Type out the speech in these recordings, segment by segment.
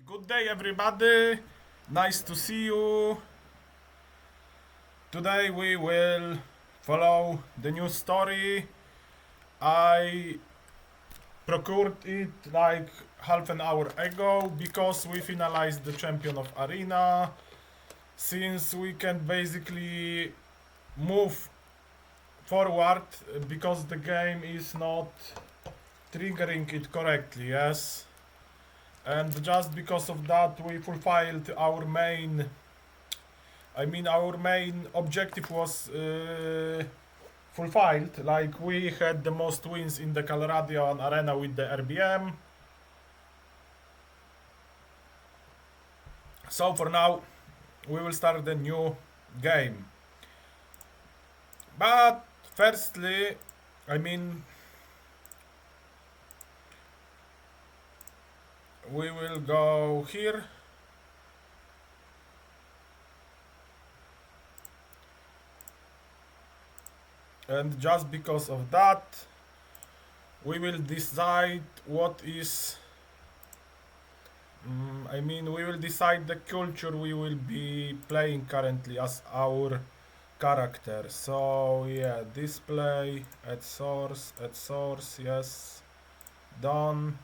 Good day, everybody. Nice to see you. Today we will follow the new story. I procured it like half an hour ago because we finalized the champion of arena. Since we can basically move forward because the game is not triggering it correctly, yes. And just because of that we fulfilled our main our main objective was fulfilled. Like, we had the most wins in the Calradian arena with the RBM. So for now we will start the new game. But firstly, we will go here. And just because of that, we will decide what is. We will decide the culture we will be playing currently as our character. So yeah, display, add source, yes, done.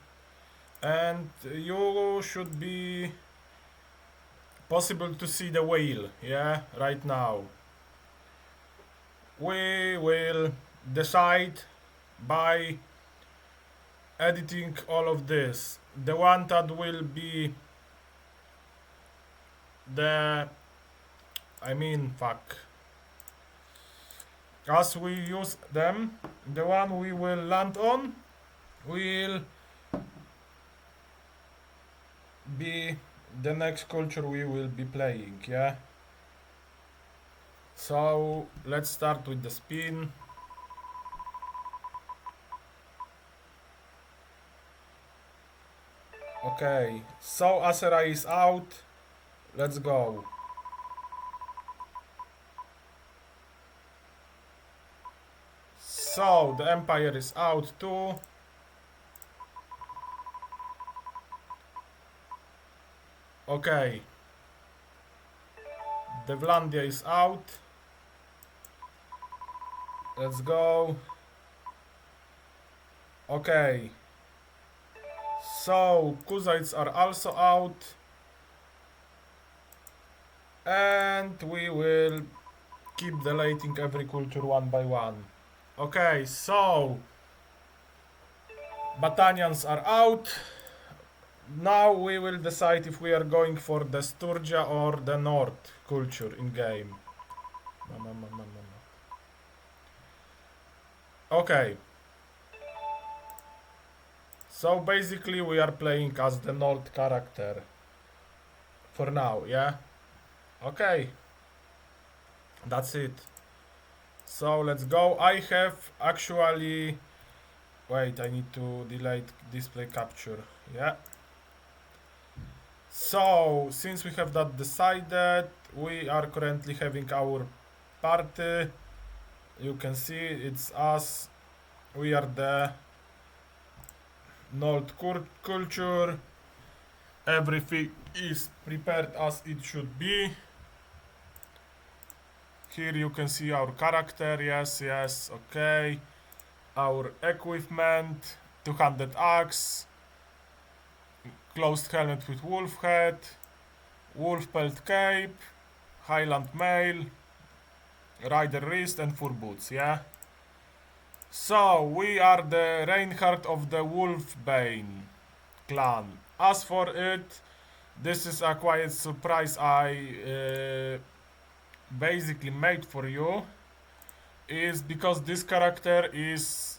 And you should be possible to see the wheel, yeah, right now. We will decide by editing all of this. The one that will be the as we use them, the one we will land on will be the next culture we will be playing, yeah. So let's start with the spin. Okay, so Asera is out. Let's go. So the Empire is out too. Okay. Devlandia is out. Let's go. Okay. So Kuzites are also out. And we will keep deleting every culture one by one. Okay, so Batanians are out. Now we will decide if we are going for the Sturgia or the North culture in game. Okay. So basically we are playing as the North character. For now, yeah? Okay. That's it. So let's go. I have actually... Wait, I need to delete display capture. Yeah. So, since we have that decided, we are currently having our party. You can see it's us. We are the North culture. Everything is prepared as it should be. Here you can see our character. Yes, okay. Our equipment, 200 axe, closed helmet with wolf head, wolf pelt cape, highland mail, rider wrist and fur boots, yeah? So, we are the Reinhardt of the Wolfbane clan. As for it, this is a quiet surprise I basically made for you. Is because this character is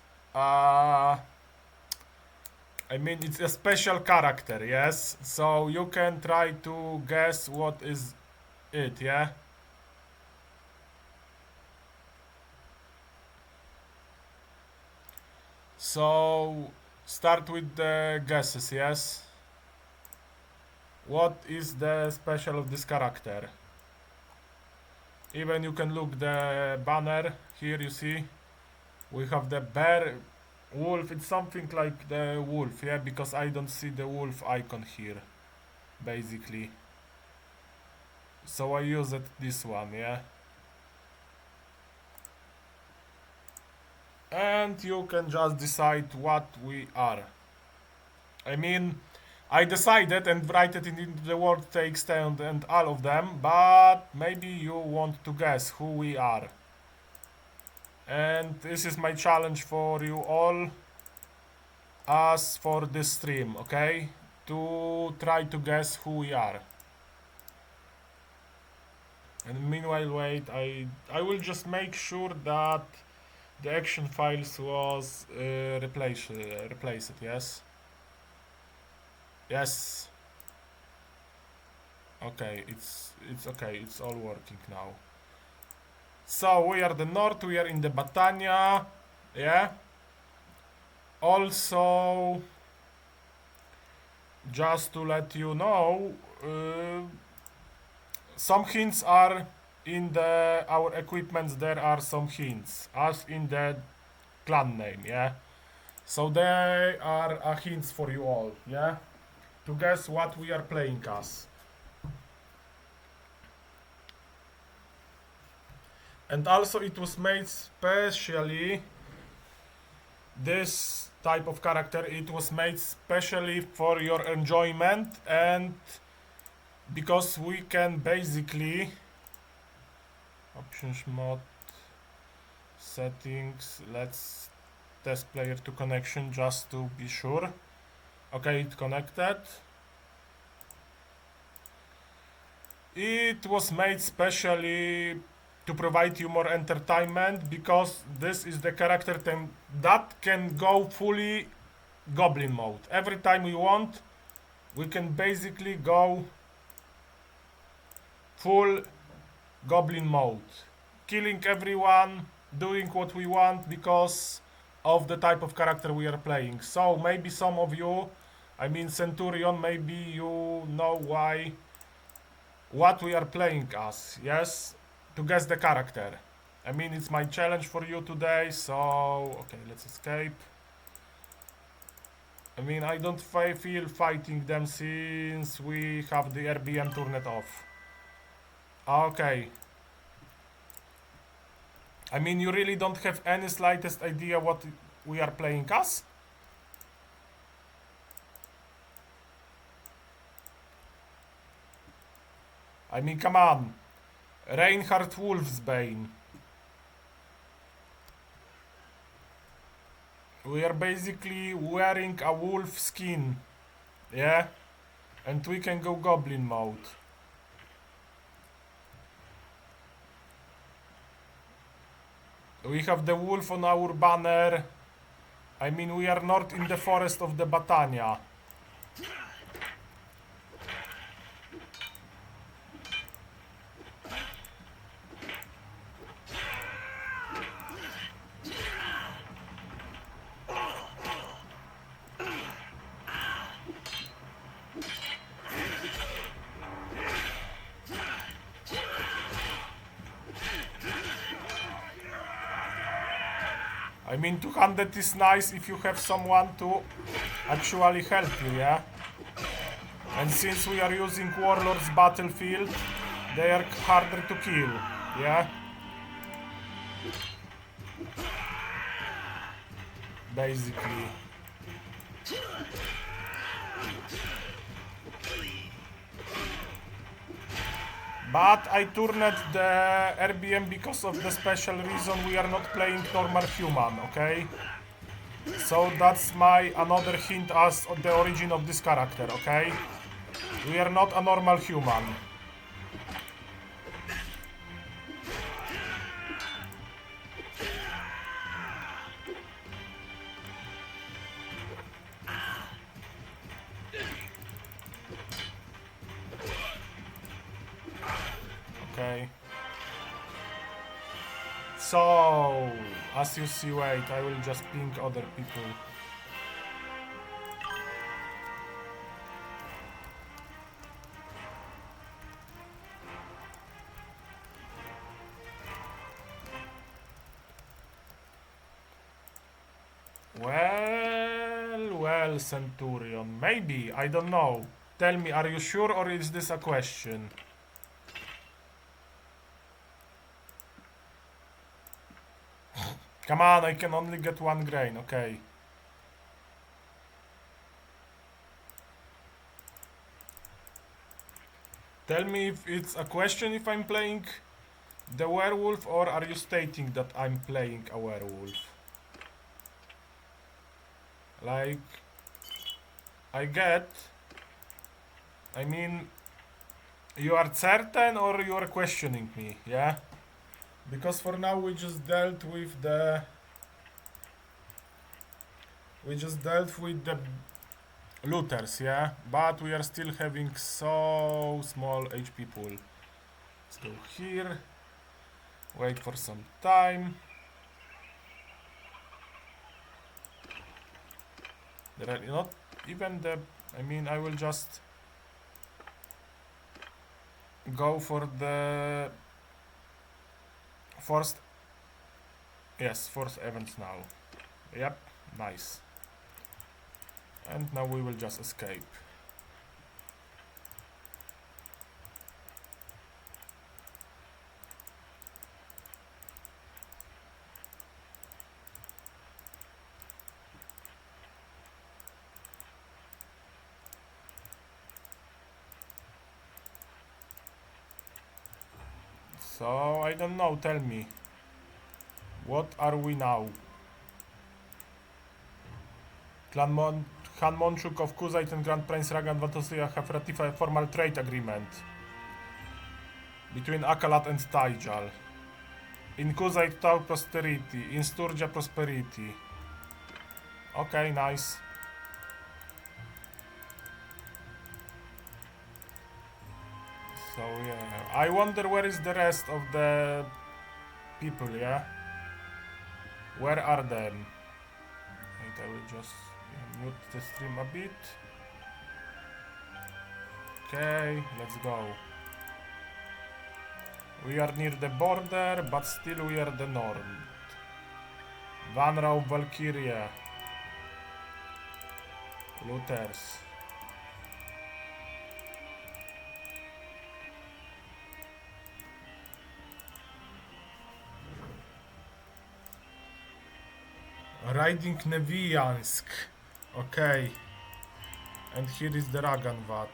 it's a special character, yes? So you can try to guess what is it, yeah? So start with the guesses, yes? What is the special of this character? Even you can look the banner. Here you see we have the bear, wolf. It's something like the wolf, yeah, because I don't see the wolf icon here. basically. So I use this one, yeah. And you can just decide what we are. I mean, I decided and write it into the word text and all of them, but maybe you want to guess who we are. And this is my challenge for you all, as for this stream, okay? To try to guess who we are. And meanwhile, wait, I will just make sure that the action files was replaced, yes? Yes. Okay, it's okay, it's all working now. So we are the north, we are in the Batania, yeah? Also, just to let you know, some hints are in our equipments. There are some hints, as in the clan name, yeah? So there are hints for you all, yeah? To guess what we are playing as. And also it was made specially, this type of character, it was made specially for your enjoyment, and because we can basically options, mod, settings, let's test player to connection just to be sure. Okay, it connected. It was made specially to provide you more entertainment, because this is the character that can go fully goblin mode. Every time we want, we can basically go full goblin mode, killing everyone, doing what we want because of the type of character we are playing. So maybe some of you, I mean Centurion, maybe you know what we are playing as, yes? To guess the character. I mean, it's my challenge for you today, so okay, let's escape. I mean, I don't feel fighting them since we have the RBM turnet off. Okay. I mean, you really don't have any slightest idea what we are playing as? I mean, come on. Reinhard Wolfsbane. We are basically wearing a wolf skin. Yeah? And we can go goblin mode. We have the wolf on our banner. I mean, we are not in the forest of the Batania. I mean, 200 is nice if you have someone to actually help you, yeah? And since we are using Warlords Battlefield, they are harder to kill, yeah? Basically. But I turned the RBM because of the special reason we are not playing normal human, okay? So that's my another hint as the origin of this character, okay? We are not a normal human. Okay. So, as you see, wait, I will just ping other people. Well, Centurion, maybe, I don't know. Tell me, are you sure or is this a question? Come on, I can only get 1 grain, okay. Tell me if it's a question if I'm playing the werewolf, or are you stating that I'm playing a werewolf? Like, I mean, you are certain or you are questioning me, yeah? Because for now we just dealt with the looters, yeah? But we are still having so small HP pool. Let's go here. Wait for some time. There are not even the... I mean, I will just go for the first... Yes, first event now. Yep, nice. And now we will just escape. So, I don't know, tell me. What are we now? Han Monchuk of Kuzait and Grand Prince Ragan Vatosuya have ratified a formal trade agreement between Akalat and Taijal. In Kuzait, Tau prosperity. In Sturgia, prosperity. Okay, nice. So, yeah. I wonder where is the rest of the people, yeah? Where are they? Wait, I will just mute the stream a bit. Okay, let's go. We are near the border, but still we are the north. Vanrau, Valkyria. Looters. Riding Neviansk. Okay. And here is the Raganvat.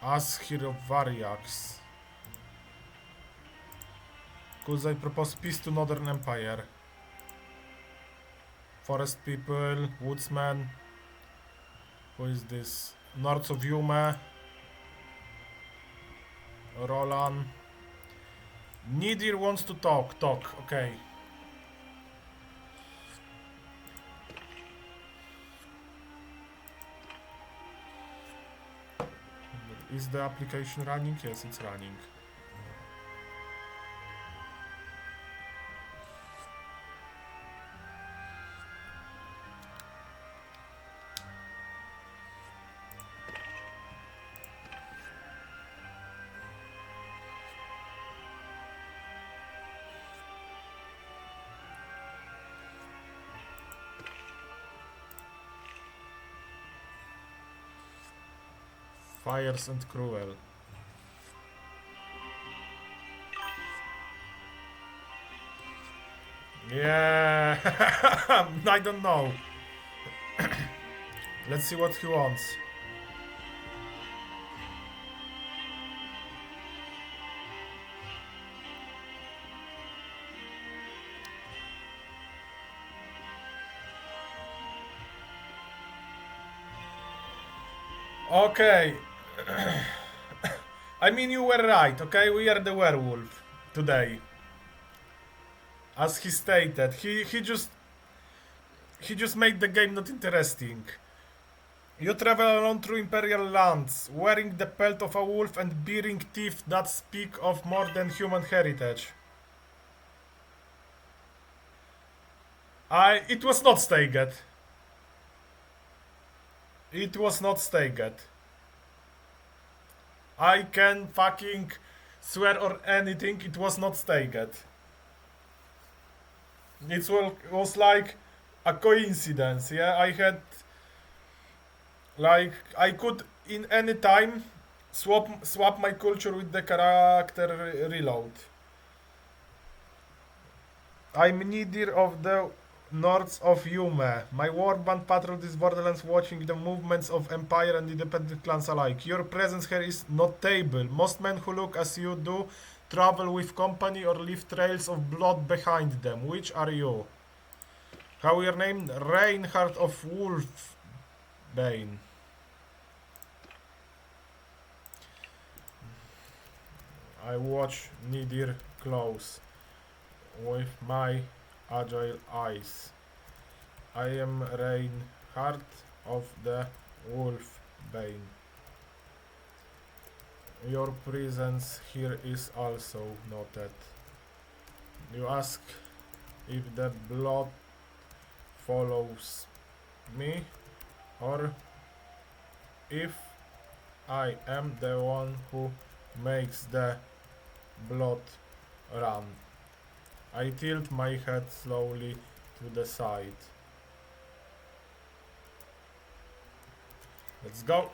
Ashir of Variax. Kuzai propose peace to Northern Empire. Forest people, woodsman. Who is this? North of Yume. Roland. Nidir wants to talk. Okay. Is the application running? Yes, it's running. Fires and cruel. Yeah, I don't know. Let's see what he wants. Okay. I mean, you were right, okay? We are the werewolf today. As he stated, he just made the game not interesting. You travel alone through imperial lands, wearing the pelt of a wolf and bearing teeth that speak of more than human heritage. It was not stated. It was not stated. I can fucking swear or anything, it was not stated. was like a coincidence. Yeah, I had like I could in any time swap my culture with the character reload. I'm neither of the Nords of Yume. My warband patrolled this borderlands watching the movements of Empire and independent clans alike. Your presence here is notable. Most men who look as you do travel with company or leave trails of blood behind them. Which are you? How your name? Reinhardt of Wolfbane. I watch neither close with my agile eyes. I am Reinhardt of the Wolfbane. Your presence here is also noted. You ask if the blood follows me or if I am the one who makes the blood run. I tilt my head slowly to the side. Let's go.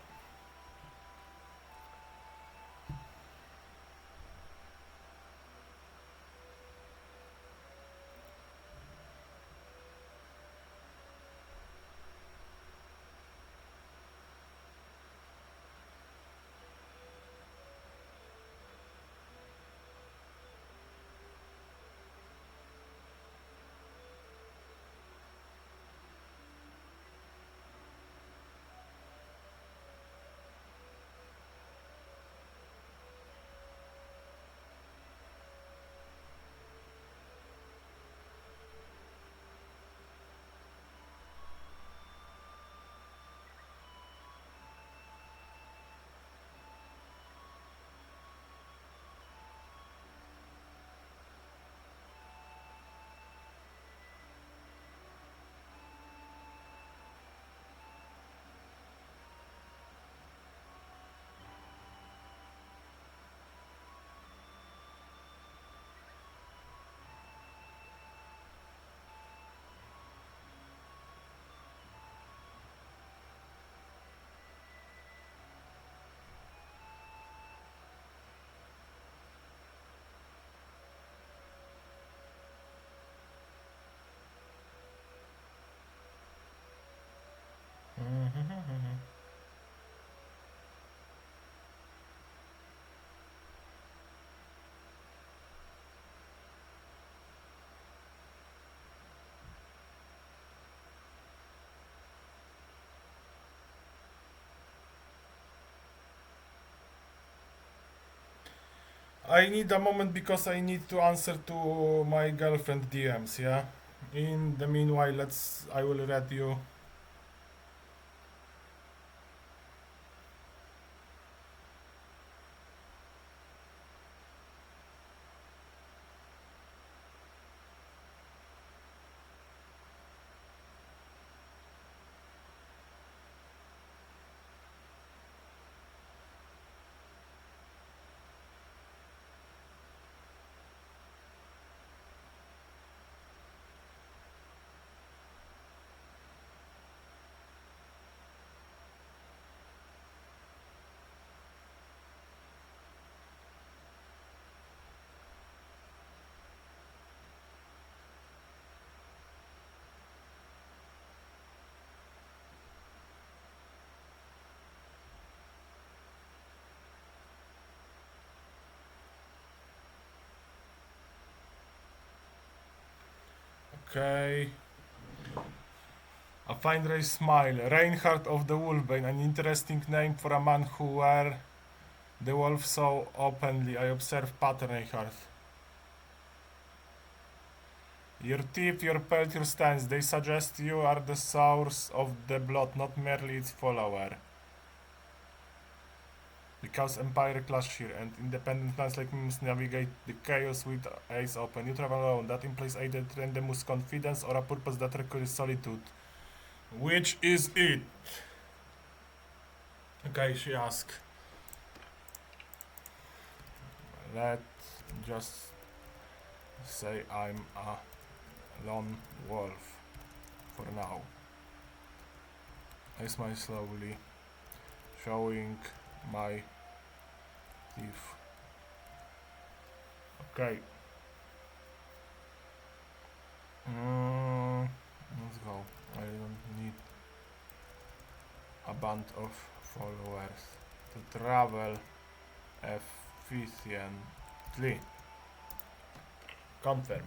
I need a moment because I need to answer to my girlfriend DMs, yeah? In the meanwhile, I will read you. Okay. A fine race smile. Reinhardt of the Wolfbane, an interesting name for a man who wear the wolf so openly. I observe pattern, Reinhardt. Your teeth, your pelt, your stance, they suggest you are the source of the blood, not merely its follower. Because Empire clash here, and independent clans like me must navigate the chaos with eyes open. You travel alone, that implies either tremendous confidence or a purpose that requires solitude. Which is it? Okay, she asked. Let's just say I'm a lone wolf for now. I smile slowly, showing my teeth. Okay. Let's go. I don't need a band of followers to travel efficiently. Confirm.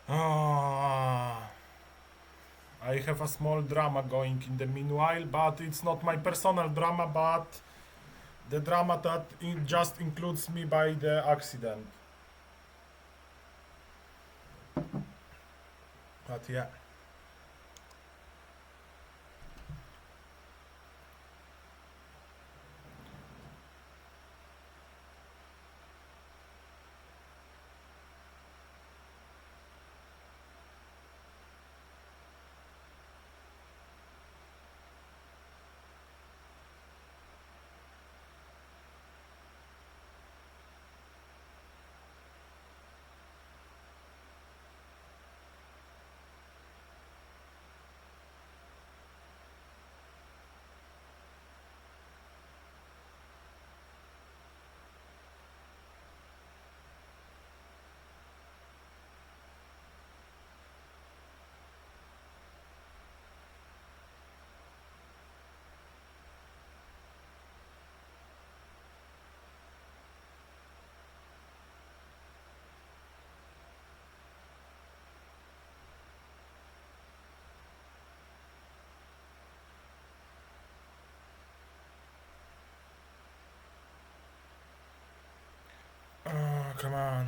Ah, I have a small drama going in the meanwhile, but it's not my personal drama, but the drama that just includes me by the accident. But yeah. Oh, come on.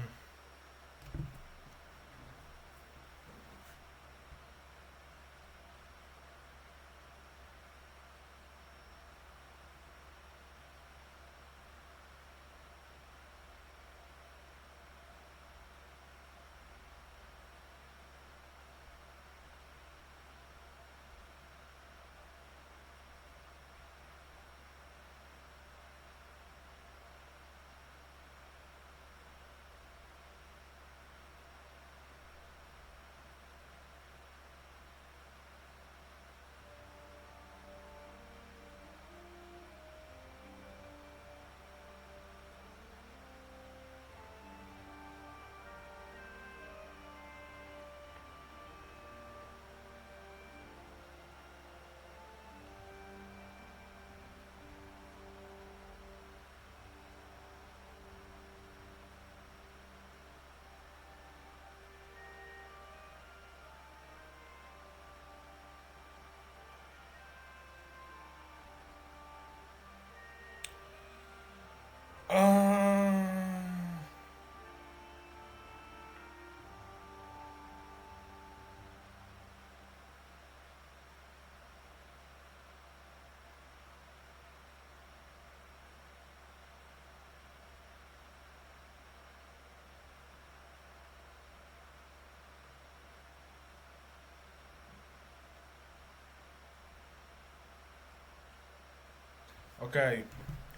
Okay,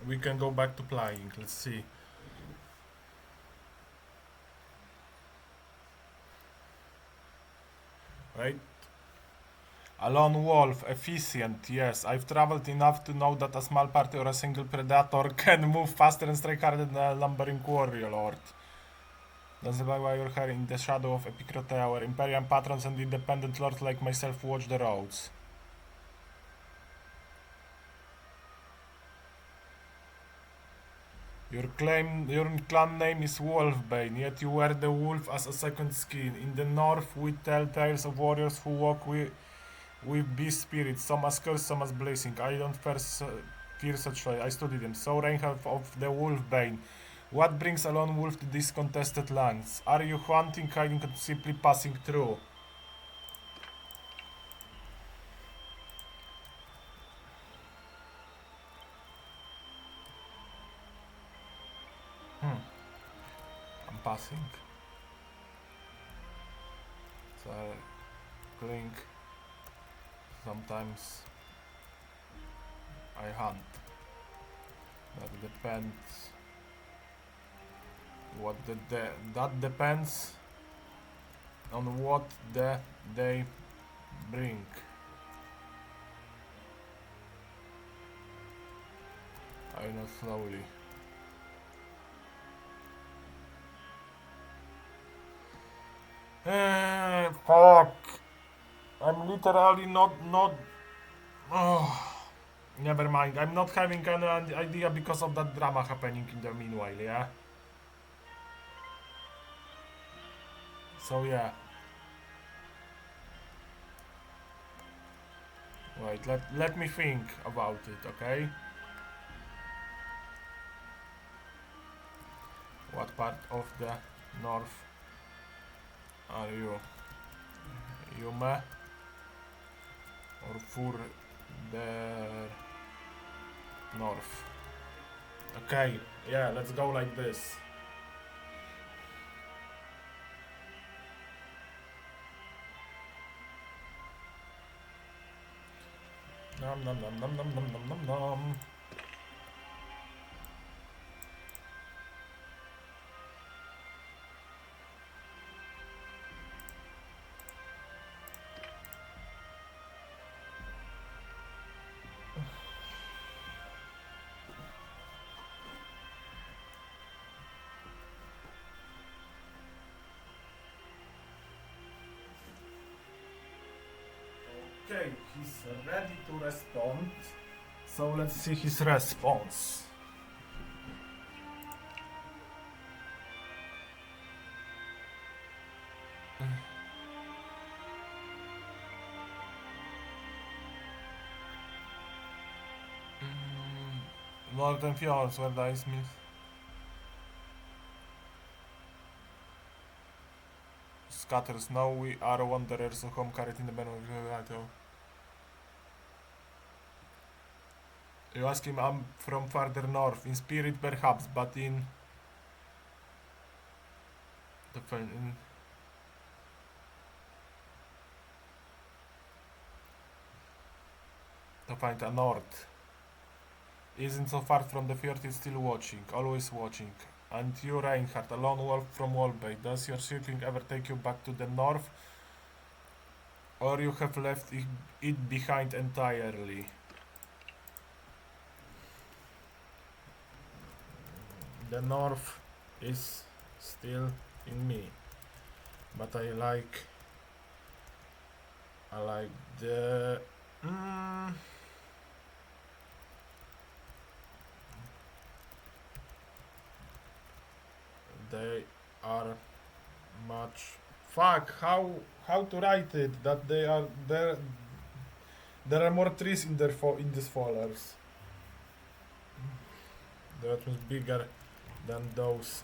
we can go back to playing. Let's see. Right? A lone wolf, efficient, yes. I've traveled enough to know that a small party or a single predator can move faster and strike harder than a lumbering warlord. That's why you're here in the shadow of Epicrotea, where Imperial patrons and independent lords like myself watch the roads. Your clan name is Wolfbane, yet you wear the wolf as a second skin. In the north, we tell tales of warriors who walk with beast spirits, some as cursed, some as blazing. I don't fear such fate. I study them. So, Reinhardt of the Wolfbane, what brings a lone wolf to these contested lands? Are you hunting, hiding, or simply passing through? I'm passing. So, clink. Sometimes I hunt. That depends. That depends on what they bring. I know slowly. Fuck. I'm literally not. Oh, never mind. I'm not having any idea because of that drama happening in the meanwhile. Yeah. So yeah. Wait. Let me think about it. Okay. What part of the north are you? Yume or further north? Okay, yeah, let's go like this. Nom nom nom nom nom nom nom nom nom. Okay, he's ready to respond. So let's see his response. Northern Fjords, where the ice means. Scatter snow, we are wanderers of home carried in the Bannerlord. You ask him, I'm from farther north, in spirit perhaps, but in to find a north. Isn't so far from the fjord, is still watching, always watching. And you, Reinhardt, a lone wolf from Wolfbay, does your circling ever take you back to the north? Or you have left it behind entirely? The north is still in me, but I like the they are much fuck how to write it that they are there are more trees in these followers that was bigger than those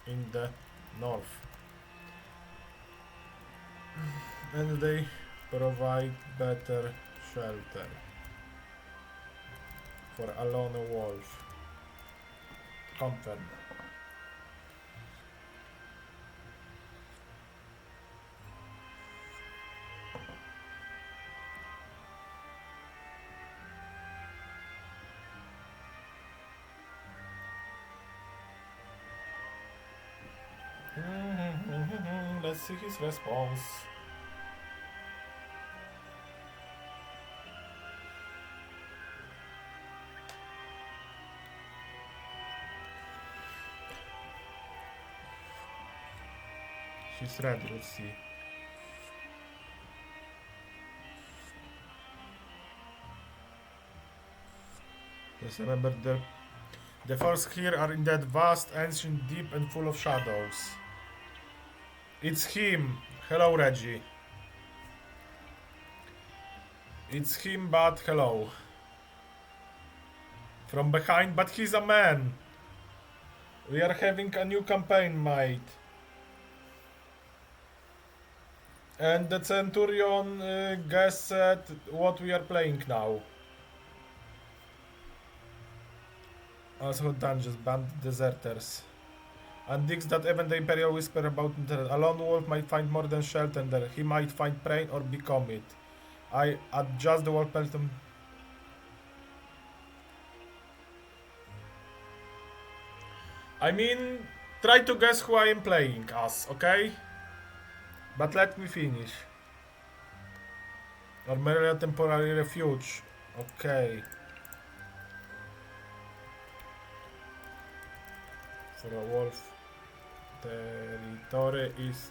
in the north, and they provide better shelter for a lone wolf. Confirm. let's see his response. She's ready, let's see. Just remember the forests here are in that vast, ancient, deep and full of shadows. It's him. Hello, Reggie. It's him, but hello. From behind, but he's a man. We are having a new campaign, mate. And the Centurion guessed what we are playing now. Also dungeons, banned deserters. And digs that even the Imperial whisper about internet. A lone wolf might find more than shelter there. He might find prey or become it. I adjust the wolf pelton. I mean, try to guess who I am playing as, okay? But let me finish. Or merely a temporary refuge. Okay. For a wolf, territory is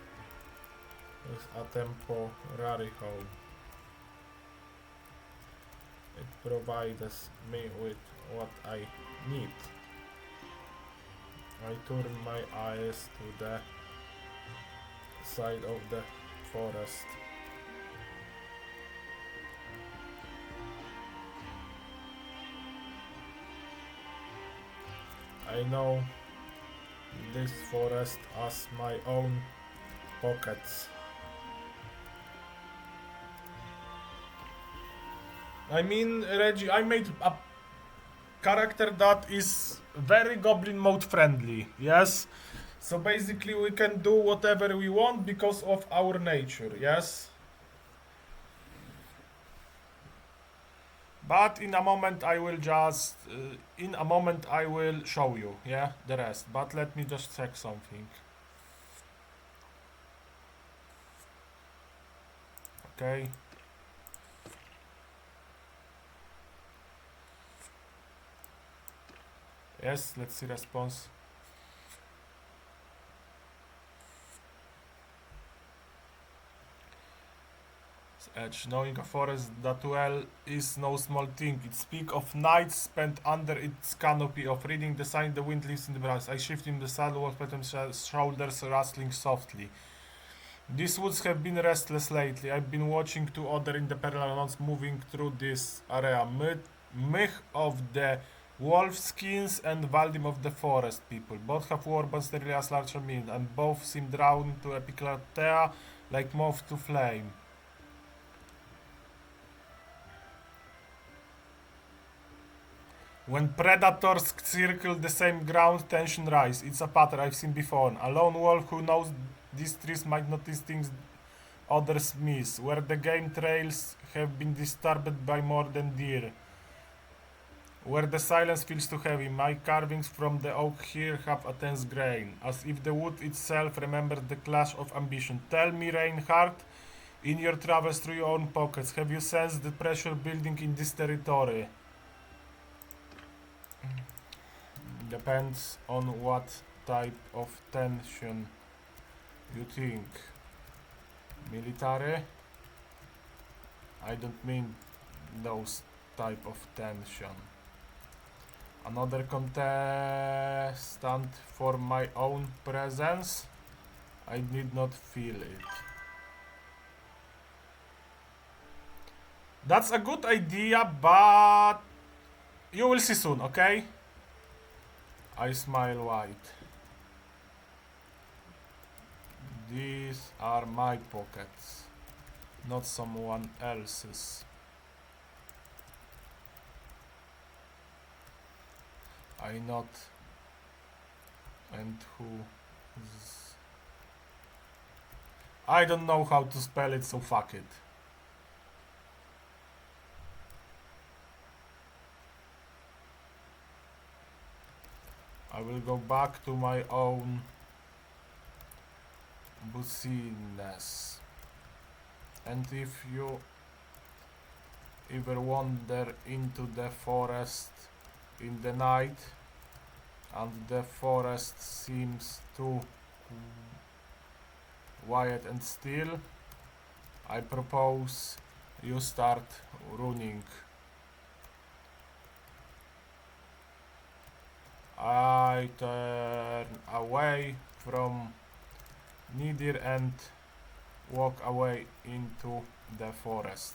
a temporary home. It provides me with what I need. I turn my eyes to the side of the forest. I know this forest as my own pockets. I mean, Reggie, I made a character that is very goblin mode friendly, yes? So basically we can do whatever we want because of our nature, yes? But in a moment I will just, show you, yeah, the rest. But let me just check something. Okay. Yes, let's see response. Edge. Knowing a forest that well is no small thing. It speaks of nights spent under its canopy, of reading the sign the wind leaves in the branches. I shift in the saddle, with Petem's shoulders rustling softly. These woods have been restless lately. I've been watching two other imperial mounts moving through this area. Mich of the Wolfskins and Valdim of the Forest people. Both have warbands nearly as large as me, and both seem drawn to Epiclatea like moth to flame. When predators circle the same ground, tension rises. It's a pattern I've seen before. A lone wolf who knows these trees might notice things others miss, where the game trails have been disturbed by more than deer. Where the silence feels too heavy, my carvings from the oak here have a tense grain, as if the wood itself remembers the clash of ambition. Tell me, Reinhardt, in your travels through your own pockets, have you sensed the pressure building in this territory? Depends on what type of tension you think. Military? I don't mean those type of tension. Another contestant for my own presence? I did not feel it. That's a good idea, but you will see soon, okay? I smile wide. These are my pockets, not someone else's. I not and who. I don't know how to spell it, so fuck it. I will go back to my own busyness. And if you ever wander into the forest in the night and the forest seems too quiet and still, I propose you start running. I turn away from neither and walk away into the forest.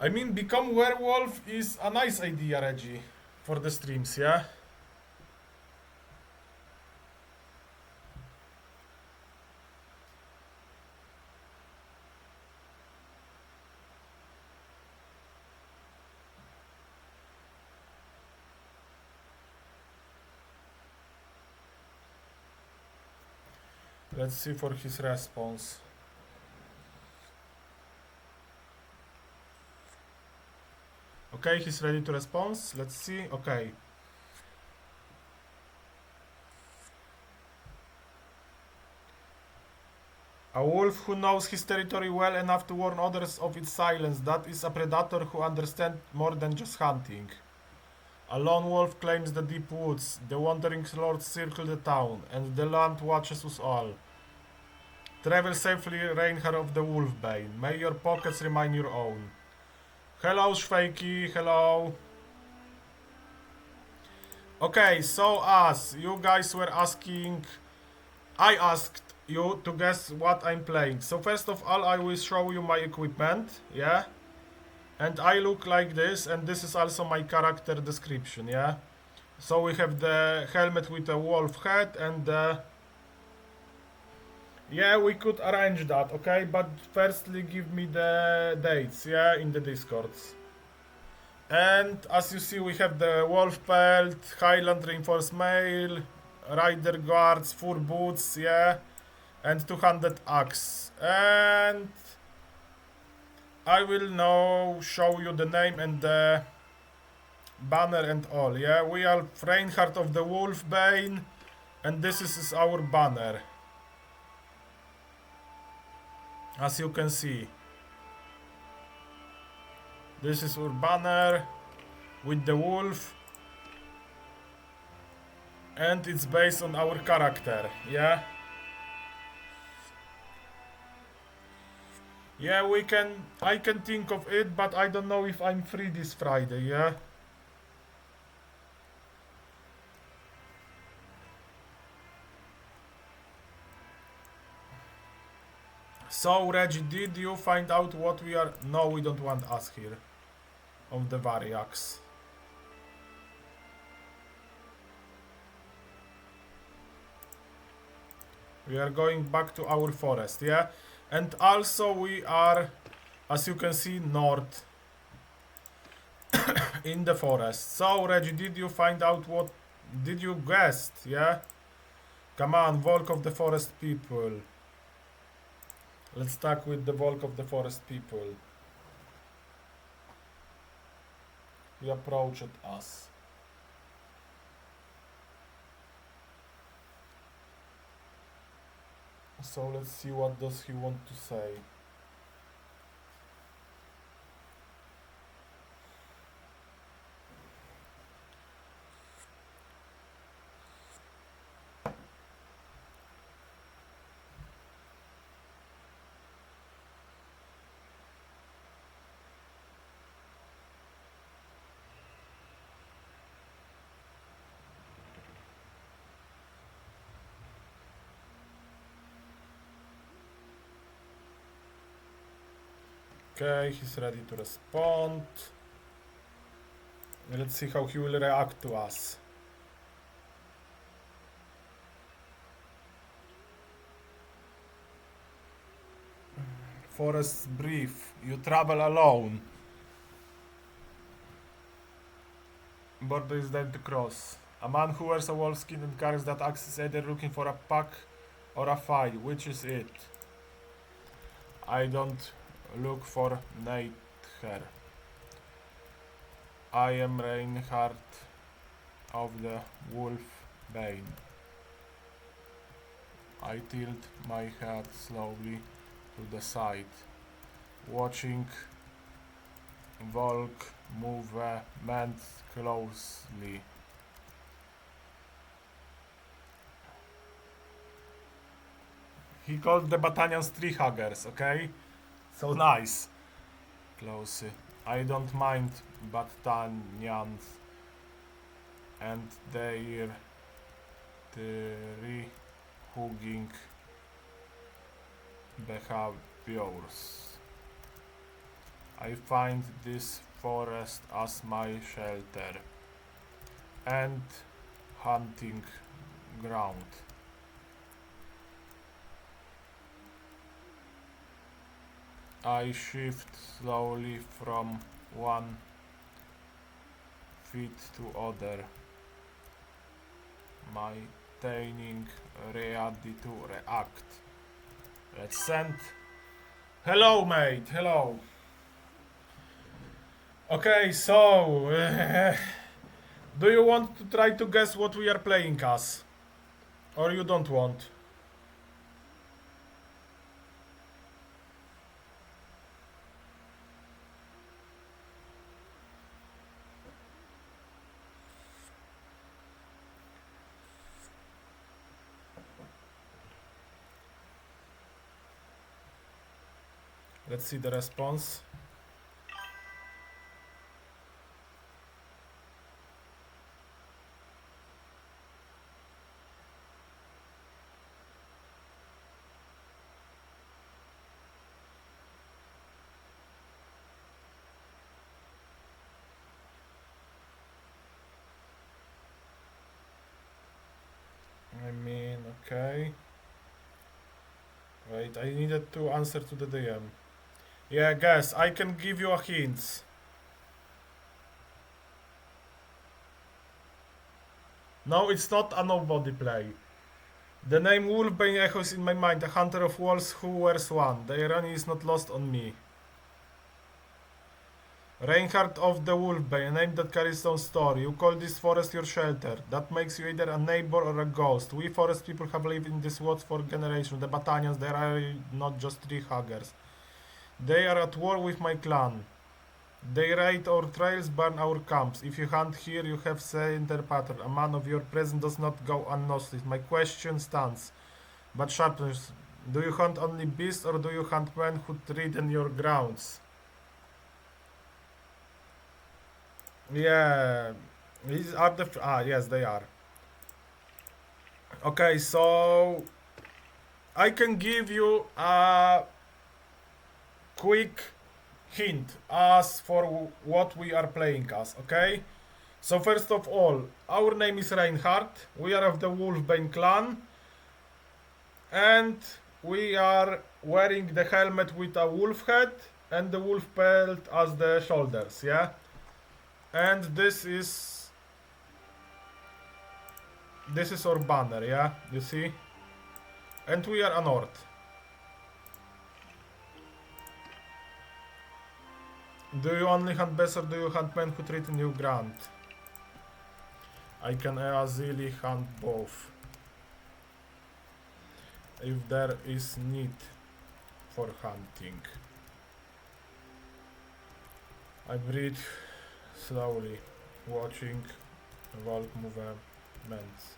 I mean, become werewolf is a nice idea, Reggie, for the streams, yeah? Let's see for his response. Okay, he's ready to respond. Let's see. Okay. A wolf who knows his territory well enough to warn others of its silence. That is a predator who understands more than just hunting. A lone wolf claims the deep woods. The wandering lords circle the town, and the land watches us all. Travel safely, Reinhard of the Wolfbane. May your pockets remain your own. Hello, Shvejki. Hello. Okay, so as you guys were asking, I asked you to guess what I'm playing. So first of all, I will show you my equipment, yeah? And I look like this, and this is also my character description, yeah? So we have the helmet with a wolf head and yeah, we could arrange that, okay? But firstly, give me the dates, yeah, in the Discords. And as you see, we have the wolf pelt, Highland reinforced mail, rider guards, fur boots, yeah, and 200 axe. And I will now show you the name and the banner and all, yeah. We are Reinhard of the Wolfbane, and this is our banner. As you can see, this is our banner with the wolf, and it's based on our character, yeah. Yeah, I can think of it, but I don't know if I'm free this Friday, yeah. So, Reggie, did you find out what we are... No, we don't want us here. Of the Variax. We are going back to our forest, yeah? And also we are, as you can see, north. In the forest. So, Reggie, did you find out what... Did you guess, yeah? Come on, Volk of the Forest people. Let's start with the Volk of the Forest people. He approached us. So let's see what does he want to say. Okay, he's ready to respond. Let's see how he will react to us. Forest brief. You travel alone. Border is there to cross. A man who wears a wolf skin and carries that axe is either looking for a pack or a fight. Which is it? I don't look for Neither. I am Reinhard of the Wolfbane. I tilt my head slowly to the side, watching Volk movement closely. He called the battalions tree huggers, okay? So nice. Close. I don't mind battalions and their tree hugging behaviors. I find this forest as my shelter and hunting ground. I shift slowly from one feet to other, maintaining ready to react. Let's send. Hello, mate. Hello. Okay, so do you want to try to guess what we are playing as, or you don't want? Let's see the response. I mean, okay. Wait, I needed to answer to the DM. Yeah, guess. I can give you a hint. No, it's not a nobody play. The name Wolfbane echoes in my mind, a hunter of wolves who wears one. The irony is not lost on me. Reinhardt of the Wolfbane, a name that carries its own story. You call this forest your shelter. That makes you either a neighbor or a ghost. We forest people have lived in this woods for generations. The battalions, they are not just tree huggers. They are at war with my clan. They raid our trails, burn our camps. If you hunt here, you have center pattern. A man of your presence does not go unnoticed. My question stands. But sharpness, do you hunt only beasts or do you hunt men who tread on your grounds? Yeah, these are the yes, they are. Okay, so I can give you a quick hint as for what we are playing as, okay? So first of all, our name is Reinhardt, we are of the Wolfbane clan, and we are wearing the helmet with a wolf head and the wolf pelt as the shoulders, yeah? And this is our banner, yeah? You see? And we are a North. Do you only hunt bears or do you hunt men who treat you grand? I can easily hunt both. If there is need for hunting. I breathe slowly, watching Volk movements.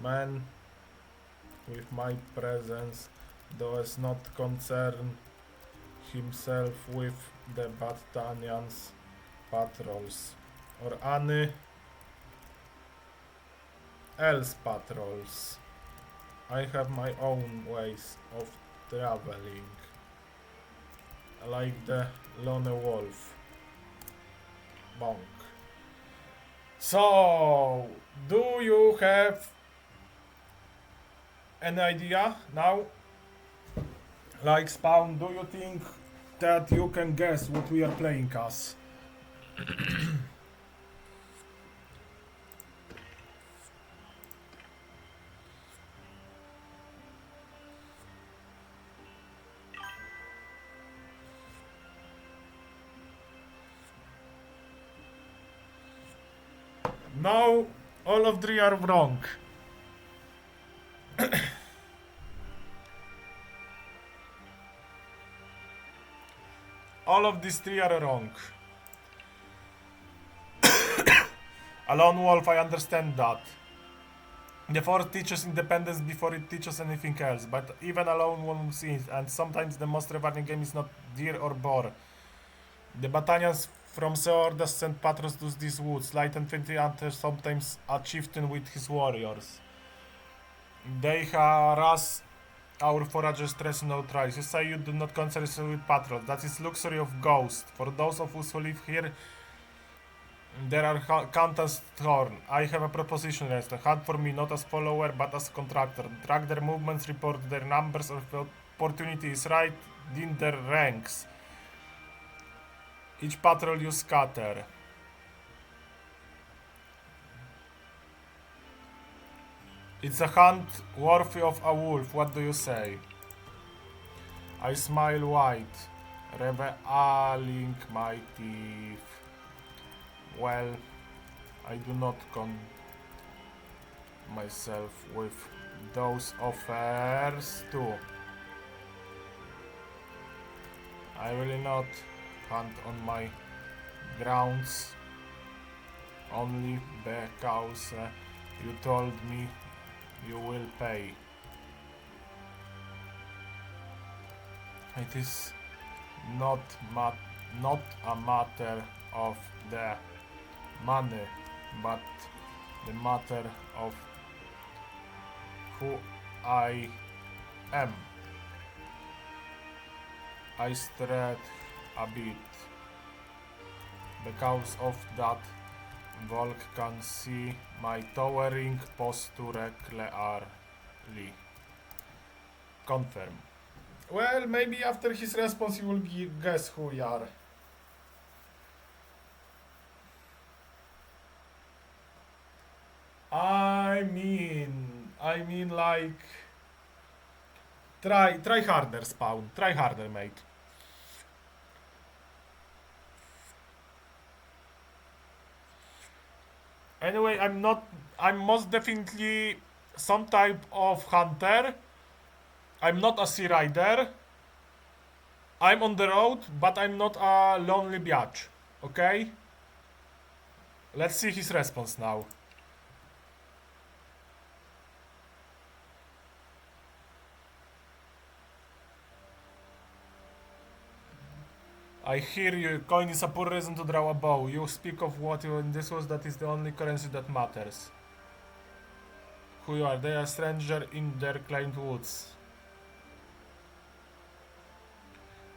Man with my presence does not concern himself with the battalion's patrols or any else patrols. I have my own ways of traveling, like the lone wolf. Bonk. So, do you have an idea now? Like Spawn, do you think that you can guess what we are playing as? No, all of three are wrong. All of these three are wrong. A lone wolf, I understand that. The force teaches independence before it teaches anything else, but even a lone wolf sees, and sometimes the most rewarding game is not deer or boar. The battalions from Seordas sent patrols to these woods, light and twenty hunters, sometimes a chieftain with his warriors. They harass our foragers, stress no tries. You say you do not concern yourself with patrols. That is luxury of ghost. For those of us who live here, there are countless thorn. I have a proposition, Resta. Hunt for me not as follower but as contractor. Track their movements, report their numbers, or if opportunity is right, in their ranks. Each patrol you scatter. It's a hunt worthy of a wolf. What do you say? I smile wide, revealing my teeth. Well, I do not con myself with those offers too. I will not hunt on my grounds only because you told me you will pay. It is not a matter of the money, but the matter of who I am. I stretch a bit because of that. Volk can see my towering posture clearly. Confirm. Well, maybe after his response you will guess who we are. I mean like try harder, Spawn. Try harder, mate. Anyway, I'm most definitely some type of hunter. I'm not a sea rider. I'm on the road, but I'm not a lonely biatch. Okay? Let's see his response now. I hear you. Coin is a poor reason to draw a bow. You speak of what you in this was that is the only currency that matters. Who you are? They are a stranger in their claimed woods.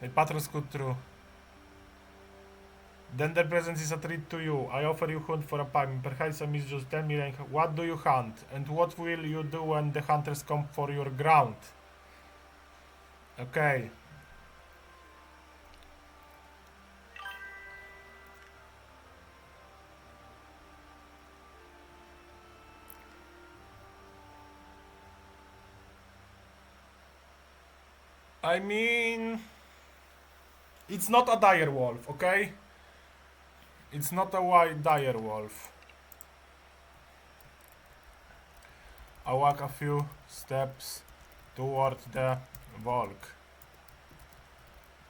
The patrols cut through. Then their presence is a treat to you. I offer you hunt for a payment. Perhaps I miss just tell me what do you hunt? And what will you do when the hunters come for your ground? Okay. I mean, it's not a dire wolf, okay? It's not a white dire wolf. I walk a few steps toward the Volk.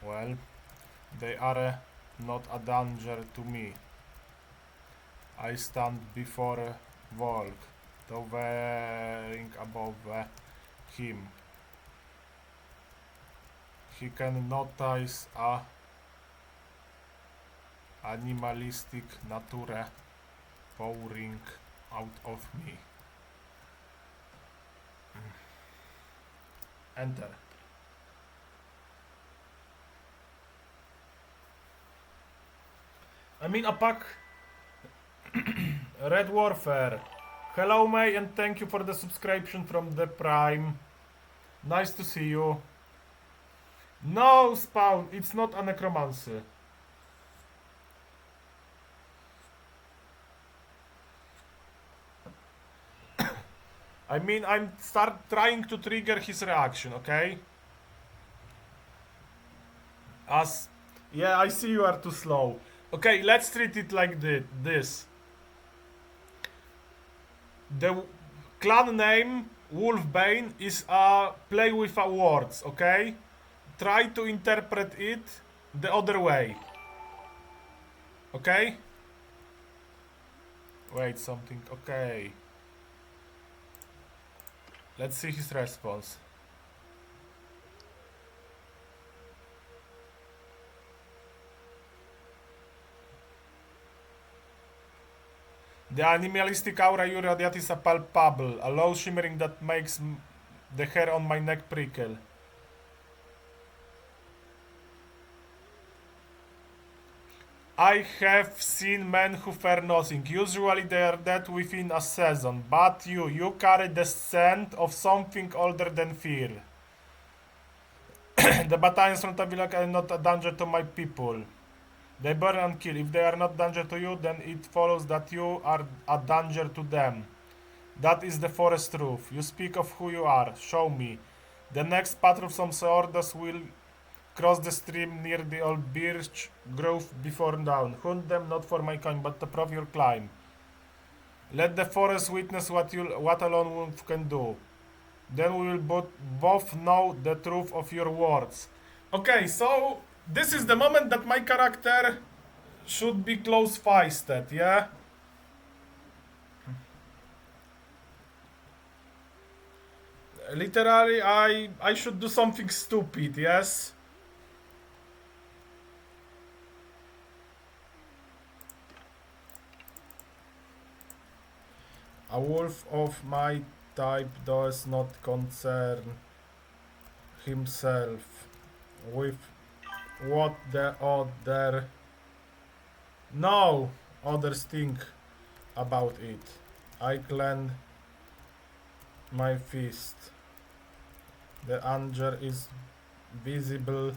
Well, they are not a danger to me. I stand before a Volk, towering above him. He can notice a animalistic nature pouring out of me. Enter. I mean a pack. Red Warfare. Hello May and thank you for the subscription from the Prime. Nice to see you. No, Spawn, it's not a necromancy. I mean, I'm trying to trigger his reaction, okay? Yeah, I see you are too slow. Okay, let's treat it like this. The clan name, Wolfbane, is a play with words, okay? Try to interpret it the other way. Okay? Wait, something. Okay. Let's see his response. The animalistic aura you radiate is a palpable, a low shimmering that makes the hair on my neck prickle. I have seen men who fear nothing. Usually they are dead within a season. But you carry the scent of something older than fear. The battalions from Tavilak are not a danger to my people. They burn and kill. If they are not danger to you, then it follows that you are a danger to them. That is the forest truth. You speak of who you are. Show me. The next patrol from Seordas will cross the stream near the old birch grove before dawn. Hunt them not for my coin, but to prove your climb. Let the forest witness what a lone wolf can do. Then we will both know the truth of your words. Okay, so this is the moment that my character should be close-fisted, yeah? Literally, I should do something stupid, yes? A wolf of my type does not concern himself with what the other... No! Others think about it. I clench my fist. The anger is visible.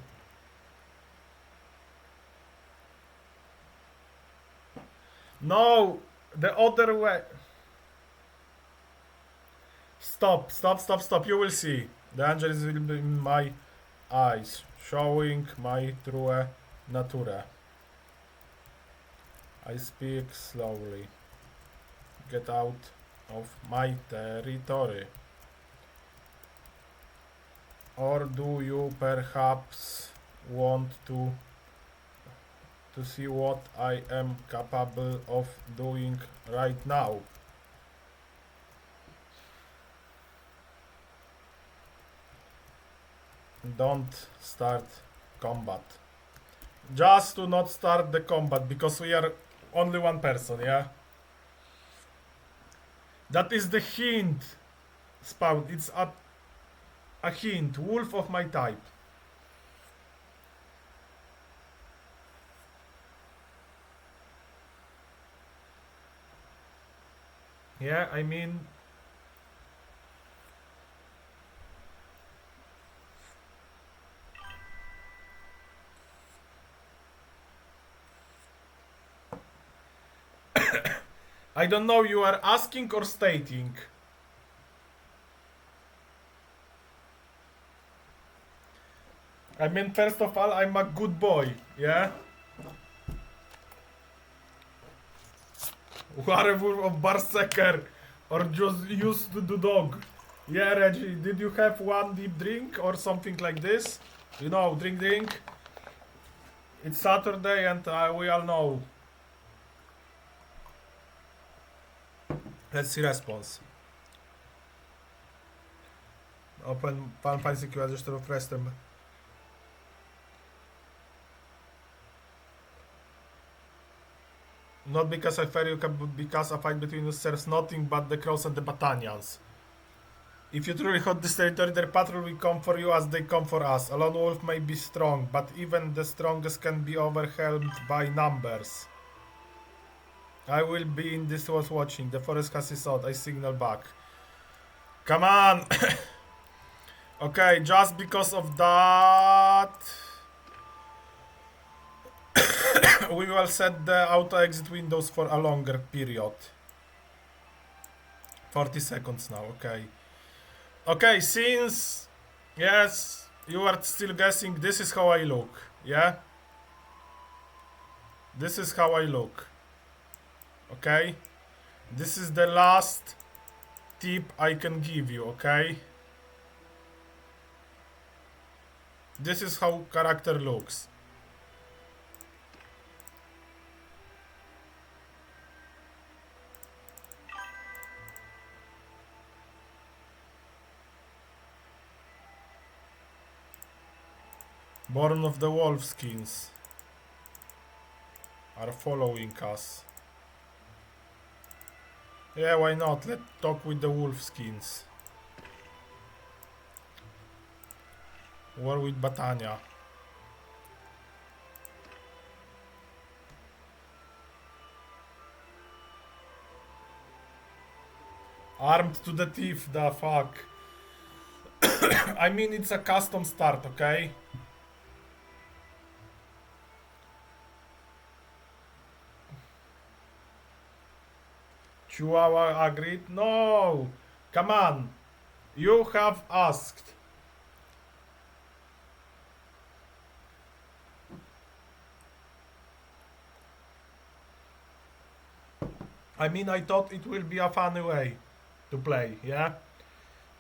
No! The other way. Stop, stop, stop, stop. You will see. The anger is visible in my eyes, showing my true nature. I speak slowly. Get out of my territory. Or do you perhaps want to see what I am capable of doing right now? Don't start combat. Just to not start the combat, because we are only one person, yeah? That is the hint, Spawn. It's a hint. Wolf of my type. Yeah, I mean... I don't know, you are asking or stating? I mean, first of all, I'm a good boy, yeah? Werewolf of Berserker, or just used to do dog. Yeah, Reggie, did you have one deep drink or something like this? You know, drink. It's Saturday and we all know. Let's see response. Open Pan Fancy Q, just to refresh them. Not because I fear you, but because a fight between us serves nothing but the crows and the battalions. If you truly hold this territory, their patrol will come for you as they come for us. A lone wolf may be strong, but even the strongest can be overwhelmed by numbers. I will be in this was watching. The forest has its out. I signal back. Come on! Okay, just because of that... we will set the auto exit windows for a longer period. 40 seconds now, okay. Okay, since... Yes, you are still guessing, this is how I look, yeah? This is how I look. Okay? This is the last tip I can give you, okay? This is how character looks. Born of the Wolf skins are following us. Yeah, why not? Let's talk with the wolf skins. War with Batania. Armed to the teeth, the fuck. I mean, it's a custom start, okay? Chihuahua agreed? No! Come on! You have asked. I mean, I thought it will be a funny way to play, yeah?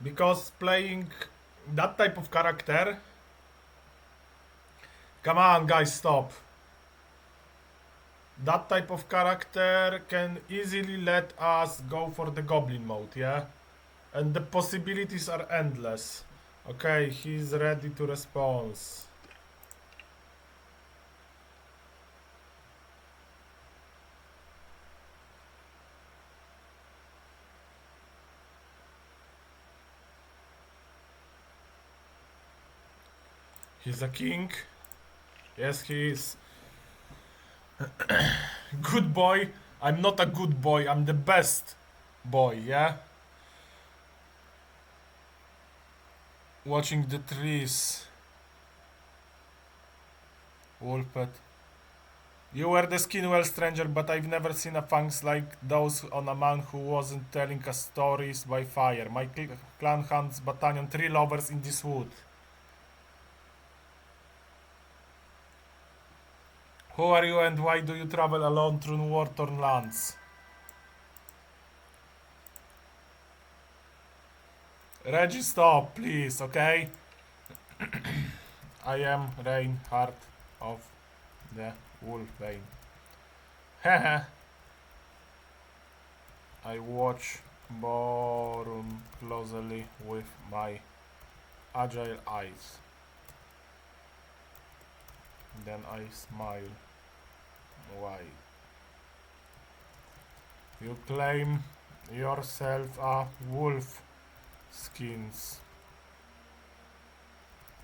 Because playing that type of character... Come on, guys, stop. That type of character can easily let us go for the goblin mode, yeah? And the possibilities are endless. Okay, he's ready to respond. He's a king. Yes, he is. Good boy. I'm not a good boy. I'm the best boy, yeah? Watching the trees. Wolfpet. You were the Skinwell stranger, but I've never seen a fangs like those on a man who wasn't telling us stories by fire. My clan hunts battalion 3 lovers in this wood. Who are you and why do you travel alone through war-torn lands? Reggie, stop, please, okay? I am Reinhardt of the Wolfbane. Haha. I watch Borum closely with my agile eyes. Then I smile. Why? You claim yourself a wolf skins.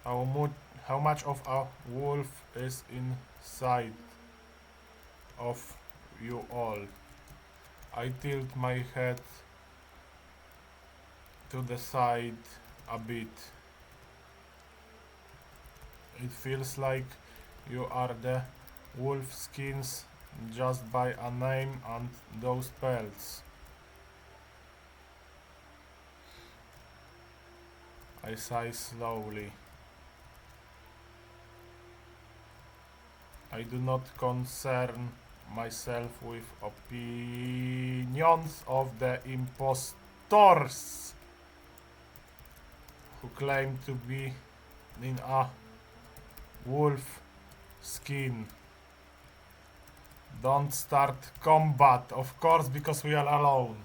How much of a wolf is inside of you all? I tilt my head to the side a bit. It feels like you are the wolf skins just by a name and those spells. I sigh slowly. I do not concern myself with opinions of the impostors who claim to be in a wolf skin. Don't start combat, of course, because we are alone.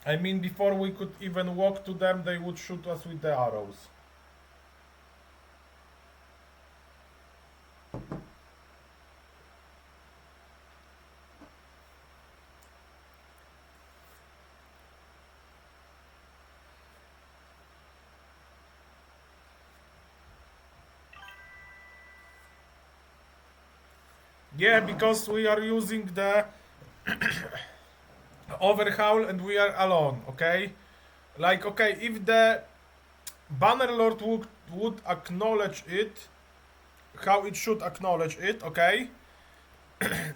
I mean, before we could even walk to them, they would shoot us with the arrows. Yeah, because we are using the overhaul and we are alone, okay? Like, okay, if the Bannerlord would acknowledge it, how it should acknowledge it, okay?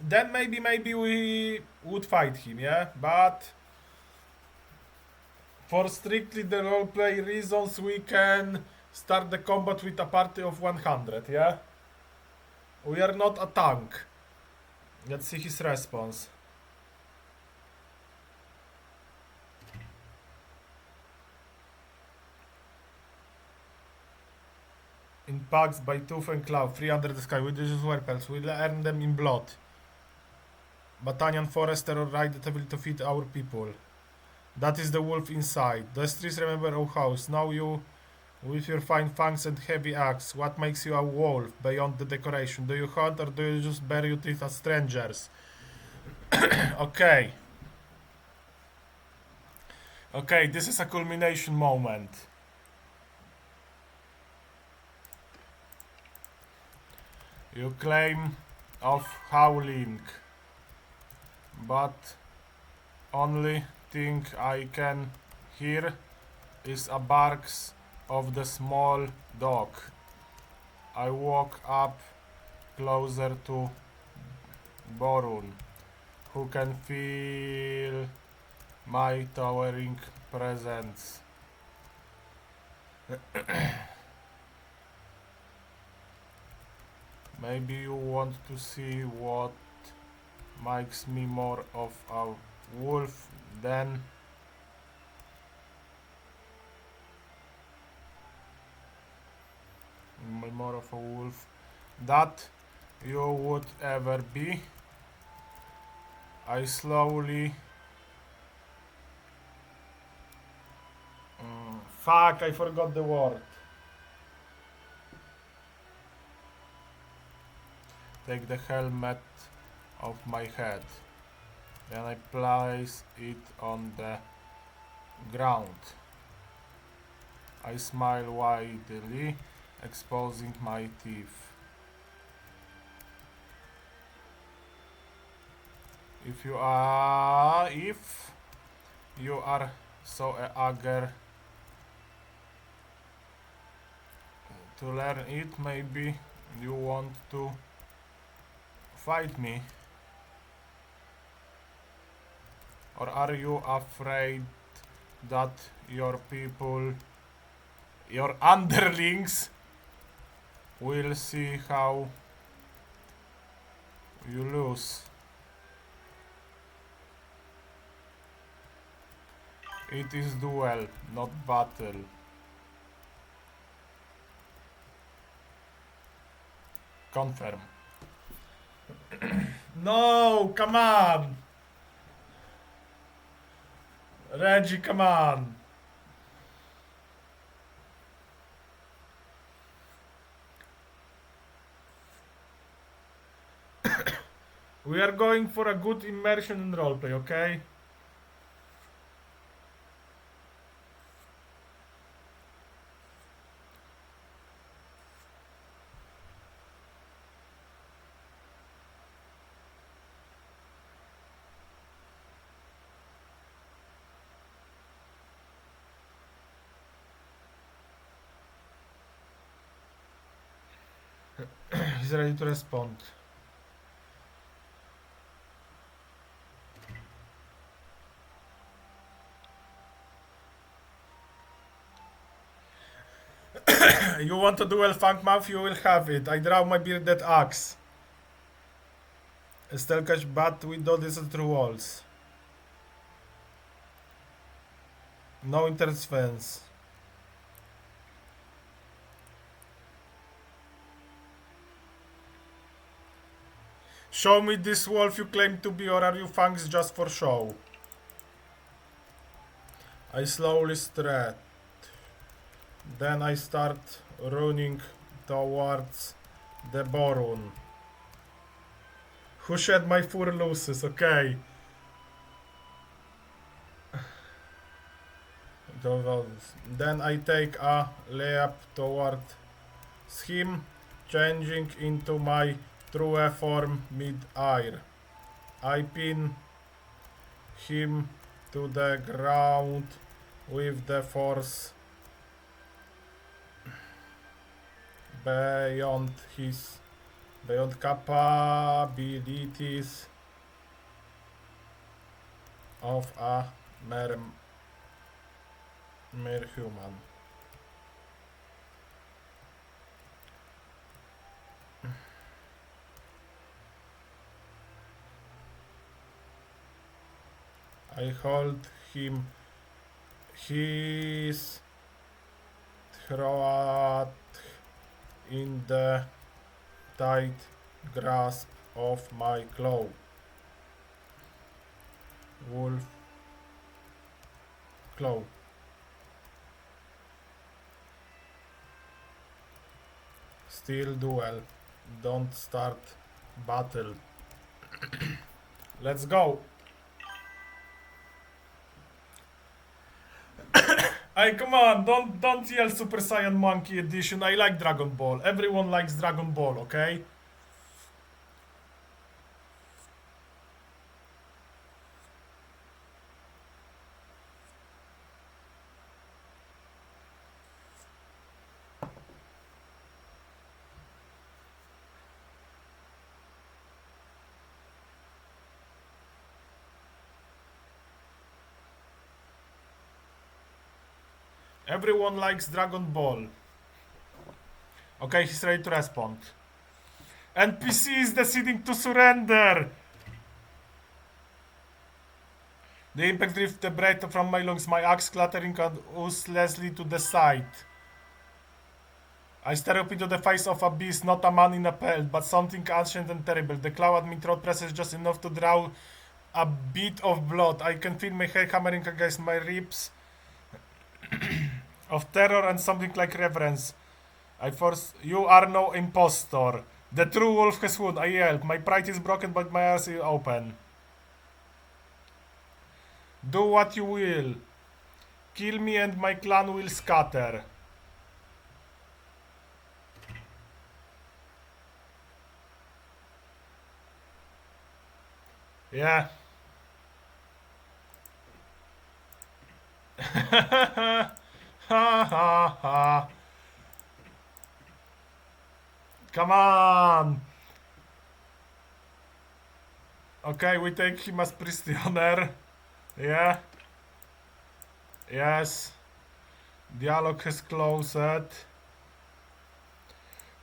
Then maybe we would fight him, yeah? But for strictly the roleplay reasons, we can start the combat with a party of 100, yeah? We are not a tank. Let's see his response. In packs by tooth and claw, free under the sky. We use weapons. We'll earn them in blood. Battalion Forester or Ride the Devil to feed our people. That is the wolf inside. The streets remember our house. Now you, with your fine fangs and heavy axe, what makes you a wolf beyond the decoration? Do you hunt or do you just bury your teeth as strangers? Okay. Okay, this is a culmination moment. You claim of howling, but only thing I can hear is a barks of the small dog. I walk up closer to Borun, who can feel my towering presence. Maybe you want to see what makes me more of a wolf than more of a wolf that you would ever be. I slowly fuck, I forgot the word. Take the helmet off my head. Then I place it on the ground. I smile widely, exposing my teeth. If you are so eager to learn it, maybe you want to fight me? Or are you afraid that your people, your underlings, will see how you lose? It is duel, not battle. Confirm. No, come on! Reggie, come on! We are going for a good immersion in roleplay, okay? He's ready to respond. You want to duel Funk Mouth? You will have it. I draw my bearded axe. Still catch bat with all these true walls. No interference. Show me this wolf you claim to be, or are you fangs just for show? I slowly strut. Then I start running towards the Borun. Who shed my fur looses? Okay. Then I take a leap towards him, changing into my true form mid-air. I pin him to the ground with the force beyond capabilities of a mere human. I hold him his throat in the tight grasp of my claw. Wolf claw. Still duel. Don't start battle. Let's go. Hey, come on, don't yell Super Saiyan Monkey Edition. I like Dragon Ball. Everyone likes Dragon Ball, okay? Everyone likes Dragon Ball. Okay, he's ready to respond. NPC is deciding to surrender. The impact drift the breath from my lungs, my axe clattering uselessly to the side. I stare up into the face of a beast, not a man in a pelt, but something ancient and terrible. The claw at my throat presses just enough to draw a bit of blood. I can feel my hair hammering against my ribs of terror and something like reverence. I force. You are no impostor. The true wolf has won. I yelled. My pride is broken, but my eyes are open. Do what you will. Kill me and my clan will scatter. Yeah. Ha ha ha. Come on. Okay, we take him as prisoner. Yeah. Yes. Dialogue has closed.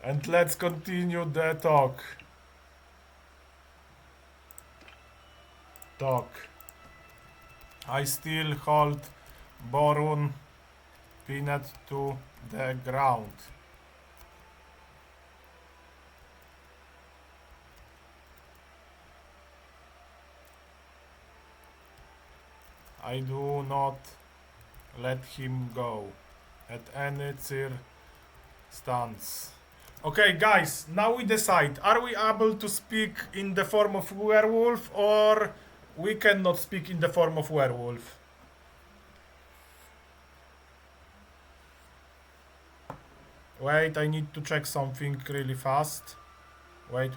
And let's continue the talk. I still hold Borun pinned to the ground. I do not let him go at any circumstance. Okay, guys, now we decide. Are we able to speak in the form of werewolf or we cannot speak in the form of werewolf? Wait, I need to check something really fast. Wait.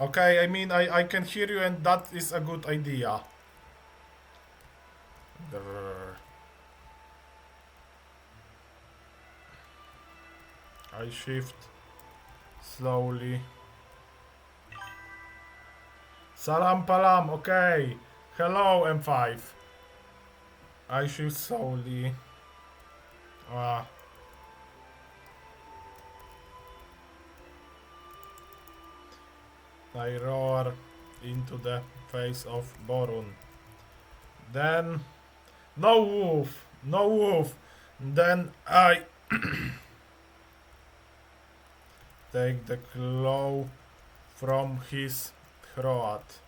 Okay, I mean, I can hear you and that is a good idea. Grrr. I shift slowly. Salam palam, okay. Hello, M5. I shift slowly. I roar into the face of Borun. Then, no wolf. Then I take the claw from his throat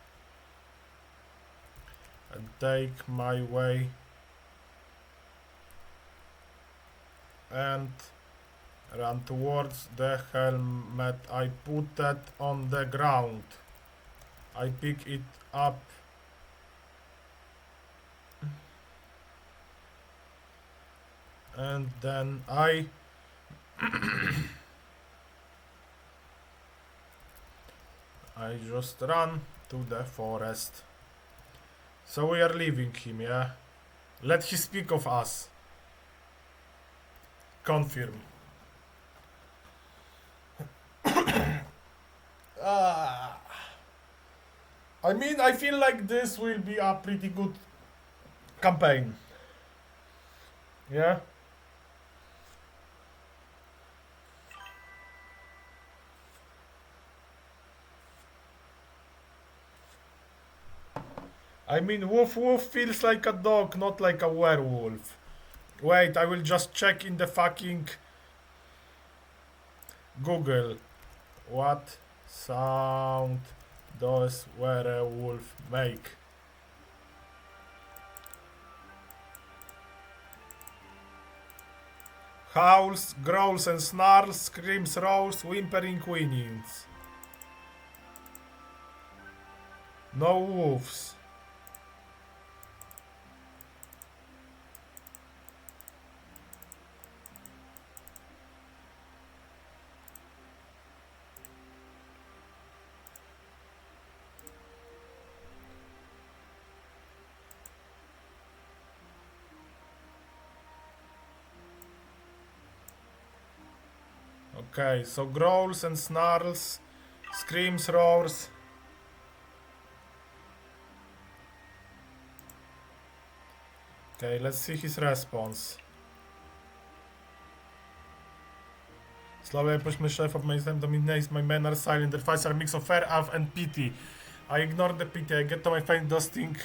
and take my way and run towards the helmet. I put that on the ground. I pick it up and then I just run to the forest. So we are leaving him, yeah? Let he speak of us. Confirm. I mean, I feel like this will be a pretty good campaign. Yeah? I mean, woof woof feels like a dog, not like a werewolf. Wait, I will just check in the fucking Google. What sound does werewolf make? Howls, growls and snarls, screams, roars, whimpering, whinings. No wolves. Okay, so growls and snarls, screams, roars. Okay, let's see his response. Slowly I push my chef of my time dominates. My men are silent. Their fights are a mix of fear and pity. I ignore the pity. I get to my find dusting.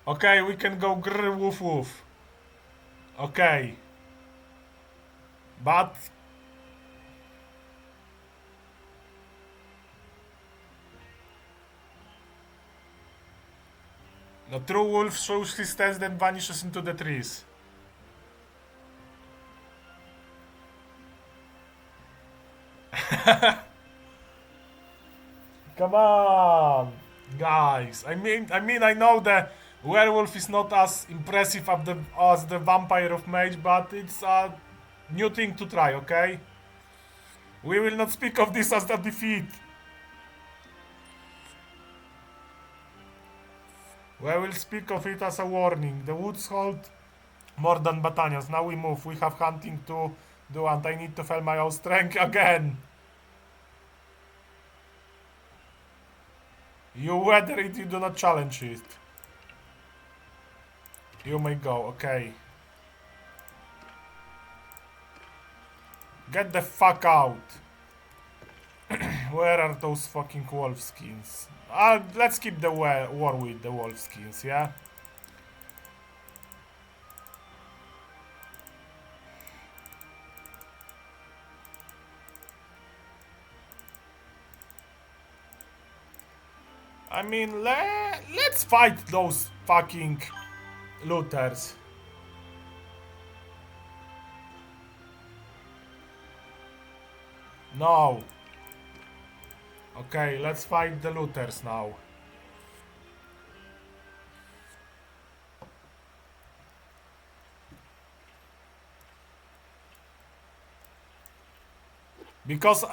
Okay, we can go grr woof woof. Okay. But the true wolf shows his tails then vanishes into the trees. Come on, guys. I know the werewolf is not as impressive as the vampire of mage, but it's a new thing to try. Okay. We will not speak of this as a defeat. We will speak of it as a warning. The woods hold more than battalions. Now we move. We have hunting to do, and I need to fail my own strength again. You weather it, you do not challenge it. You may go, okay. Get the fuck out. Where are those fucking wolf skins? Let's keep the war with the wolf skins, yeah? I mean, let's fight those fucking looters. No. Okay, let's fight the looters now. Because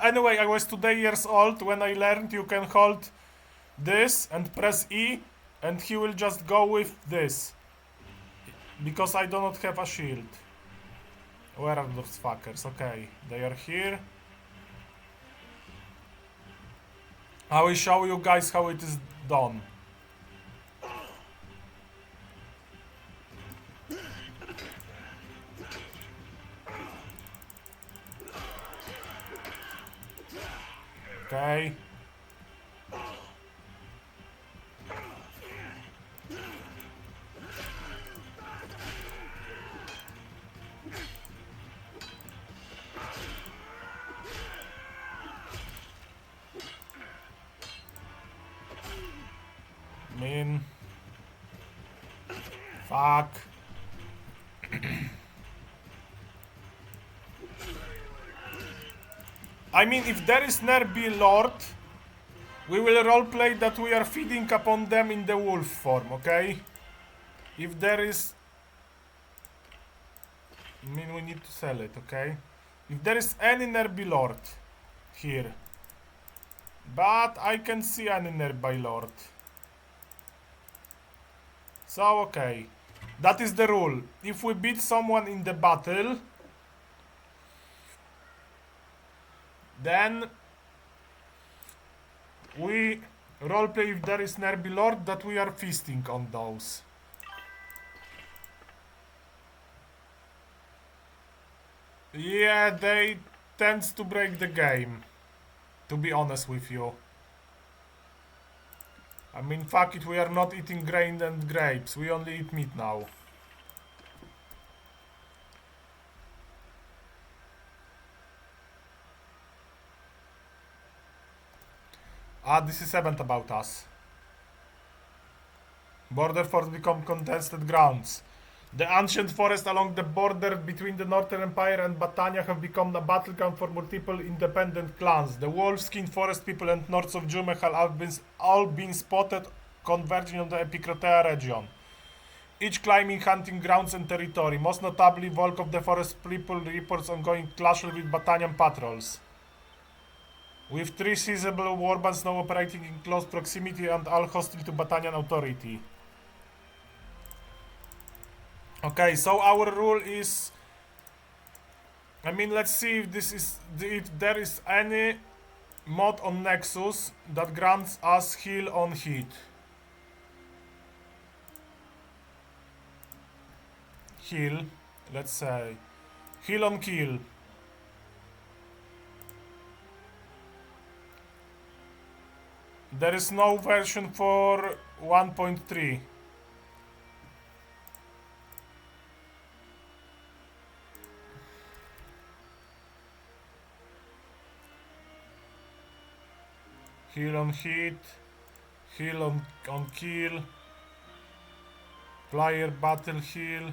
anyway, I was 2 years old when I learned you can hold this and press E and he will just go with this. Because I do not have a shield. Where are those fuckers? Okay, they are here. I will show you guys how it is done. Okay. Fuck. I mean, if there is nearby Lord, We will roleplay that we are feeding upon them in the wolf form, okay? If there is... I mean, we need to sell it, okay? If there is any nearby lord here. But I can see any nearby lord. So, okay. That is the rule. If we beat someone in the battle, then we roleplay if there is nearby lord that we are feasting on those. Yeah, they tends to break the game, to be honest with you. I mean, fuck it, we are not eating grain and grapes, we only eat meat now. Ah, this is event about us. Border forts become contested grounds. The ancient forest along the border between the Northern Empire and Battania have become a battleground for multiple independent clans. The wolf-skin forest people and north of Jume have all been spotted converging on the Epicrotea region. Each claiming hunting grounds and territory. Most notably, Volk of the Forest people reports ongoing clashes with Battanian patrols. With 3 sizable warbands now operating in close proximity and all hostile to Battanian authority. Okay, so our rule is... I mean, let's see if there is any mod on Nexus that grants us heal on hit. Heal, let's say. Heal on kill. There is no version for 1.3. Heal on hit, heal on kill, player battle heal.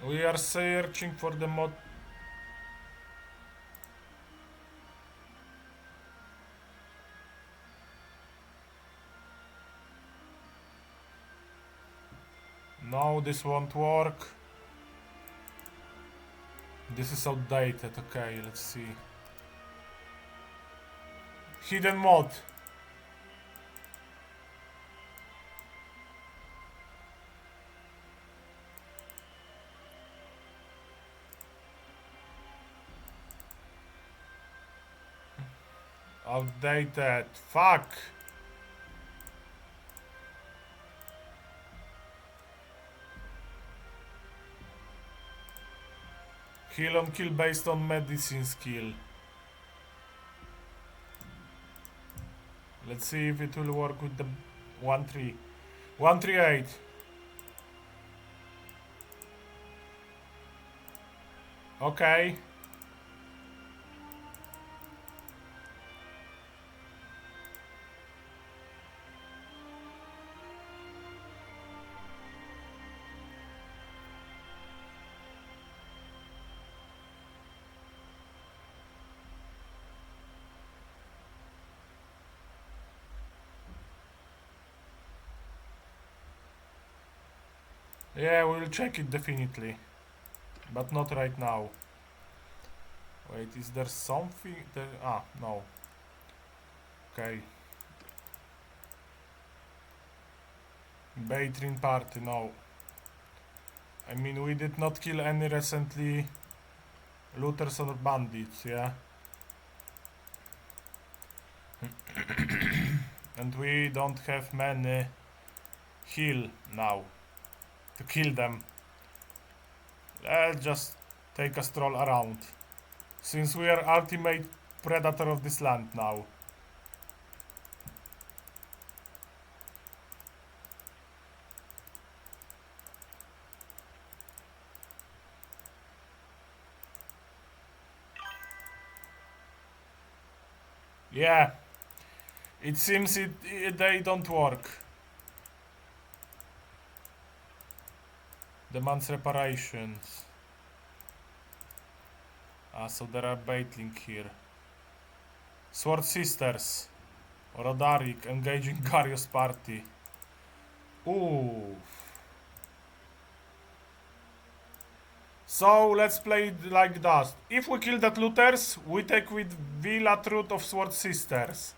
We are searching for the mod. No, this won't work. This is outdated. Okay, let's see. Hidden mod. Outdated. Fuck. Heal on kill based on medicine skill. Let's see if it will work with the 1-3. 138. Okay. Yeah, we'll check it definitely. But not right now. Wait, is there something there? Ah, no. Okay. Baitrin party, no. I mean, we did not kill any recently looters or bandits, yeah? And we don't have many heal now to kill them. Let's just take a stroll around, since we are ultimate predator of this land now. Yeah, it seems they don't work. Demands reparations. So there are battling here. Sword Sisters. Roderick engaging Gario's party. Ooh. So let's play it like that. If we kill that looters, we take with Villa Truth of Sword Sisters.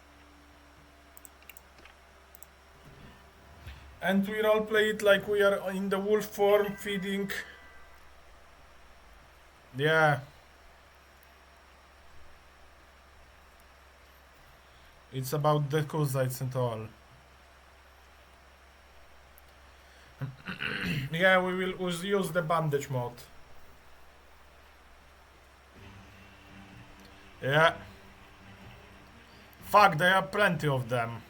And we roleplay it like we are in the wolf form, feeding. Yeah. It's about the Kuzites and all. Yeah, we will use the bandage mode. Yeah. Fuck, there are plenty of them.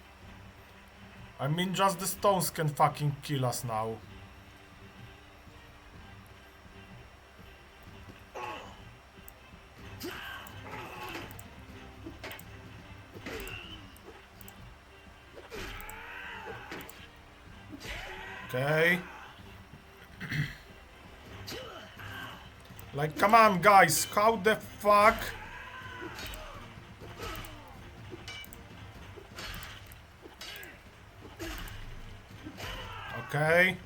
I mean, just the stones can fucking kill us now. Okay. Like, come on, guys. How the fuck? Okay.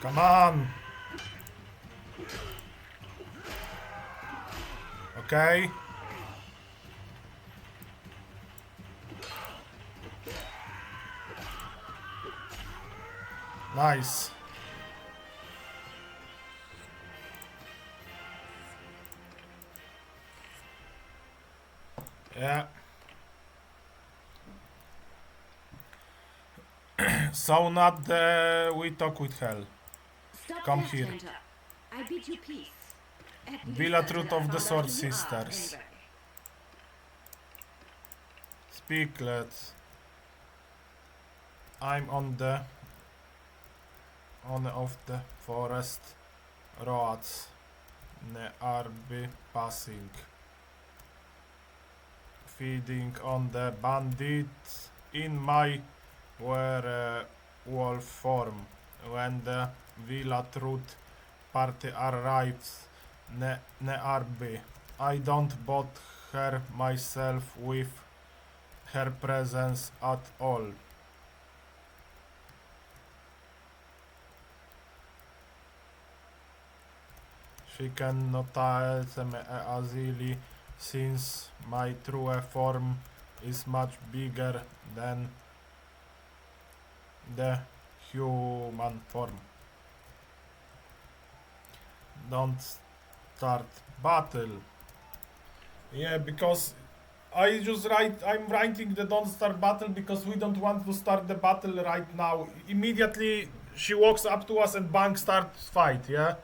Come on. Okay. Nice. Yeah. So not the we talk with hell. Stop Come that, here. Hunter. I bid you peace. At Villa least Truth I of the found out Sword who you are, Sisters. anyway. Speak, let's. I'm on of the forest roads. Ne arby passing. Feeding on the bandits in my werewolf form. When the Villa Truth party arrives, ne arby. I don't bother myself with her presence at all. She cannot tell me easily since my true form is much bigger than the human form. Don't start battle. Yeah, because I'm writing the don't start battle because we don't want to start the battle right now. Immediately she walks up to us and bang starts fight, yeah?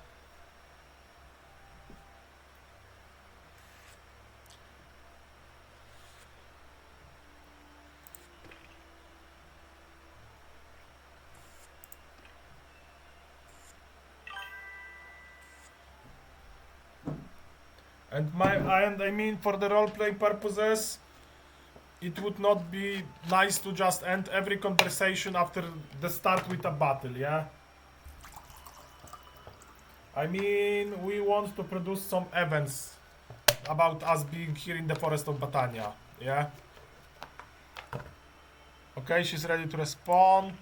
And I mean for the roleplay purposes, it would not be nice to just end every conversation after the start with a battle, yeah? I mean, we want to produce some events about us being here in the forest of Batania, yeah? Okay, she's ready to respond.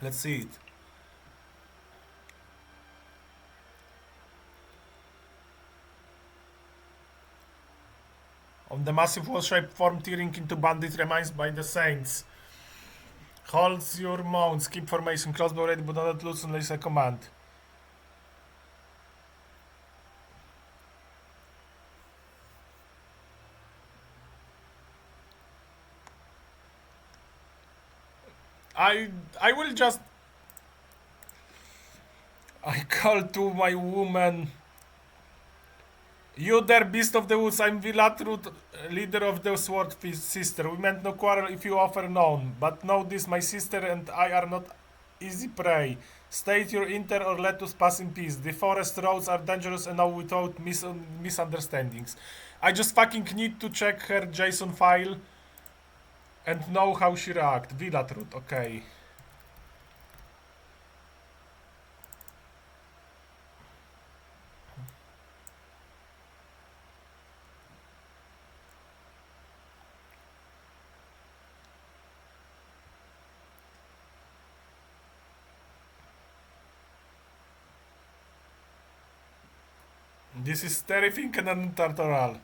Let's see it. On the massive wall-shaped form tearing into bandit remains by the saints. Holds your mounts, keep formation, crossbow ready but not loose unless I command. I will just I call to my woman. You there, beast of the woods, I'm Vilatrud, leader of the sword sister. We meant no quarrel if you offer none. But know this, my sister and I are not easy prey. State your inter or let us pass in peace. The forest roads are dangerous and now without misunderstandings. I just fucking need to check her JSON file and know how she react. Villa Truth, okay. This is terrifying and unnatural.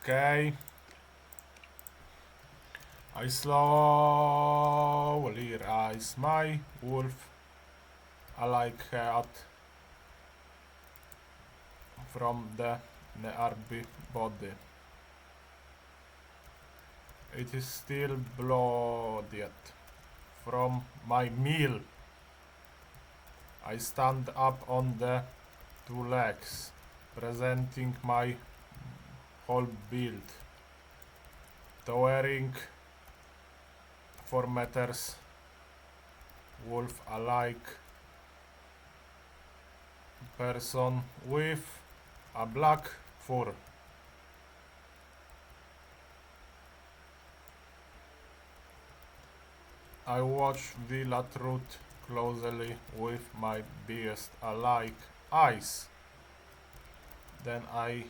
Okay. I slowly rise my wolf. I like hat from the nearby body. It is still bloodied from my meal. I stand up on the two legs, presenting my whole build, towering 4 meters, wolf alike person with a black fur. I watch Villa Truth closely with my beast alike eyes. Then I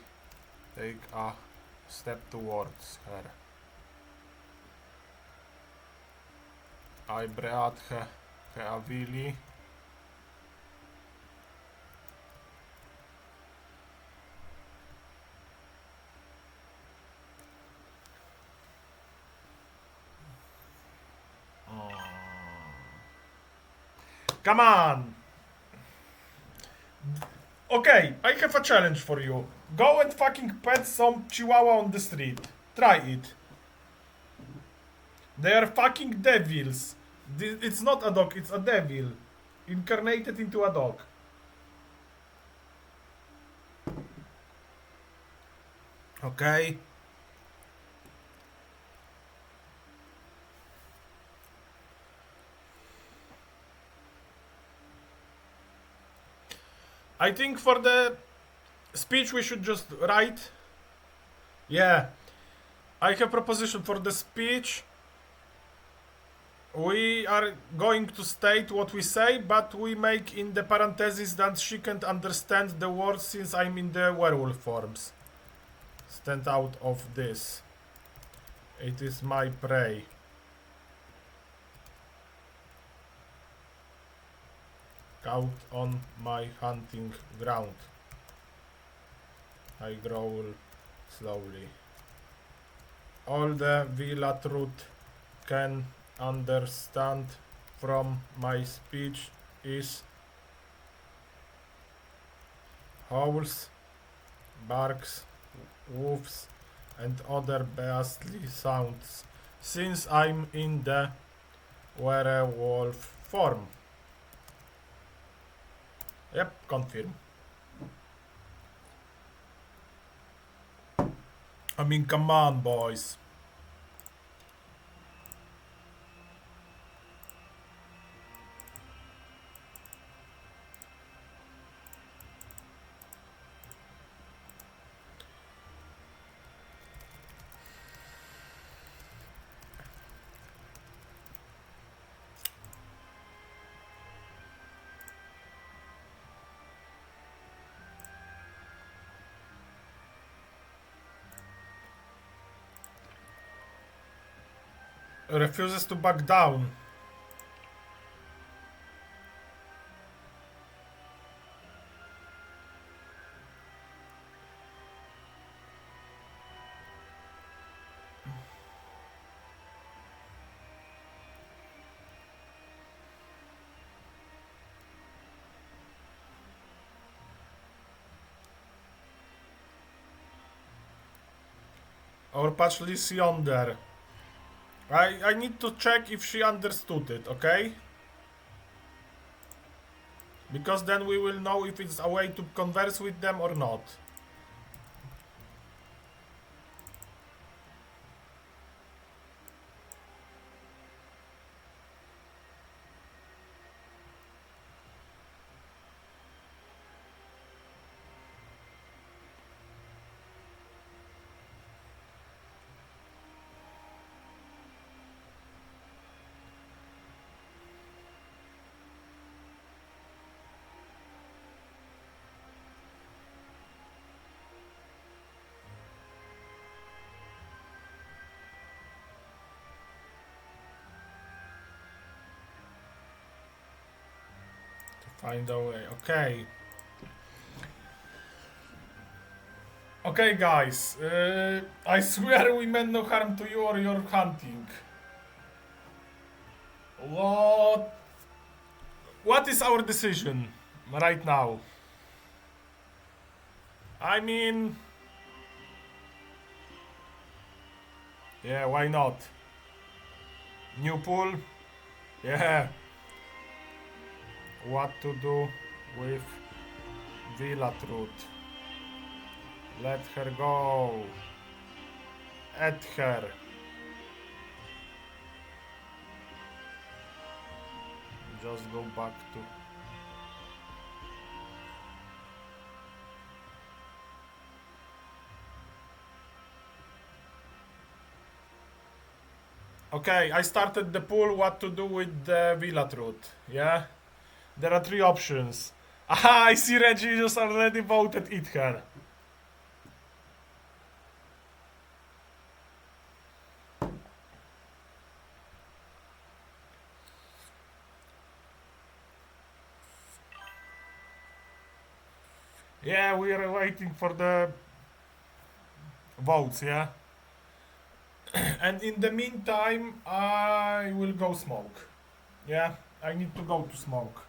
take a step towards her. I breathe her heavily. Come on! Okay, I have a challenge for you. Go and fucking pet some chihuahua on the street. Try it. They are fucking devils. It's not a dog, it's a devil. Incarnated into a dog. Okay. I think for the speech we should just write. Yeah. I have proposition for the speech. We are going to state what we say, but we make in the parentheses that she can't understand the words since I'm in the werewolf forms. Stand out of this. It is my prey. Out on my hunting ground. I growl slowly. All the Villa Truth can understand from my speech is howls, barks, woofs, and other beastly sounds, since I'm in the werewolf form. Yep, confirm. I mean, come on, boys. Refuses to back down. Our patch is yonder. I need to check if she understood it, okay? Because then we will know if it's a way to converse with them or not. Find a way. Okay. Okay, guys. I swear we meant no harm to you or your hunting. What? What is our decision right now? I mean, yeah, why not? New pool? Yeah. What to do with Villa Truth? Let her go. Add her. Just go back to. Okay, I started the pool. What to do with the Villa Truth? Yeah? There are three options. Aha, I see Reggie just already voted eat her. Yeah, we are waiting for the votes, yeah? And in the meantime, I will go smoke. Yeah, I need to go to smoke.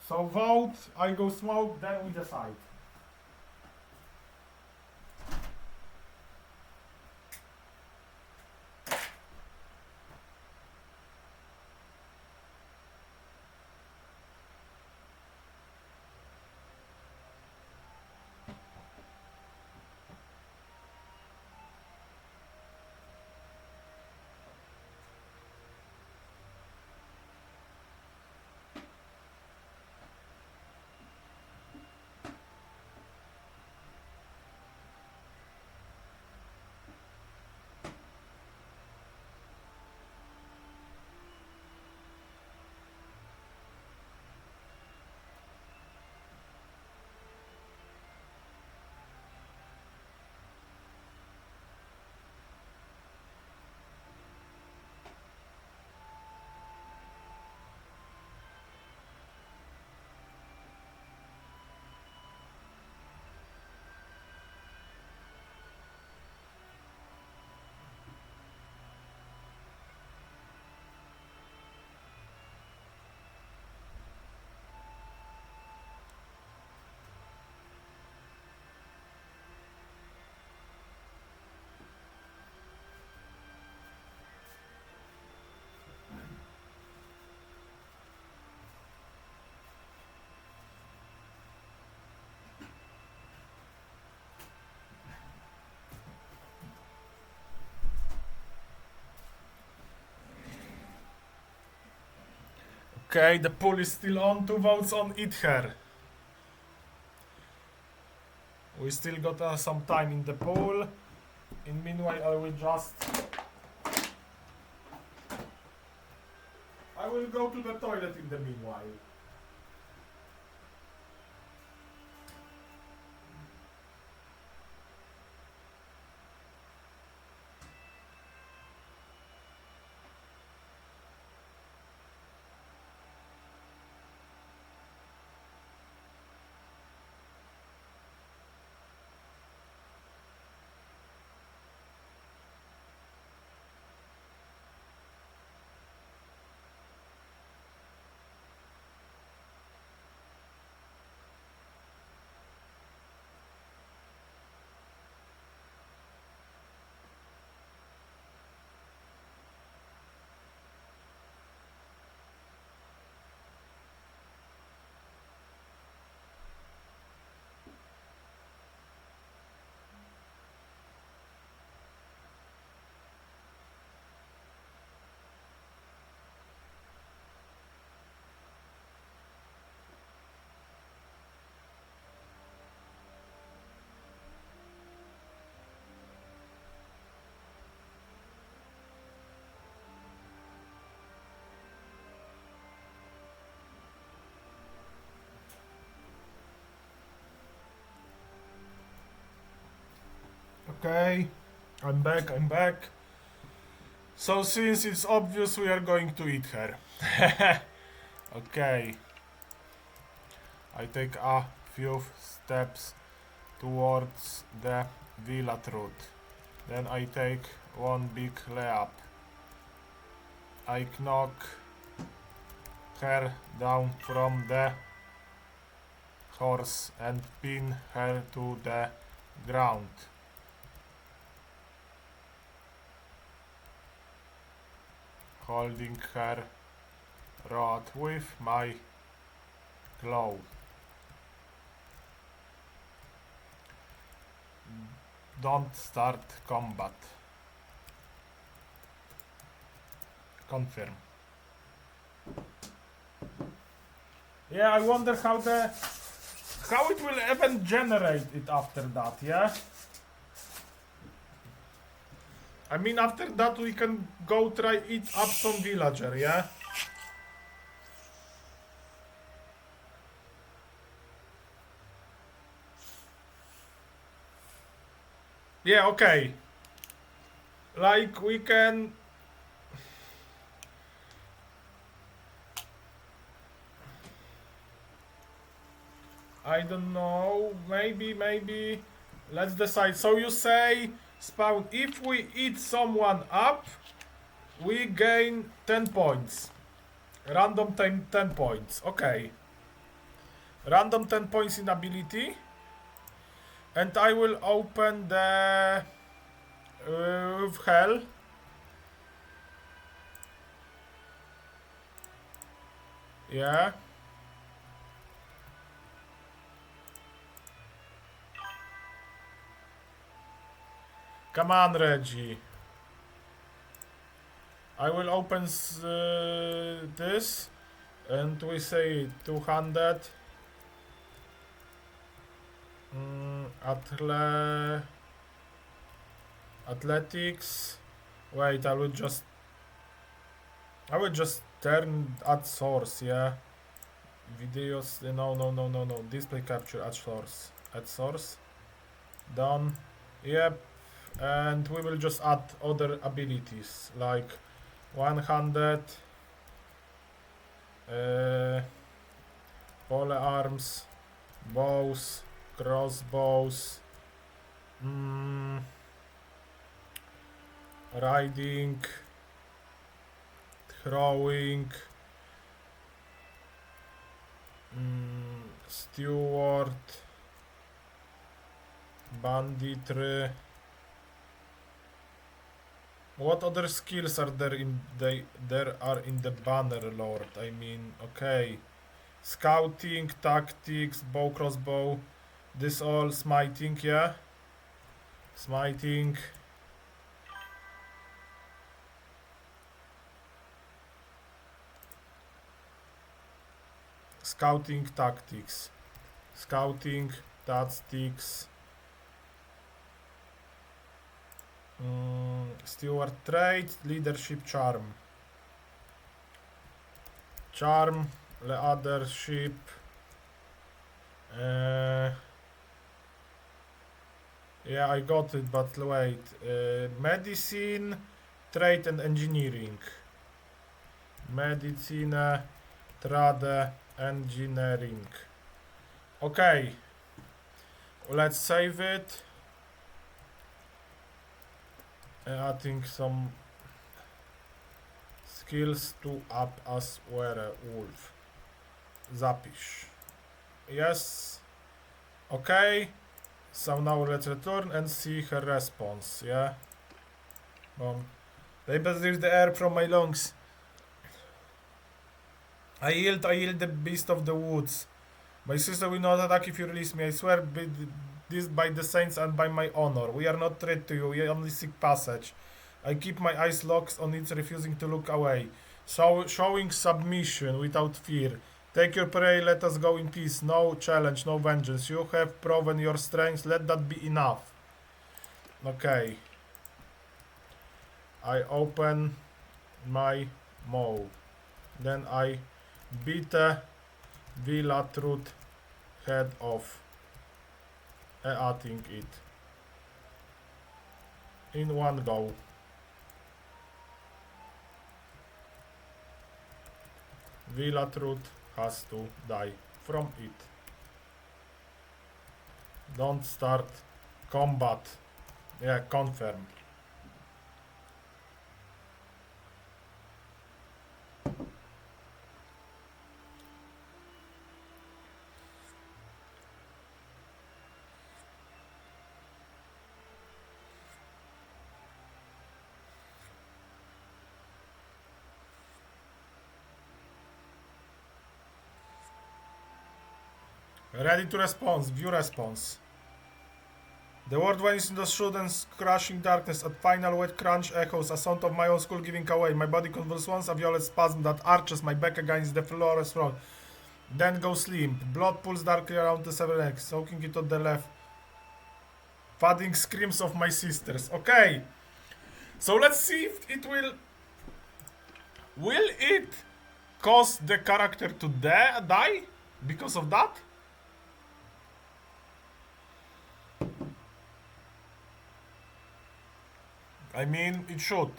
So vote, I go smoke, then we decide. Okay, the poll is still on. 2 votes on eat her. We still got some time in the poll. In meanwhile, I will go to the toilet in the meanwhile. Okay, I'm back. So since it's obvious, we are going to eat her. Okay. I take a few steps towards the villa route. Then I take one big layup. I knock her down from the horse and pin her to the ground. Holding her rod with my claw. Don't start combat. Confirm. Yeah, I wonder how it will even generate it after that, yeah? I mean, after that we can go try eat up some villager, yeah? Yeah, okay. Like, we can... I don't know, maybe... Let's decide. So you say, spawn, if we eat someone up, we gain 10 points. Random 10 points, okay. Random 10 points in ability. And I will open the... hell. Yeah. Come on, Reggie. I will open this. And we say 200. Athletics. Wait, I will just turn at source, yeah. Videos, no. Display capture at source. At source. Done. Yep. And we will just add other abilities like 100 pole arms, bows, crossbows, riding, throwing, steward, banditry. What other skills are there in the Bannerlord? I mean, okay, scouting, tactics, bow, crossbow. This all smiting, yeah. Smiting. Scouting, tactics. Scouting, tactics. Steward trait, leadership, charm. Charm, leadership. Yeah, I got it, but wait. Medicine, trade and engineering. Medicine, trade, engineering. Okay. Let's save it. Adding some skills to up as werewolf. Zapisz. Yes. Okay. So now let's return and see her response, yeah? They breathe the air from my lungs. I yield the beast of the woods. My sister will not attack if you release me. I swear by the saints and by my honor. We are not threat to you, we only seek passage. I keep my eyes locked on it, refusing to look away. Showing submission without fear. Take your prey, let us go in peace. No challenge, no vengeance. You have proven your strength, let that be enough. Okay. I open my mouth. Then I beat a villa truth head off. Adding it. in one go. Villa Truth has to die from it. Don't start combat. Yeah, confirm. Ready to response. View response. The world vanishes in the sudden crushing darkness. At final wet crunch echoes a sound of my own skull giving away. My body convulses once, a violet spasm that arches my back against the floorless floor. Then goes limp. Blood pools darkly around the severed neck, soaking it on the left. Fading screams of my sisters. Okay. So let's see if it will... Will it cause the character to die because of that? I mean, it should.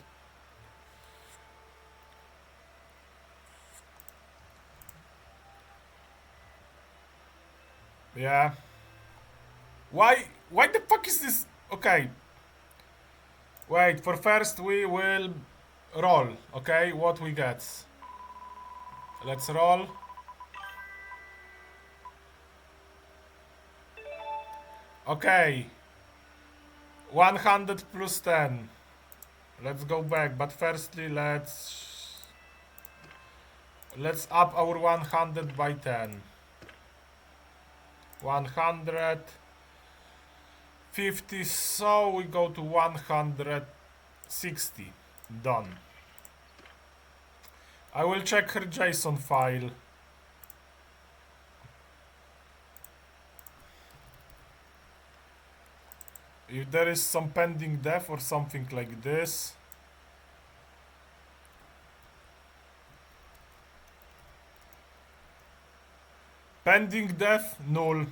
Yeah. Why the fuck is this? Okay. Wait, for first we will roll. Okay, what we get. Let's roll. Okay. 100 plus 10. Let's go back, but firstly let's up our 100 by 10. 150, so we go to 160. Done. I will check her JSON file. If there is some pending death or something like this. Pending death, null.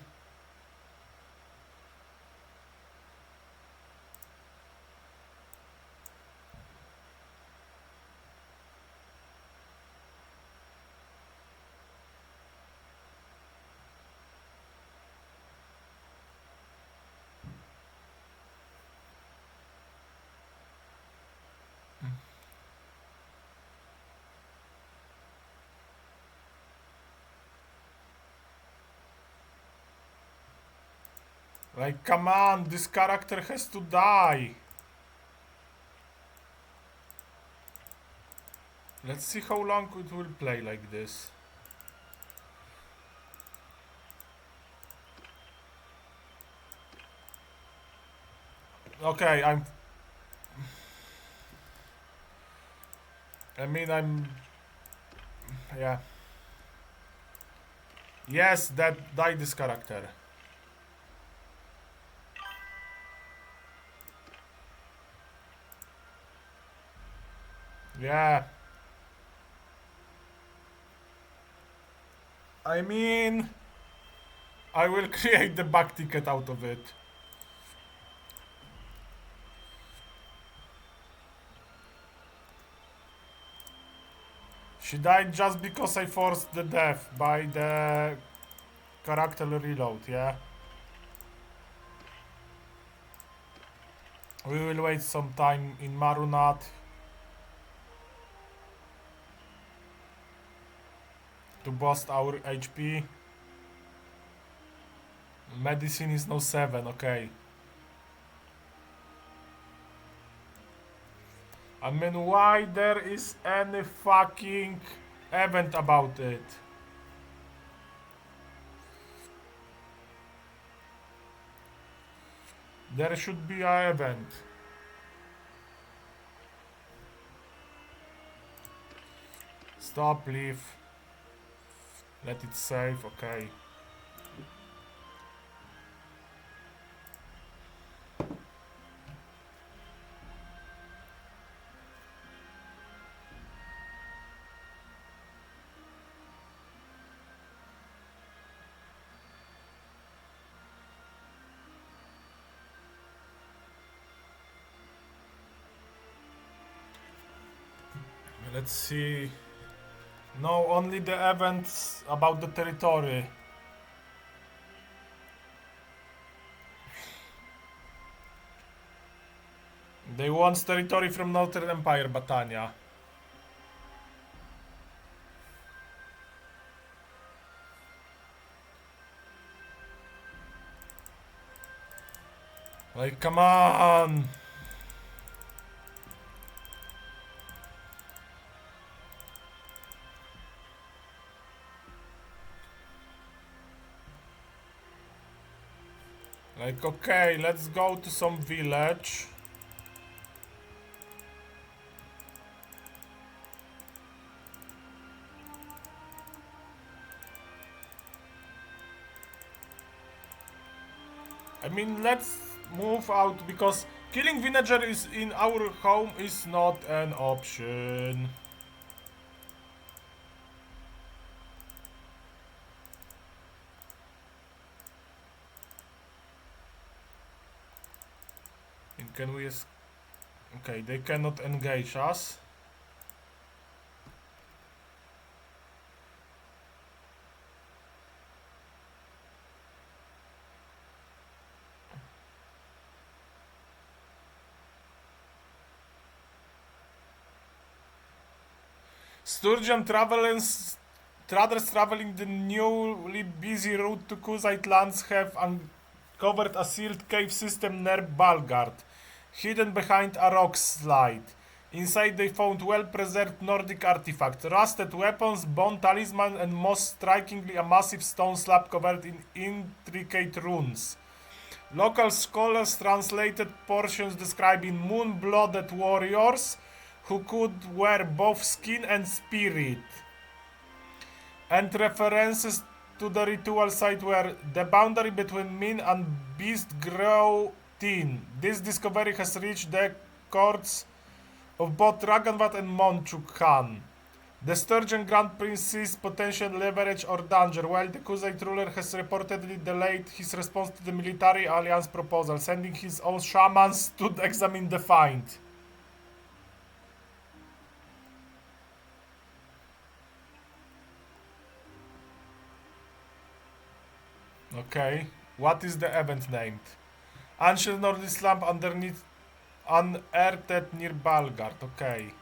Like, come on, this character has to die. Let's see how long it will play like this. Okay, I'm... Yeah. Yes, that died this character. Yeah. I mean... I will create the back ticket out of it. She died just because I forced the death by the character reload, yeah? We will wait some time in Marunat. To boost our HP. Medicine is now 7, okay. I mean, why there is any fucking event about it? There should be an event. Stop, leave. Let it save, okay. Let's see. No, only the events about the territory. They want territory from Northern Empire, Batania. Like, come on! Like, okay, let's go to some village. I mean, let's move out because killing villager is in our home is not an option. And can we? Okay, they cannot engage us. Sturgeon traders traveling the newly busy route to Kuzite lands have uncovered a sealed cave system near Balgard, hidden behind a rock slide. Inside they found well-preserved Nordic artifacts, rusted weapons, bone talisman, and most strikingly a massive stone slab covered in intricate runes. Local scholars translated portions describing moon-blooded warriors who could wear both skin and spirit. And references to the ritual site where the boundary between man and beast grow thin. This discovery has reached the courts of both Dragonvat and Monchuk Khan. The Sturgeon Grand Prince sees potential leverage or danger, while the Kuzite ruler has reportedly delayed his response to the military alliance proposal, sending his own shamans to examine the find. Okay, what is the event named? Ancient Nordic lamp unearthed near Balgard. Okay.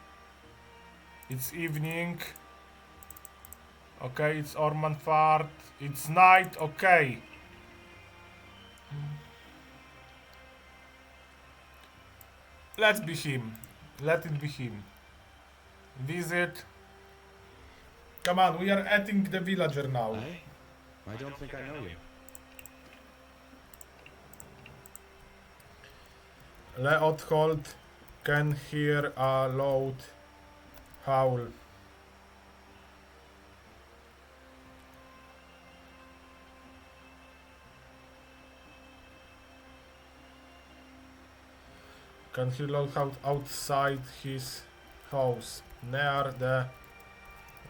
It's evening. Okay, it's Ormanfart. It's night. Okay. Let's be him. Let it be him. Visit. Come on, we are adding the villager now. I don't think I know you. Leothold can hear a loud howl. Can hear loud howl outside his house, near the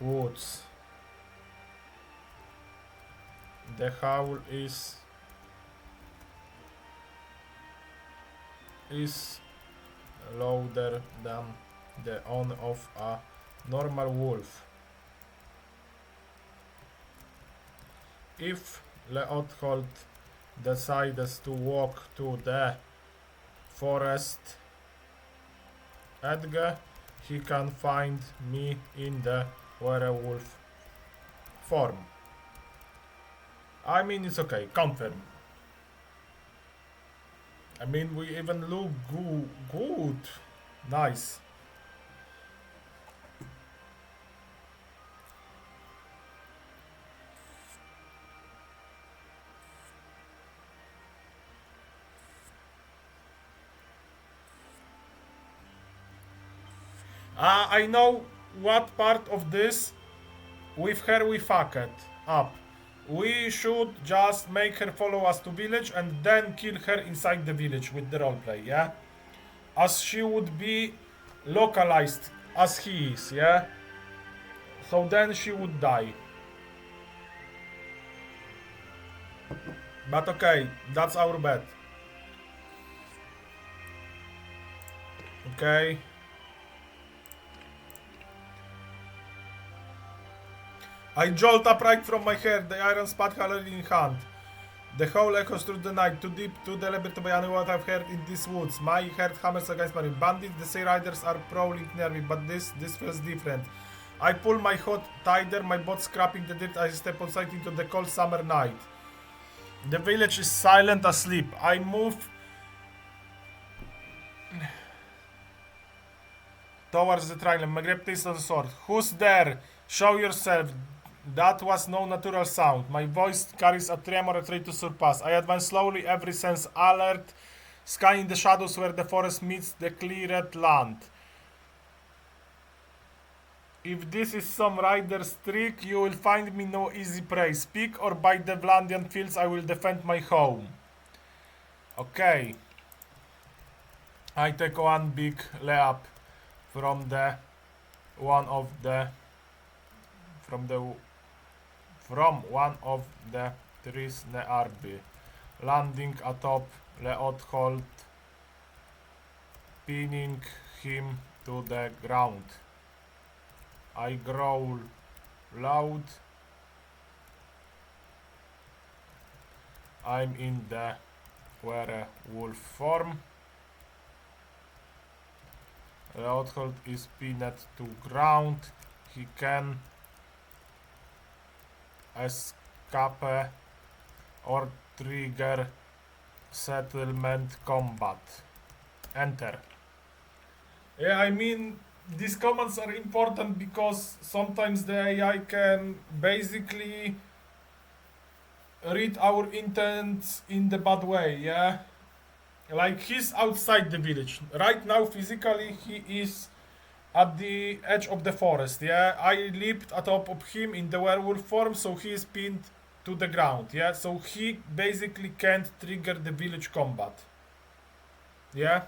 woods. The howl is louder than the own of a normal wolf. If Leothold decides to walk to the forest edge, he can find me in the werewolf form. I mean, it's okay, confirm. I mean, we even look good. Nice. I know what part of this with her we fucked up. We should just make her follow us to village and then kill her inside the village with the roleplay, yeah? As she would be localized as he is, yeah? So then she would die. But okay, that's our bet. Okay. I jolt upright from my hair, the iron spatula in hand. The whole echoes through the night, too deep, too deliberate to be any what I've heard in these woods. My heart hammers against my bandits, the sea riders are prowling near me, but this feels different. I pull my hood tighter, my boots scraping the dirt, I step outside into the cold summer night. The village is silent, asleep. I move towards the triangle, my grip is on the sword. Who's there? Show yourself. That was no natural sound. My voice carries a tremor, a trait to surpass. I advance slowly, every sense alert, scanning the shadows where the forest meets the cleared land. If this is some rider's trick, you will find me no easy prey. Speak or by the Vlandian fields, I will defend my home. Okay. I take one big layup from the one of the one of the trees nearby, landing atop Leothold, pinning him to the ground. I growl loud. I'm in the werewolf form. Leothold is pinned to ground. He can escape or trigger settlement combat. Enter. Yeah, I mean, these commands are important because sometimes the AI can basically read our intents in the bad way, yeah? Like, he's outside the village. Right now, physically, he is at the edge of the forest, yeah? I leaped atop of him in the werewolf form, so he is pinned to the ground, yeah? So he basically can't trigger the village combat. Yeah?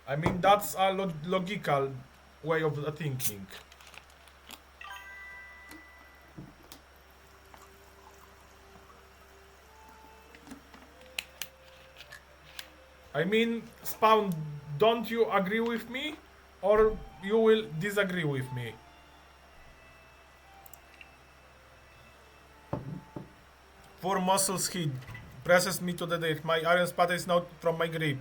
I mean, that's a logical way of thinking. I mean, Spawn, don't you agree with me? Or you will disagree with me? Four muscles hit, presses me to the dirt. My iron spat is now from my grip.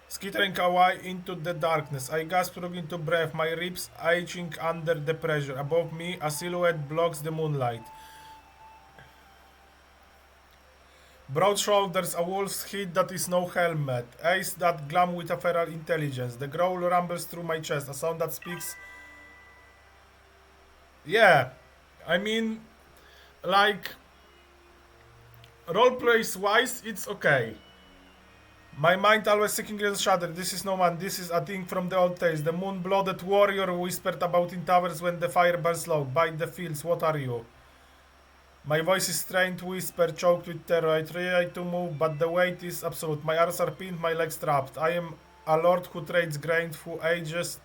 Skittering away into the darkness, I gasp into breath, my ribs aching under the pressure. Above me, a silhouette blocks the moonlight. Broad shoulders, a wolf's head that is no helmet, eyes that gleam with a feral intelligence. The growl rumbles through my chest, a sound that speaks. Yeah, I mean, like, roleplays wise, it's okay. My mind always seeking the shadow. This is no man, this is a thing from the old tales. The moon-blooded warrior whispered about in towers when the fire burns low. By the fields, what are you? My voice is strained whisper, choked with terror. I try to move, but the weight is absolute. My arms are pinned, my legs trapped. I am a lord who trades grain, who ages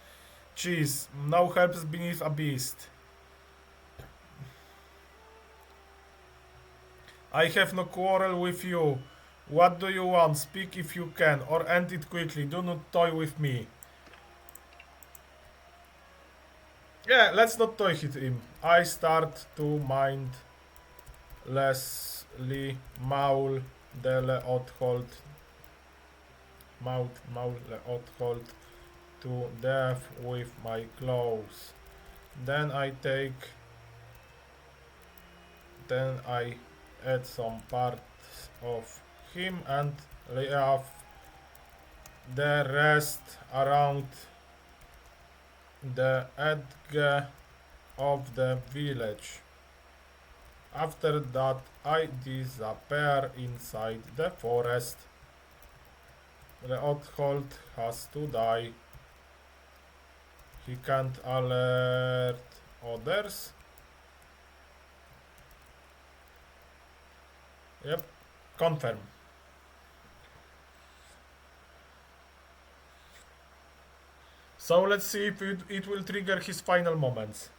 cheese. No helps beneath a beast. I have no quarrel with you. What do you want? Speak if you can, or end it quickly. Do not toy with me. Yeah, let's not toy with him. I start to mindlessly maul the Leothold. Maul Leothold to death with my claws. Then I add some parts of him and lay off the rest around the edge of the village. After that, I disappear inside the forest. The Leothold has to die. He can't alert others. Yep, confirm. So let's see if it will trigger his final moments.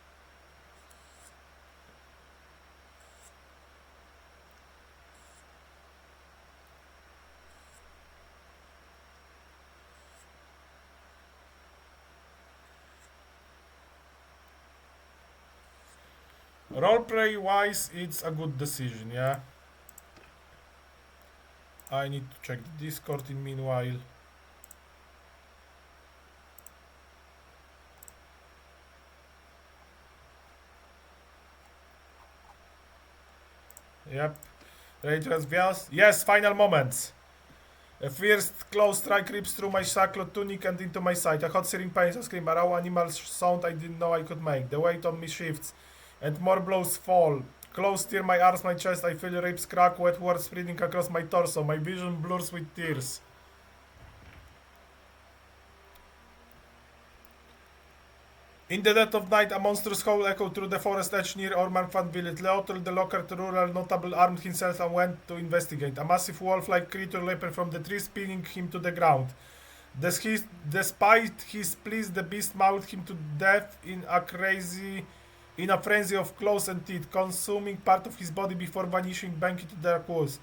Roleplay wise, it's a good decision, yeah? I need to check the Discord in meanwhile. Yep. Raytrans Vias. Yes, final moments. A first close strike rips through my sackcloth tunic and into my side. A hot searing pain, a scream, a raw animal sound I didn't know I could make. The weight on me shifts, and more blows fall. Close tear my arms, my chest. I feel ribs crack, wet words spreading across my torso. My vision blurs with tears. In the dead of night, a monstrous howl echoed through the forest edge near Ormanfan village. Leotel, the Lockhart rural notable, armed himself and went to investigate. A massive wolf-like creature leaped from the tree, pinning him to the ground. Despite his pleas, the beast mauled him to death in a frenzy of claws and teeth, consuming part of his body before vanishing back into the dark woods.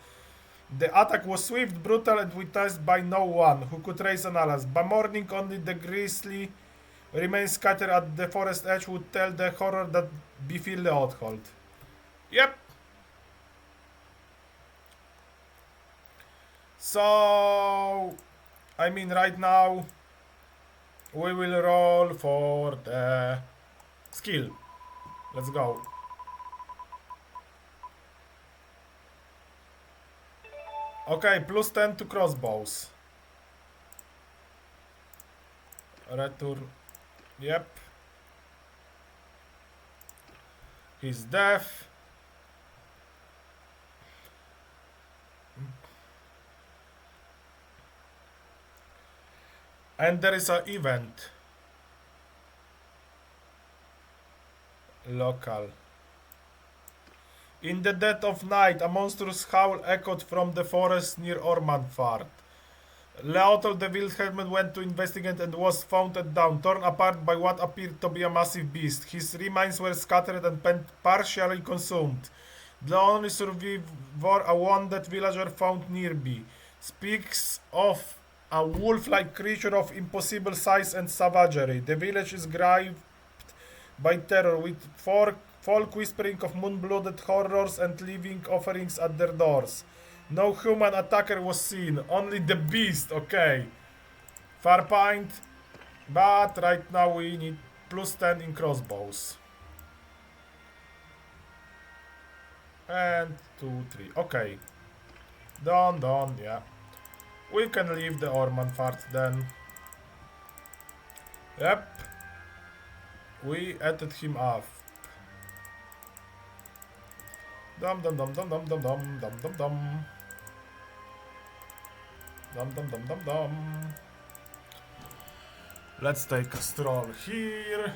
The attack was swift, brutal, and witnessed by no one who could raise an alas. By morning, only the grisly remains scattered at the forest edge would tell the horror that befell the Outhold. Yep. So, I mean, right now, we will roll for the skill. Let's go. Okay, plus 10 to crossbows. Return. Yep. He's deaf. And there is an event. Local. In the dead of night, a monstrous howl echoed from the forest near Ormanfart. Leotel the Wild Hermit went to investigate and was found down, torn apart by what appeared to be a massive beast. His remains were scattered and partially consumed. The only survivor, a wounded villager found nearby, speaks of a wolf-like creature of impossible size and savagery. The village is gripped by terror, with folk whispering of moon-blooded horrors and living offerings at their doors. No human attacker was seen, only the beast, okay. Farpoint, but right now we need plus 10 in crossbows. And 2, 3, okay. Done, yeah. We can leave the Ormanfart then. Yep. We added him up. Dum. Let's take a stroll here.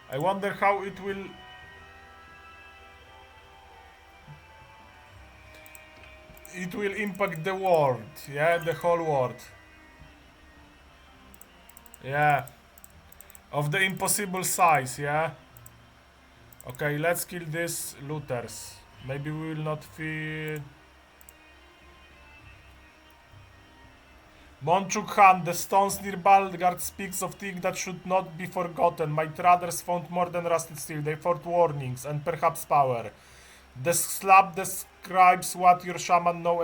I wonder how it will... It will impact the world, yeah, the whole world. Yeah. Of the impossible size, yeah. Okay, let's kill these looters. Maybe we will not feel... Bonchuk Han, the stones near Balgard speaks of things that should not be forgotten. My traders found more than rusted steel. They fought warnings and perhaps power. The slab describes what your shaman now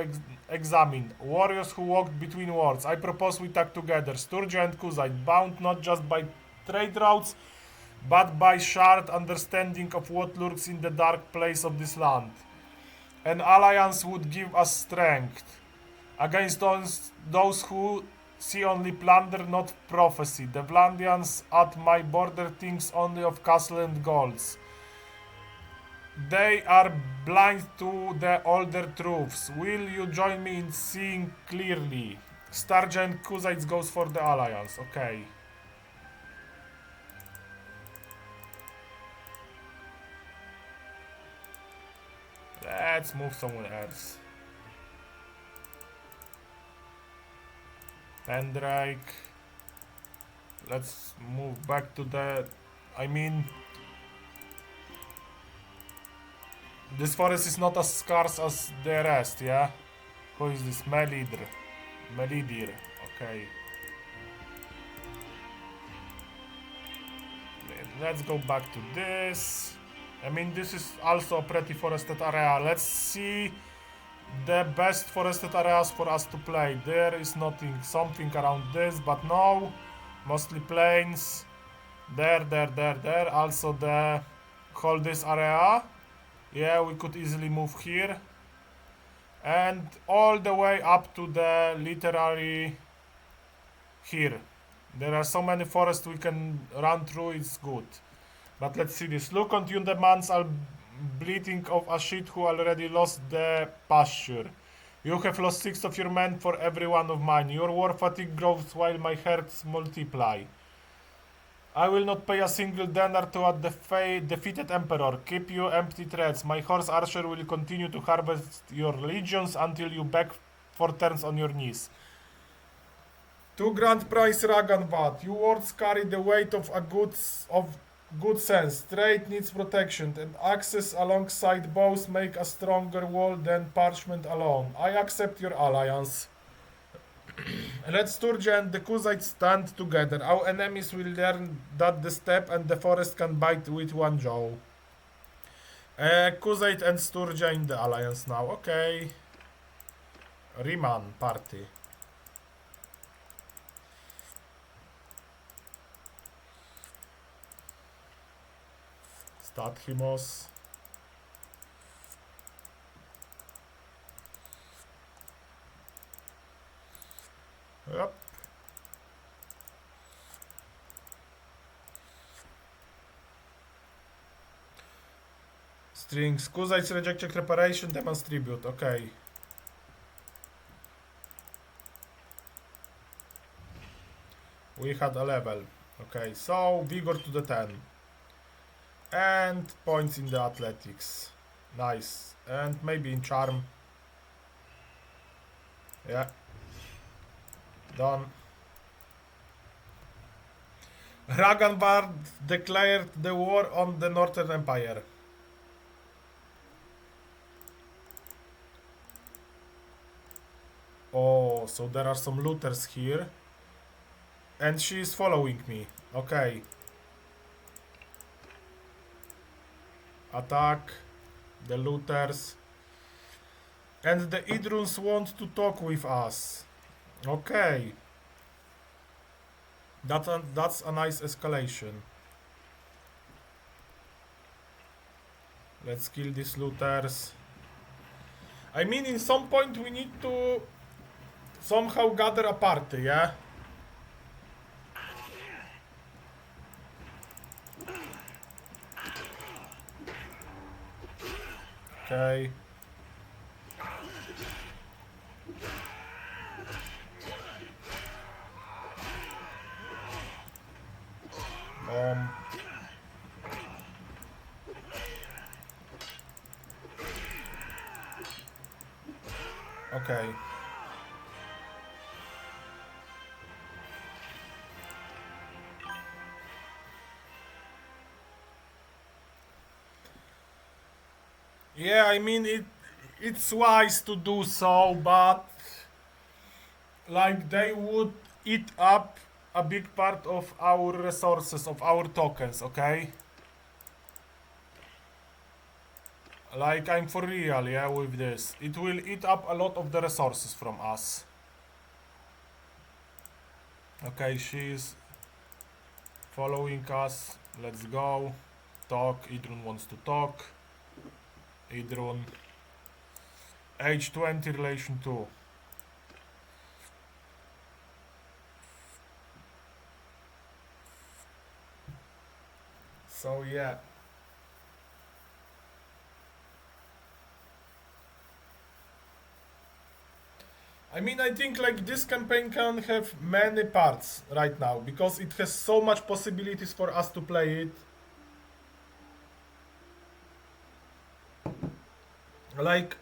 examined. Warriors who walked between worlds. I propose we talk together. Sturgia and Kuzite, bound not just by trade routes, but by shared understanding of what lurks in the dark place of this land. An alliance would give us strength against those who see only plunder, not prophecy. The Vlandians at my border thinks only of castle and golds. They are blind to the older truths. Will you join me in seeing clearly? Starja and Kuzites goes for the alliance. Okay. Let's move somewhere else. Pendrake. Let's move back to the... I mean... This forest is not as scarce as the rest, yeah? Who is this? Melidir. Okay. Let's go back to this. I mean, this is also a pretty forested area. Let's see the best forested areas for us to play. There is nothing, something around this, but no, mostly plains. There. Also the whole this area. Yeah, we could easily move here. And all the way up to the literary here. There are so many forests we can run through, it's good. But let's see this. Look on you, the months are bleeding of a shit who already lost the pasture. You have lost 6 of your men for every one of mine. Your war fatigue grows while my herds multiply. I will not pay a single dinar to a defeated emperor. Keep your empty threats. My horse archer will continue to harvest your legions until you beg for turns on your knees. 2 grand price Ragan Vat. You words carry the weight of good sense. Trade needs protection, and access alongside bows make a stronger wall than parchment alone. I accept your alliance. Let Sturgeon and the Kuzite stand together. Our enemies will learn that the steppe and the forest can bite with one jaw. Kuzite and Sturgeon in the alliance now. Okay. Riemann party. Stathimos. Yep. Strings. Kuzites rejected reparation, demands tribute. Okay. We had a level. Okay, so vigor to the 10. And points in the athletics. Nice. And maybe in charm. Yeah. Done. Raganbard declared the war on the Northern Empire. Oh, so there are some looters here. And she is following me. Okay. Attack the looters. And the Idruns want to talk with us. Okay. That's a nice escalation. Let's kill these looters. I mean, in some point we need to somehow gather a party, yeah? Okay. Okay. Yeah, I mean it's wise to do so, but like they would eat up a big part of our resources, of our tokens, okay? Like I'm for real, yeah, with this. It will eat up a lot of the resources from us. Okay, she's following us. Let's go. Talk. Idrun wants to talk. Idrun. Age 20, relation 2. So yeah. I mean, I think like this campaign can have many parts right now because it has so much possibilities for us to play it. Like,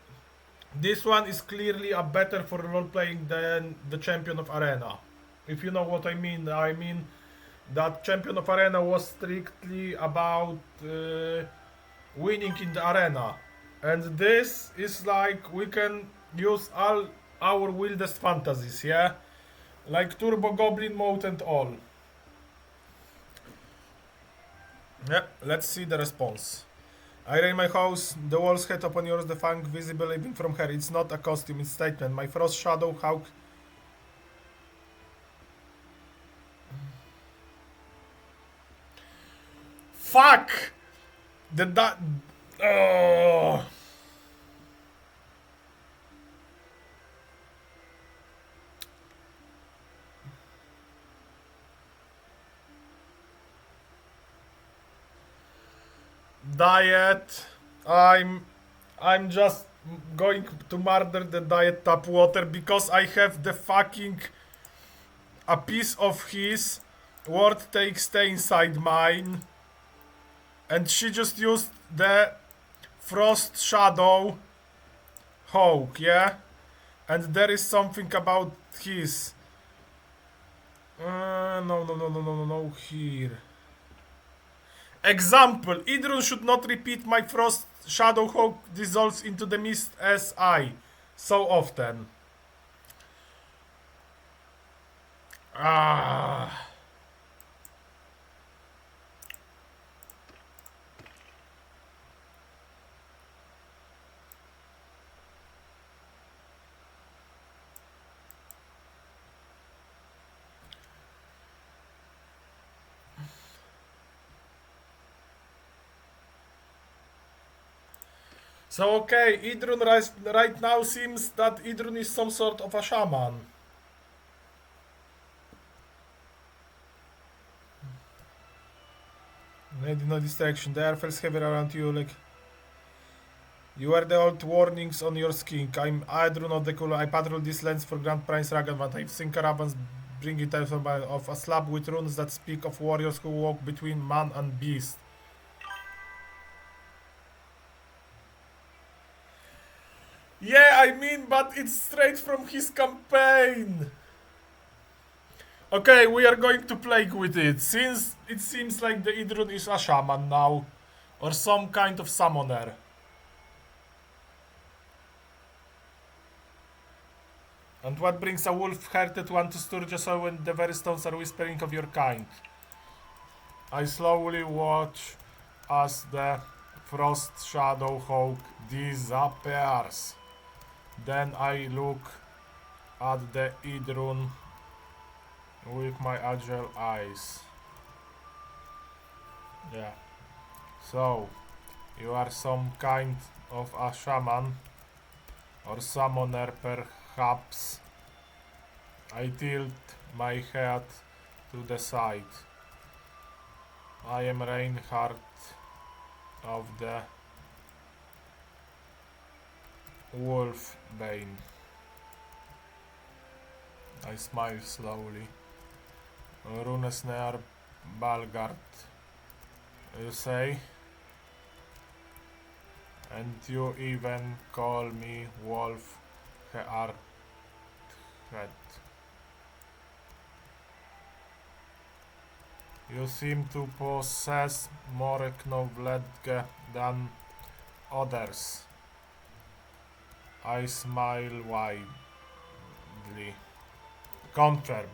this one is clearly a better for role playing than the Champion of Arena. If you know what I mean that Champion of Arena was strictly about winning in the arena, and this is like we can use all our wildest fantasies, yeah, like Turbo Goblin mode and all. Yeah, let's see the response. I rain my house, the walls head upon yours, the fang visible even from her. It's not a costume, it's statement. My frost shadow hawk. Fuck! Oh. Diet. I'm just going to murder the diet tap water because I have the fucking a piece of his word take stay inside mine, and she just used the frost shadow hawk, yeah, and there is something about his. No, here. Example, Idrun should not repeat my frost shadow hawk dissolves into the mist as I so often. Ah. So okay, Idrun right now seems that Idrun is some sort of a shaman. Maybe no distraction. The air feels heavy around you, like you wear the old warnings on your skin. I'm Idrun of the Cool. I patrol these lands for Grand Prince Ragavan. I've seen caravans bring it out of a slab with runes that speak of warriors who walk between man and beast. Yeah, I mean, but it's straight from his campaign. Okay, we are going to play with it, since it seems like the Idrun is a shaman now, or some kind of summoner. And what brings a wolf-hearted one to Sturgis when the very stones are whispering of your kind? I slowly watch as the frost shadow hawk disappears. Then I look at the Idrun with my agile eyes. Yeah. So, you are some kind of a shaman or summoner perhaps. I tilt my head to the side. I am Reinhardt of the Wolfbane. I smile slowly. Runesnare Balgard, you say? And you even call me Wolf Heart Head. You seem to possess more knowledge than others. I smile widely. Confirm.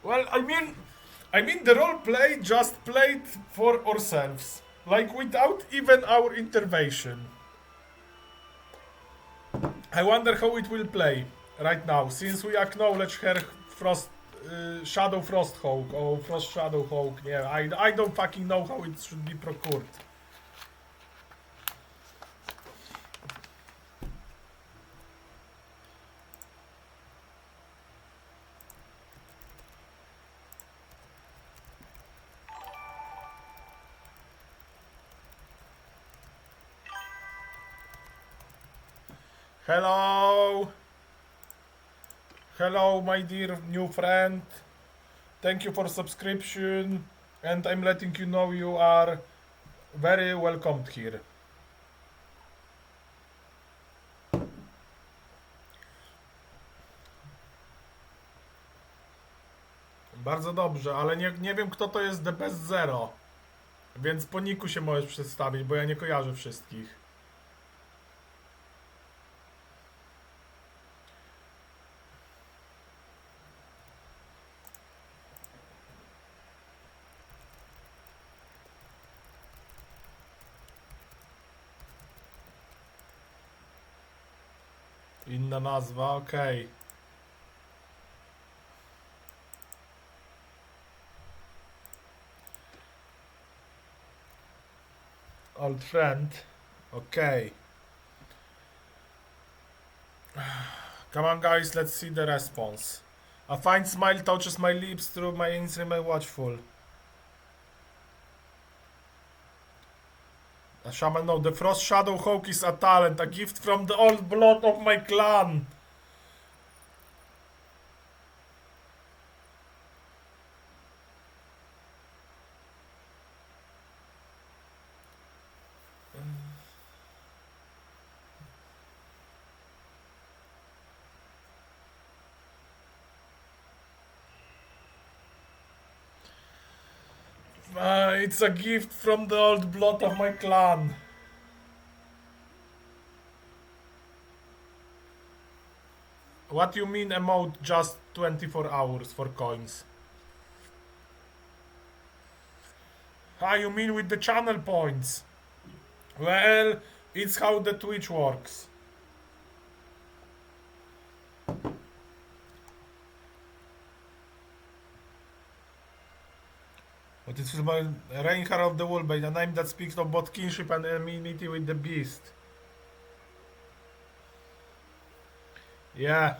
Well, I mean the roleplay just played for ourselves, like without even our intervention. I wonder how it will play right now, since we acknowledge her frost, shadow frost hawk or frost shadow hawk. Yeah, I don't fucking know how it should be procured. Hello! Hello, my dear new friend. Thank you for subscription, and I'm letting you know you are very welcomed here. Bardzo dobrze, ale nie wiem kto to jest The Best Zero. Więc po niku się możesz przedstawić, bo ja nie kojarzę wszystkich. Inna nazwa, okej. Old friend. Okay. Come on, guys, let's see the response. A fine smile touches my lips through my instrument watchful. A shaman, no, the Frost Shadow Hawk is a talent, a gift from the old blood of my clan. It's a gift from the old blood of my clan. What you mean emote just 24 hours for coins? Ah, you mean with the channel points? Well, it's how the Twitch works. But it's my Reinhardt of the Wolfbane, a name that speaks of both kinship and amenity with the beast. Yeah.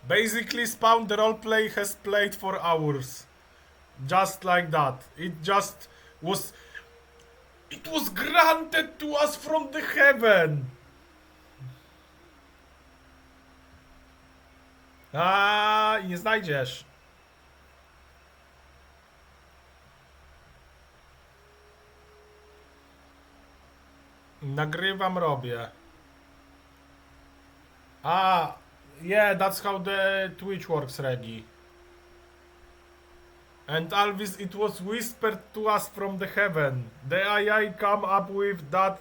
Basically, Spawn the roleplay has played for hours. Just like that. It just was... It was granted to us from the heaven. A nie znajdziesz. Nagrywam, robię. Yeah, that's how the Twitch works, Regi. And Alvis, it was whispered to us from the heaven. The AI come up with that,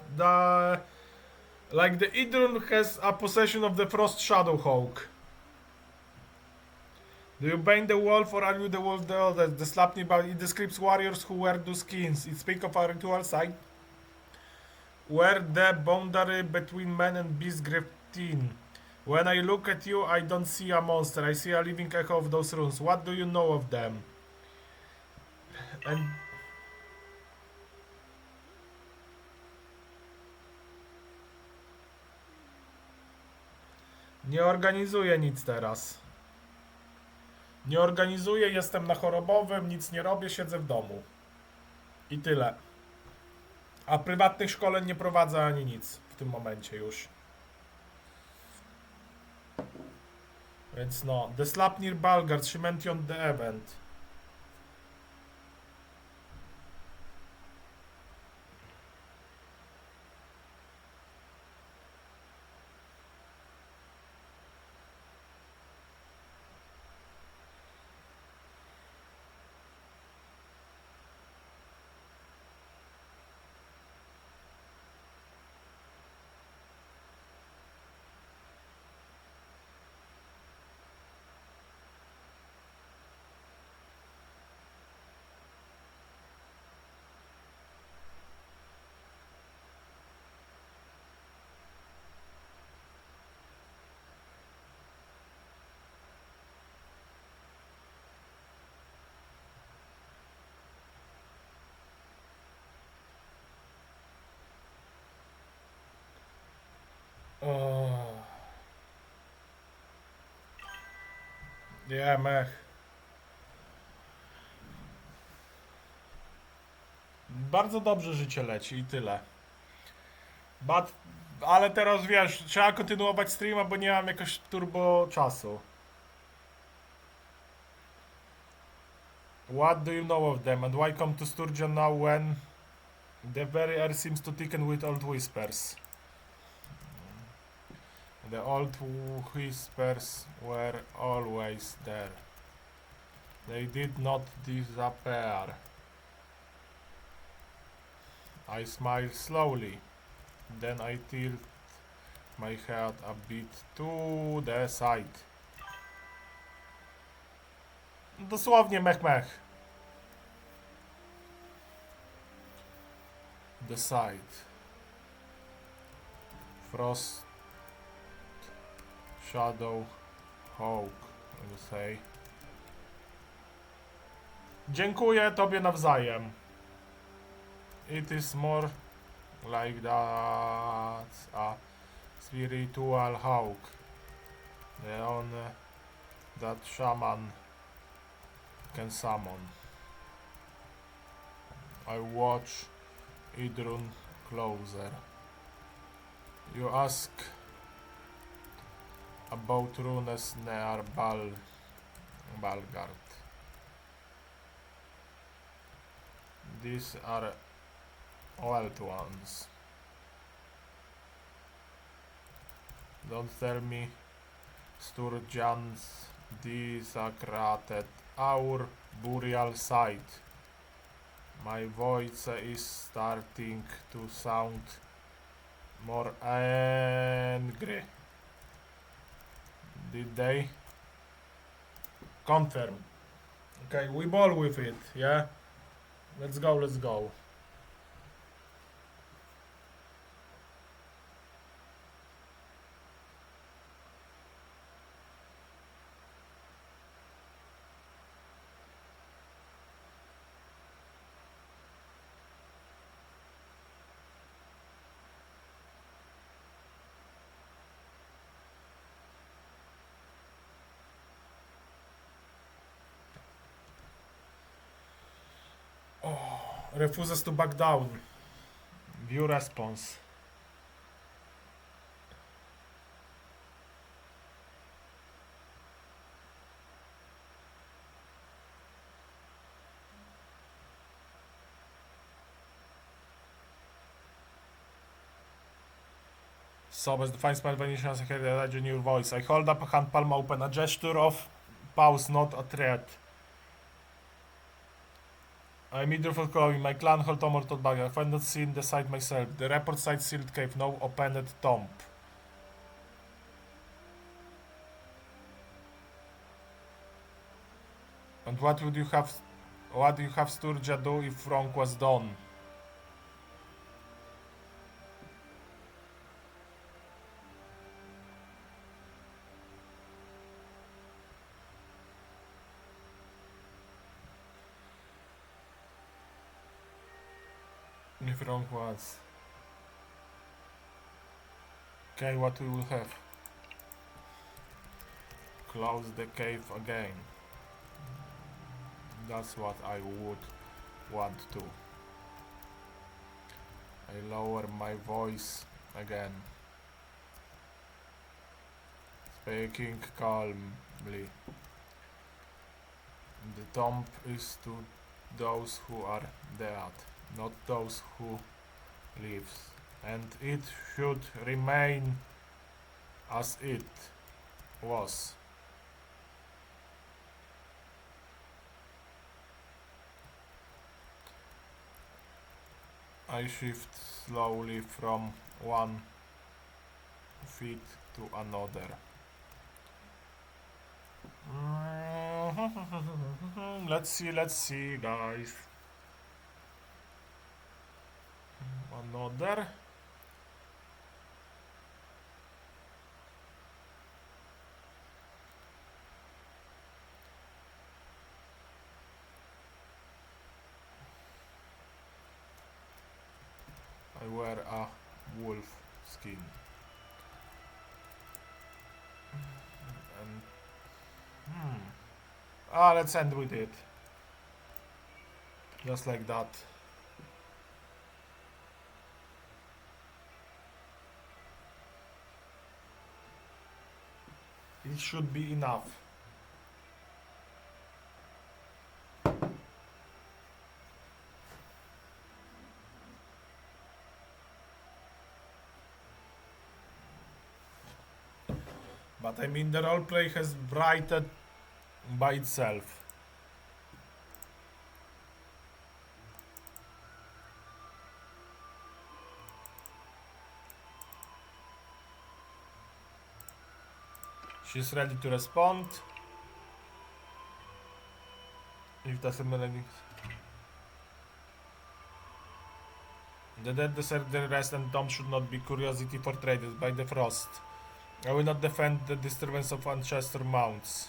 like the Idrun has a possession of the Frost Shadow Hawk. Do you bane the wolf or are you the wolf the other? The Slapney, but it describes warriors who wear those skins. It speaks of a ritual site where the boundary between man and beast grave thin. When I look at you, I don't see a monster. I see a living echo of those runes. What do you know of them? And nie organizuję nic teraz. Nie organizuję, jestem na chorobowym, nic nie robię, siedzę w domu. I tyle. A prywatnych szkoleń nie prowadzę ani nic w tym momencie już. Więc no, The Slapnir Balgard, she mentioned the event. Yeah, mech. Bardzo dobrze życie leci i tyle. Ale teraz wiesz, trzeba kontynuować streama, bo nie mam jakoś turbo czasu. What do you know of them and why come to Sturgeon now when the very air seems to thicken with old whispers? The old whispers were always there. They did not disappear. I smile slowly. Then I tilt my head a bit to the side. Dosłownie mech mech. The side. Frost Shadow Hawk, I say. Dziękuję tobie nawzajem. It is more like that a spiritual hawk. The only that shaman can summon. I watch Idrun closer. You ask about runes near Balgard. These are old ones. Don't tell me Sturgeons desecrated our burial site. My voice is starting to sound more angry. Did they? Confirm. Okay, we ball with it, yeah? Let's go, let's go. Refuses to back down. View response. Sobers defines my venation as a junior voice. I hold up a hand palm open, a gesture of pause, not a threat. I'm Idruful Crowing, my clan hold Tomor tot bag. I've not seen the site myself. The report site sealed cave, no opened tomb. And what do you have Sturgia do if wrong was done? If wrong was. Okay, what we will have? Close the cave again. That's what I would want to. I lower my voice again. Speaking calmly. The tomb is to those who are dead, not those who live, and it should remain as it was. I shift slowly from one feet to another. Let's see, guys. Another. I wear a wolf skin. And let's end with it. Just like that. It should be enough. But I mean, the roleplay has brightened by itself. She's ready to respond. If that's a melody. The dead deserve their rest, and Tom should not be curiosity for traders by the frost. I will not defend the disturbance of ancestor mounts.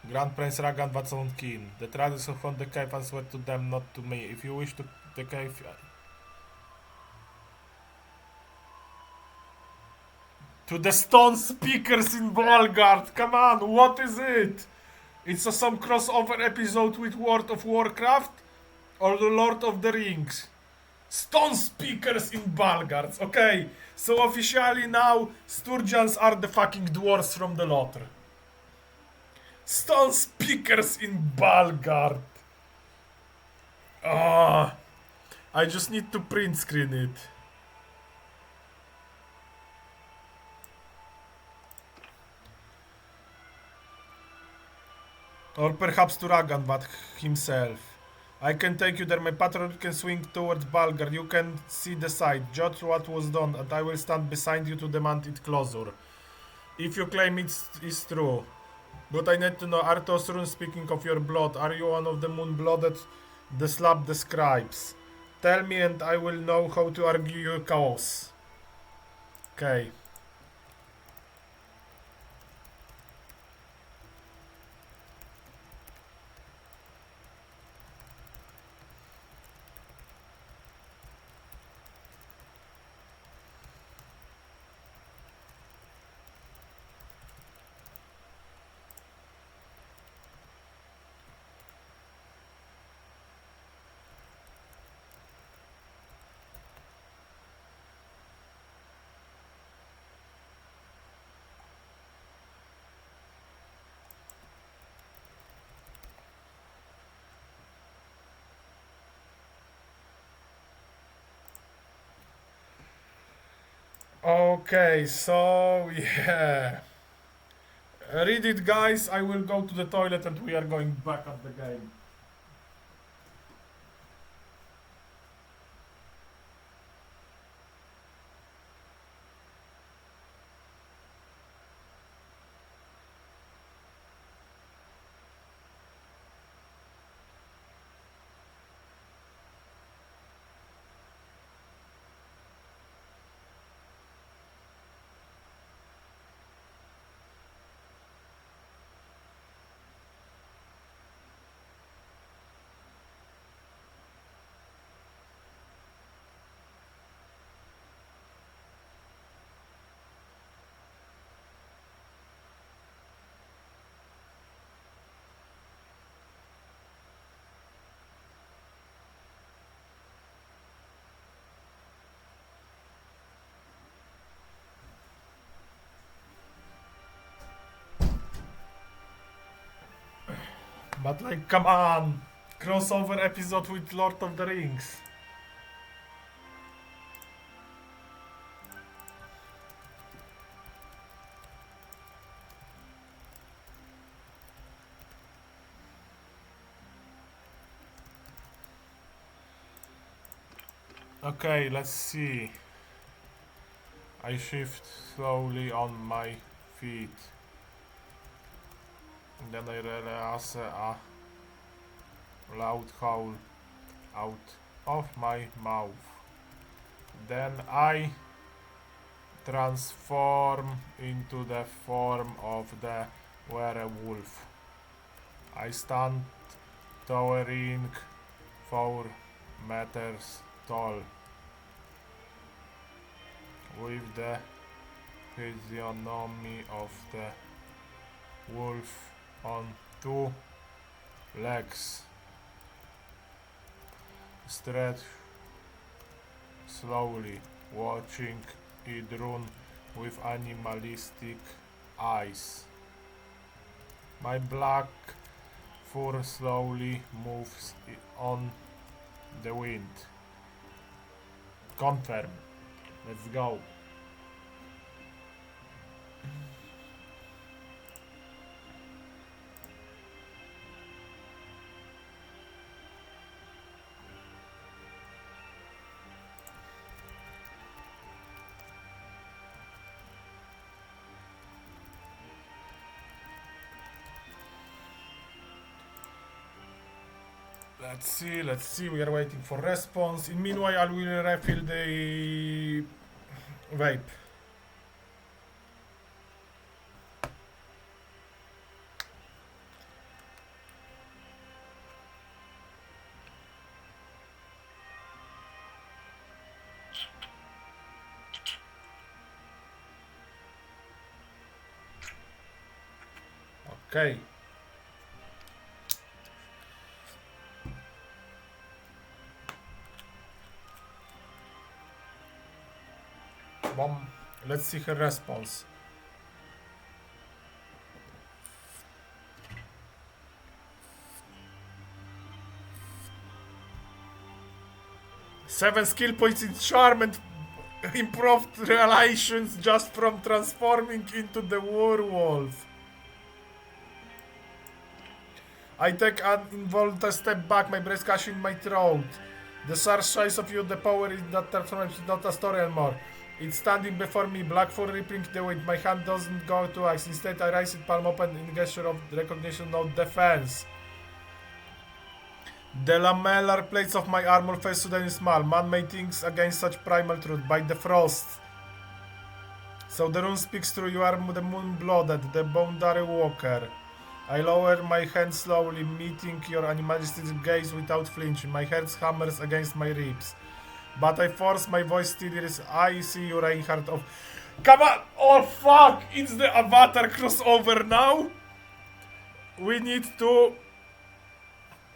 Grand Prince Ragan Watson Keen. The traders who found the cave answer to them, not to me. If you wish to the cave... To the stone speakers in Valgard! Come on, what is it? It's some crossover episode with World of Warcraft? Or the Lord of the Rings? Stone speakers in Balgards, okay. So officially now, Sturgeons are the fucking dwarves from the Lothar. Stone speakers in Balgard. Ah, I just need to print screen it. Or perhaps to Raganvat himself. I can take you there, my patrol can swing towards Balgar. You can see the site, judge what was done, and I will stand beside you to demand it closure. If you claim it is true. But I need to know, Arthos Rune, speaking of your blood, are you one of the moon-blooded the slab describes? Tell me and I will know how to argue your cause. Okay. Okay, so yeah. Read it, guys. I will go to the toilet and we are going back at the game. But like, come on! Crossover episode with Lord of the Rings. Okay, let's see. I shift slowly on my feet. Then I release a loud howl out of my mouth. Then I transform into the form of the werewolf. I stand towering 4 meters tall, with the physiognomy of the wolf on 2 legs, stretch slowly, watching it run with animalistic eyes. My black fur slowly moves on the wind. Confirm. Let's go. Let's see, we are waiting for response. In meanwhile, I will refill the Vape. Okay. Bomb. Let's see her response. Seven skill points in charm and improved relations just from transforming into the werewolf. I take an involved step back, my breath catching in my throat. The surprise of you, the power is not transformation, not a story anymore. It's standing before me, black for ripping the wind. My hand doesn't go to ice. Instead, I raise it, palm open in gesture of recognition, no defense. The lamellar plates of my armor face suddenly small. Man-made things against such primal truth. By the frost. So the rune speaks through you are the moon-blooded, the boundary walker. I lower my hand slowly, meeting your animalistic gaze without flinching. My heart hammers against my ribs. But I force my voice still is I see you, Reinhardt of... Come on! Oh fuck! It's the Avatar crossover now? We need to...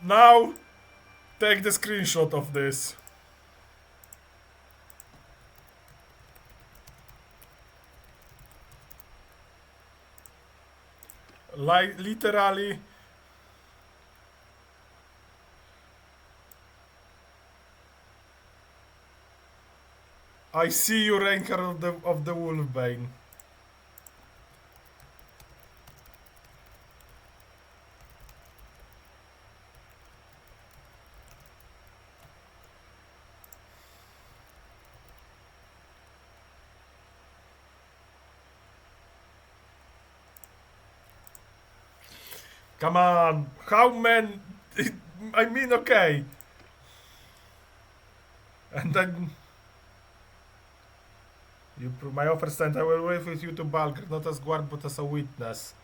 Now... Take the screenshot of this. Like, literally... I see you, Reinhardt of the Wolfbane. Come on, how many? I mean, okay. And then you my offer stand. I will wait with you to Balgar, not as guard but as a witness.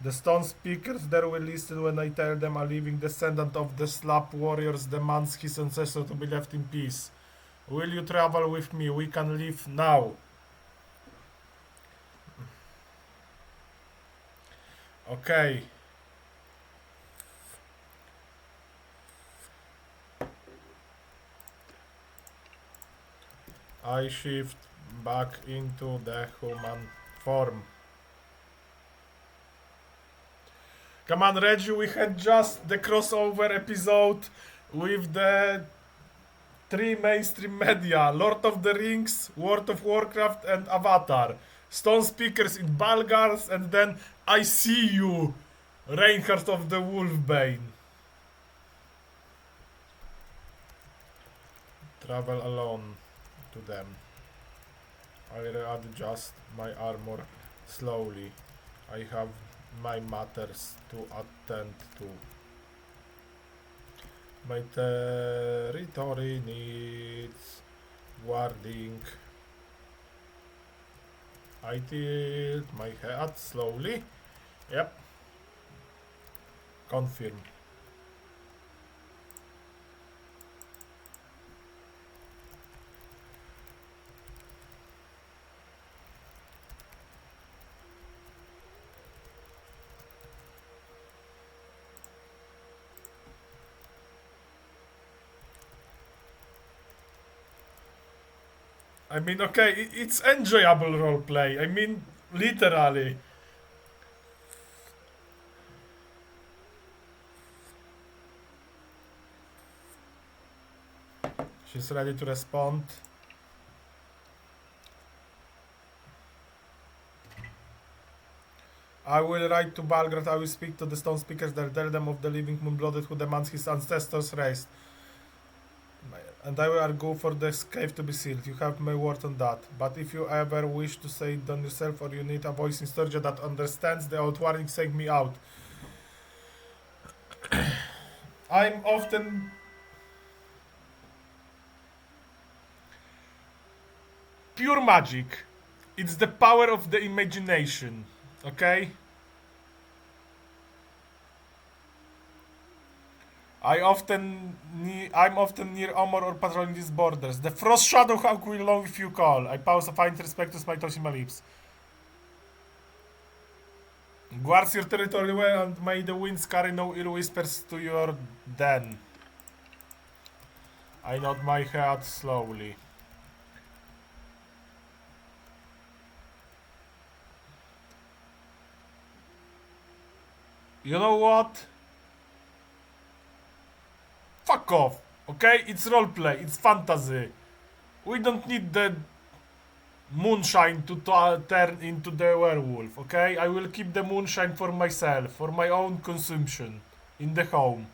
The stone speakers there will listen when I tell them a living descendant of the Slap warriors demands his ancestor to be left in peace. Will you travel with me? We can leave now. Okay. I shift back into the human form. Come on, Reggie, we had just the crossover episode with the three mainstream media: Lord of the Rings, World of Warcraft, and Avatar. Stone speakers in Balgars, and then I see you, Reinhardt of the Wolfbane. Travel alone to them. I adjust my armor slowly. I have my matters to attend to. My territory needs guarding. I tilt my head slowly. Yep. Confirm. I mean, okay, it's enjoyable roleplay. I mean, literally. She's ready to respond. I will write to Balgrad. I will speak to the stone speakers there, tell them of the living moon-blooded who demands his ancestors raised. And I will go for this cave to be sealed. You have my word on that. But if you ever wish to say it on yourself, or you need a voice in Sturgia that understands the outwarning, saying me out. I'm often... pure magic. It's the power of the imagination. Okay? I'm often near Omor or patrolling these borders. The frost shadow hawk will know if you call. I pause, find respect to my toes in my lips. Guards your territory well, and may the winds carry no ill whispers to your den. I nod my head slowly. You know what? Fuck off, okay? It's roleplay, it's fantasy. We don't need the moonshine to turn into the werewolf, okay? I will keep the moonshine for myself, for my own consumption, in the home.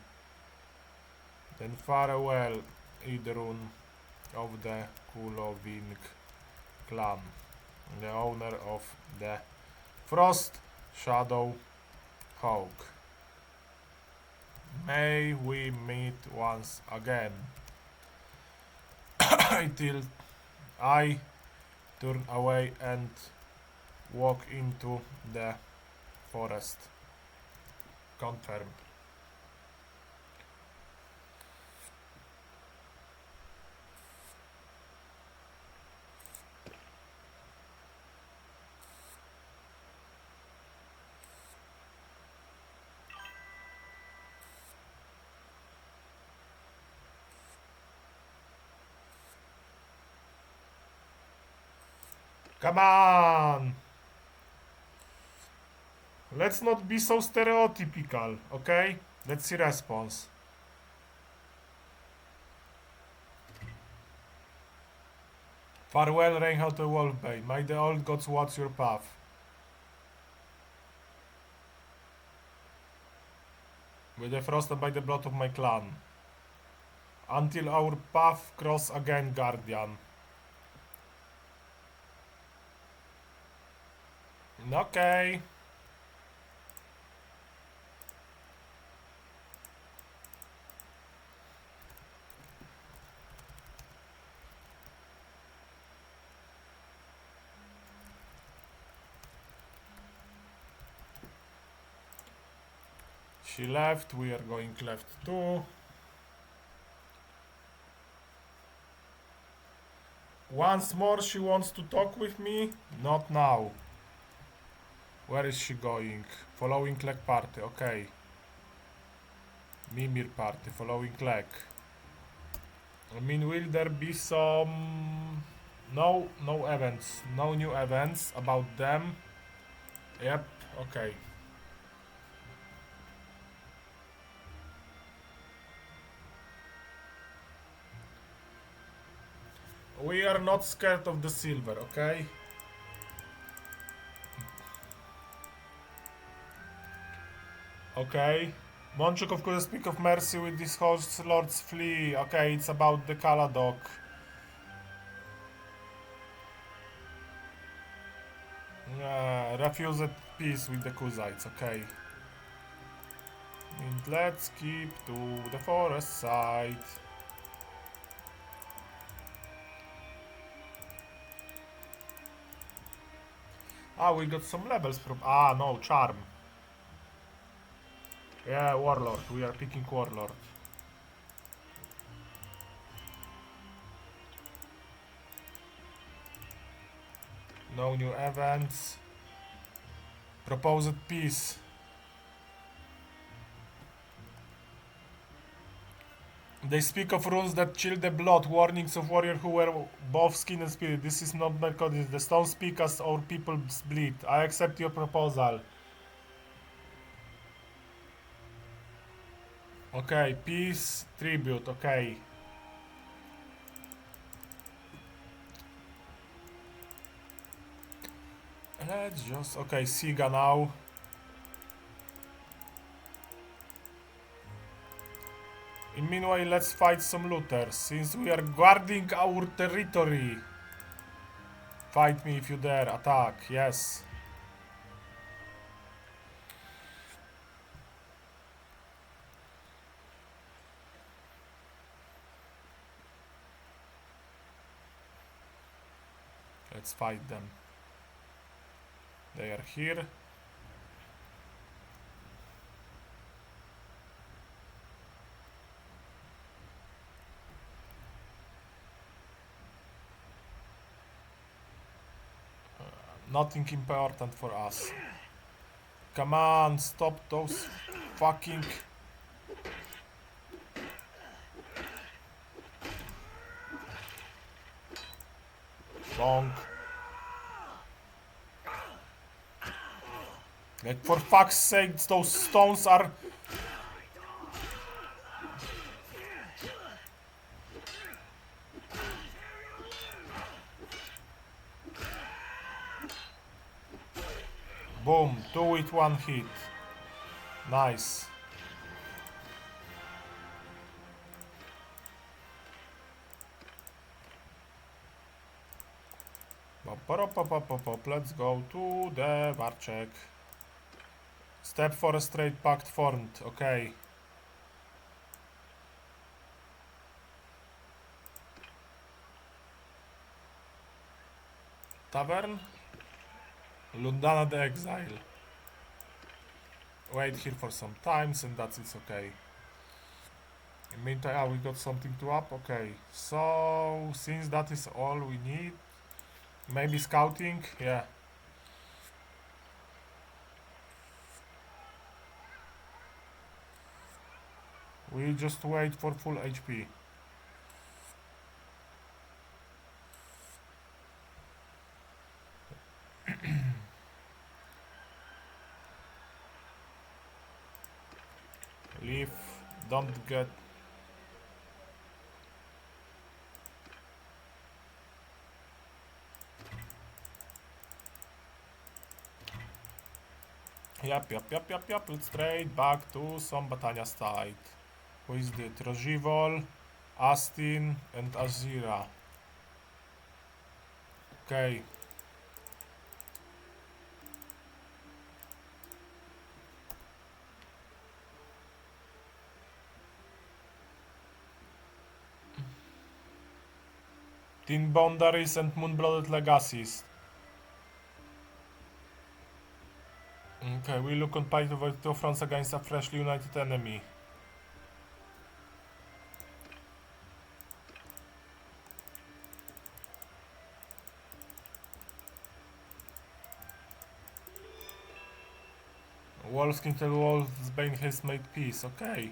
Then farewell, Idrun of the Kuloving clan, the owner of the Frost Shadow Hawk. May we meet once again. Until I turn away and walk into the forest. Confirm. Come on! Let's not be so stereotypical, okay? Let's see response. Farewell, Reinhardt the Wolfbane. May the old gods watch your path. With the frost and by the blood of my clan. Until our path cross again, Guardian. Okay. She left, we are going left too. Once more she wants to talk with me? Not now. Where is she going? Following Klek party, okay. Mimir party, following Klek. I mean, will there be some... No events. No new events about them. Yep, okay. We are not scared of the silver, okay? Okay. Monchukov could speak of mercy with this host lord's flee. Okay, it's about the Kaladok. Refused peace with the Kuzites, okay. And let's keep to the forest side. Ah, we got some levels from... Ah, no, charm. Yeah, Warlord. We are picking Warlord. No new events. Proposed peace. They speak of runes that chill the blood, warnings of warriors who were both skin and spirit. This is not my coincidence. The stones speak as our people bleed. I accept your proposal. Okay, peace, tribute, okay. Let's just... Okay, Siga now. In meanwhile, let's fight some looters, since we are guarding our territory. Fight me if you dare. Attack, yes. Let's fight them. They are here. Nothing important for us. Come on, stop those fucking... Bonk. Like, for fuck's sake, those stones are... Boom, 2 with 1 hit. Nice. Let's go to the Warcheck. Step for a straight pact formed. Okay. Tavern. Lundana the Exile. Wait here for some times and that's it's okay. In meantime, we got something to up. Okay. So since that is all we need, maybe scouting. Yeah. We just wait for full HP. Leave. Don't get... Yep. Let's trade back to Sombatania side. Who is it? Rojivol, Astin, and Azira. Okay. Tin Boundaries and Moonblooded Legacies. Okay, we look competitive with 2 fronts against a freshly united enemy. Wolfskin tell Wolfsbane has made peace, okay.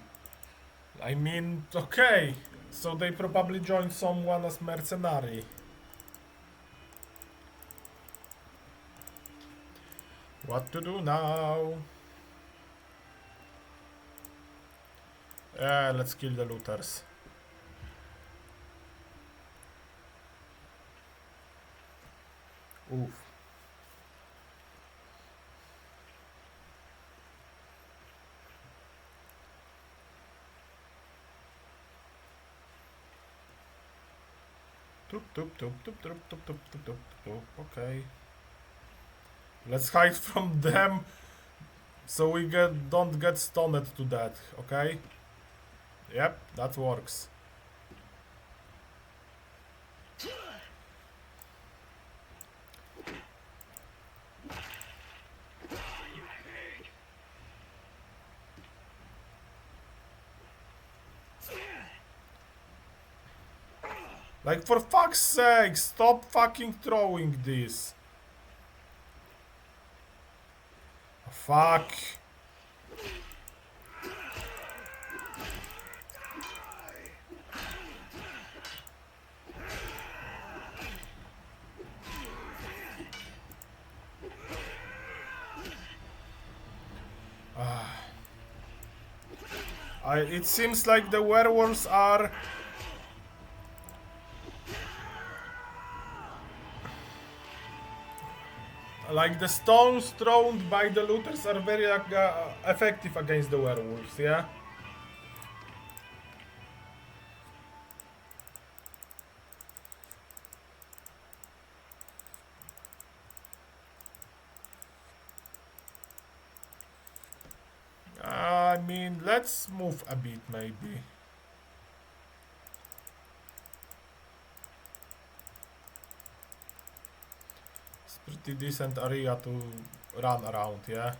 I mean, okay. So they probably joined someone as mercenary. What to do now? Let's kill the looters. Oof. Okay. Let's hide from them so we don't get stoned to death, okay? Yep, that works. Like, for fuck's sake, stop fucking throwing this. Fuck. It seems like the werewolves are... Like, the stones thrown by the looters are very effective against the werewolves, yeah? I mean, let's move a bit, maybe. pretty decent area to run around, yeah?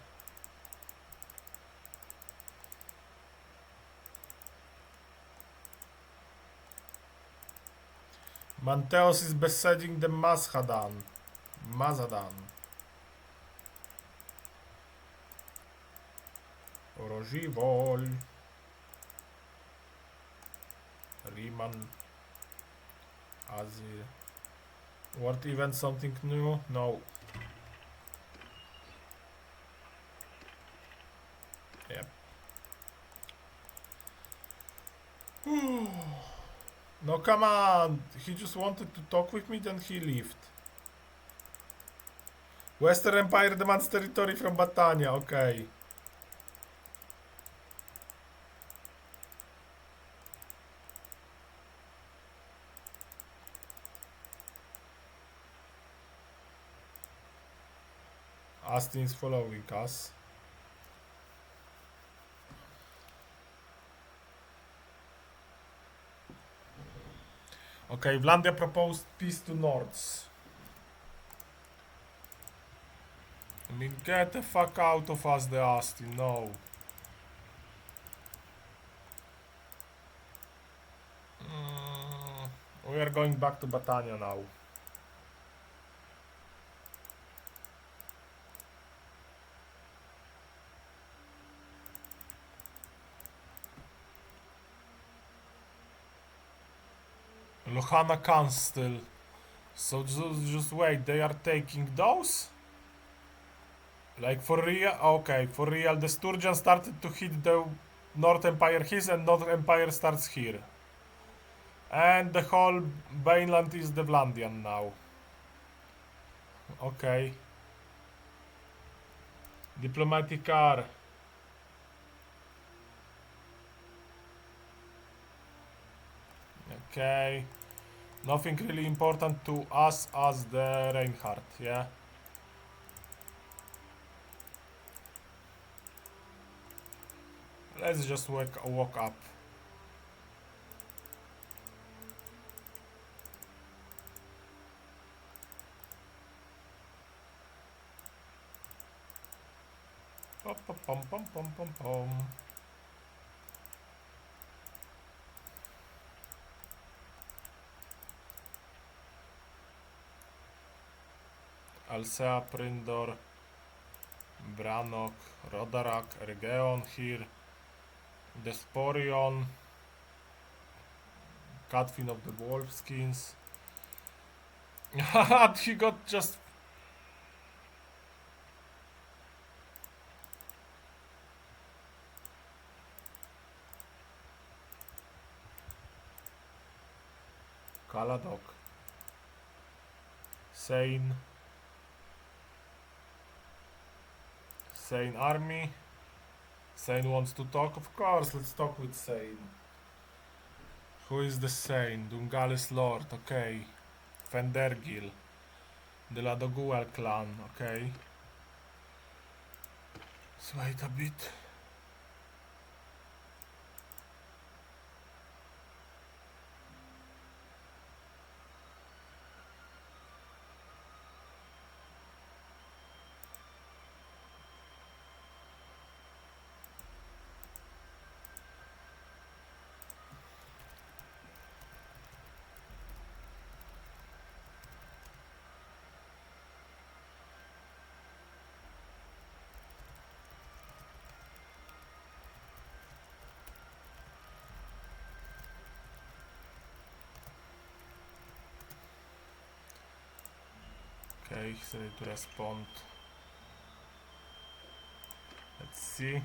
Manteos is besieging the Mazadan. Rożivol. Riemann. Azir. What event? Something new? No. Yep. No, come on. He just wanted to talk with me, then he left. Western Empire demands territory from Batania. Okay. Astin is following us. Okay, Vlandia proposed peace to Nords. I mean, get the fuck out of us, the Astin, no. We are going back to Batania now. Lohana Khan still. So just wait, they are taking those? Like for real? Okay, for real. The Sturgeon started to hit the North Empire his and North Empire starts here. And the whole mainland is the Vlandian now. Okay. Diplomatic car. Okay. Nothing really important to us as the Reinhardt, yeah? Let's just walk up. Pom pom pom pom pom pom. Alsea, Prindor, Branok, Rodarak, Ergeon here, Desporion, Catfin of the Wolfskins. He got just... Kaladok. Sane army. Sane wants to talk, of course, let's talk with Sane. Who is the Sane? Dungalis Lord, okay. Fendergil. The Ladoguel clan, okay. Let's wait a bit. Okay, he's ready to respond. Let's see.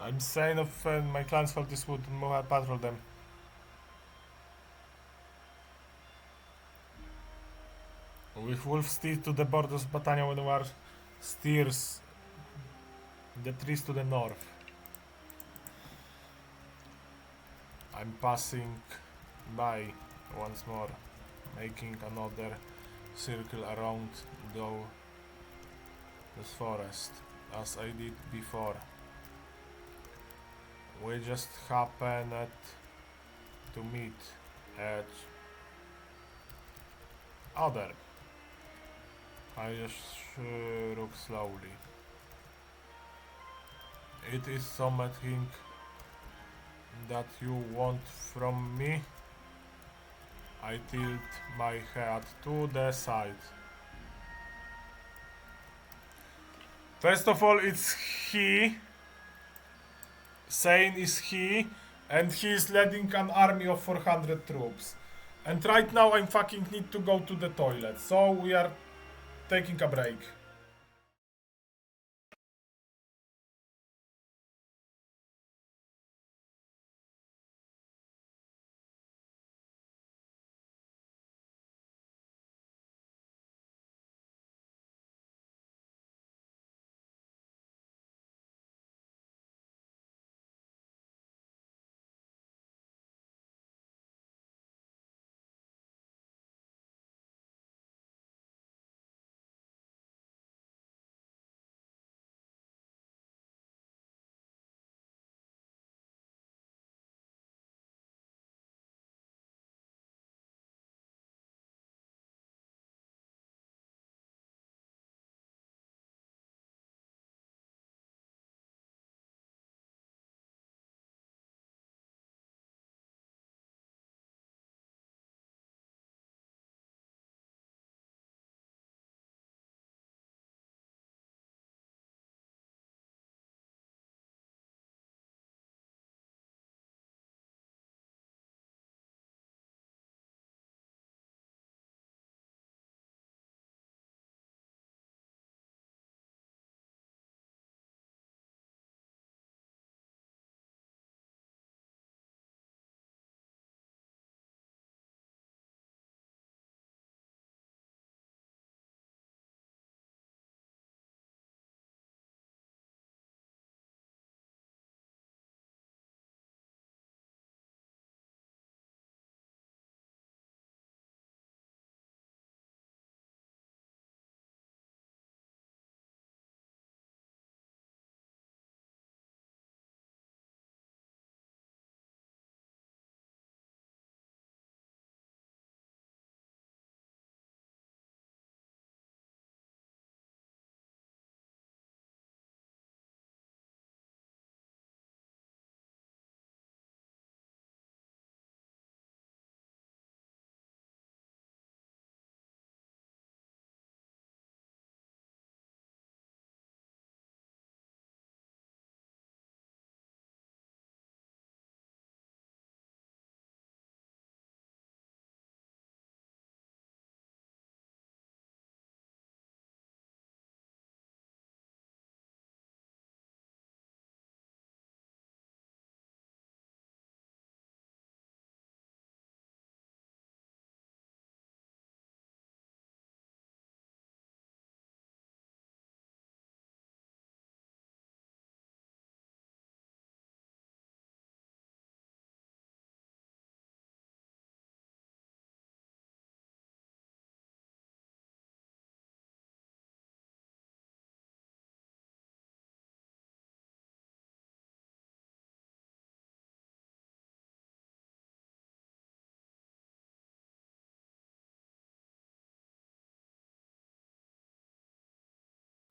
I'm saying of my clans for this wood and move patrol them. With wolf steer to the borders of Batania when war steers the trees to the north. I'm passing by once more, making another circle around this forest, as I did before. We just happened to meet at other. I just look slowly. It is something that you want from me. I tilt my head to the side. First of all, it's he. Sane is he. And he is leading an army of 400 troops. And right now I fucking need to go to the toilet. So we are taking a break.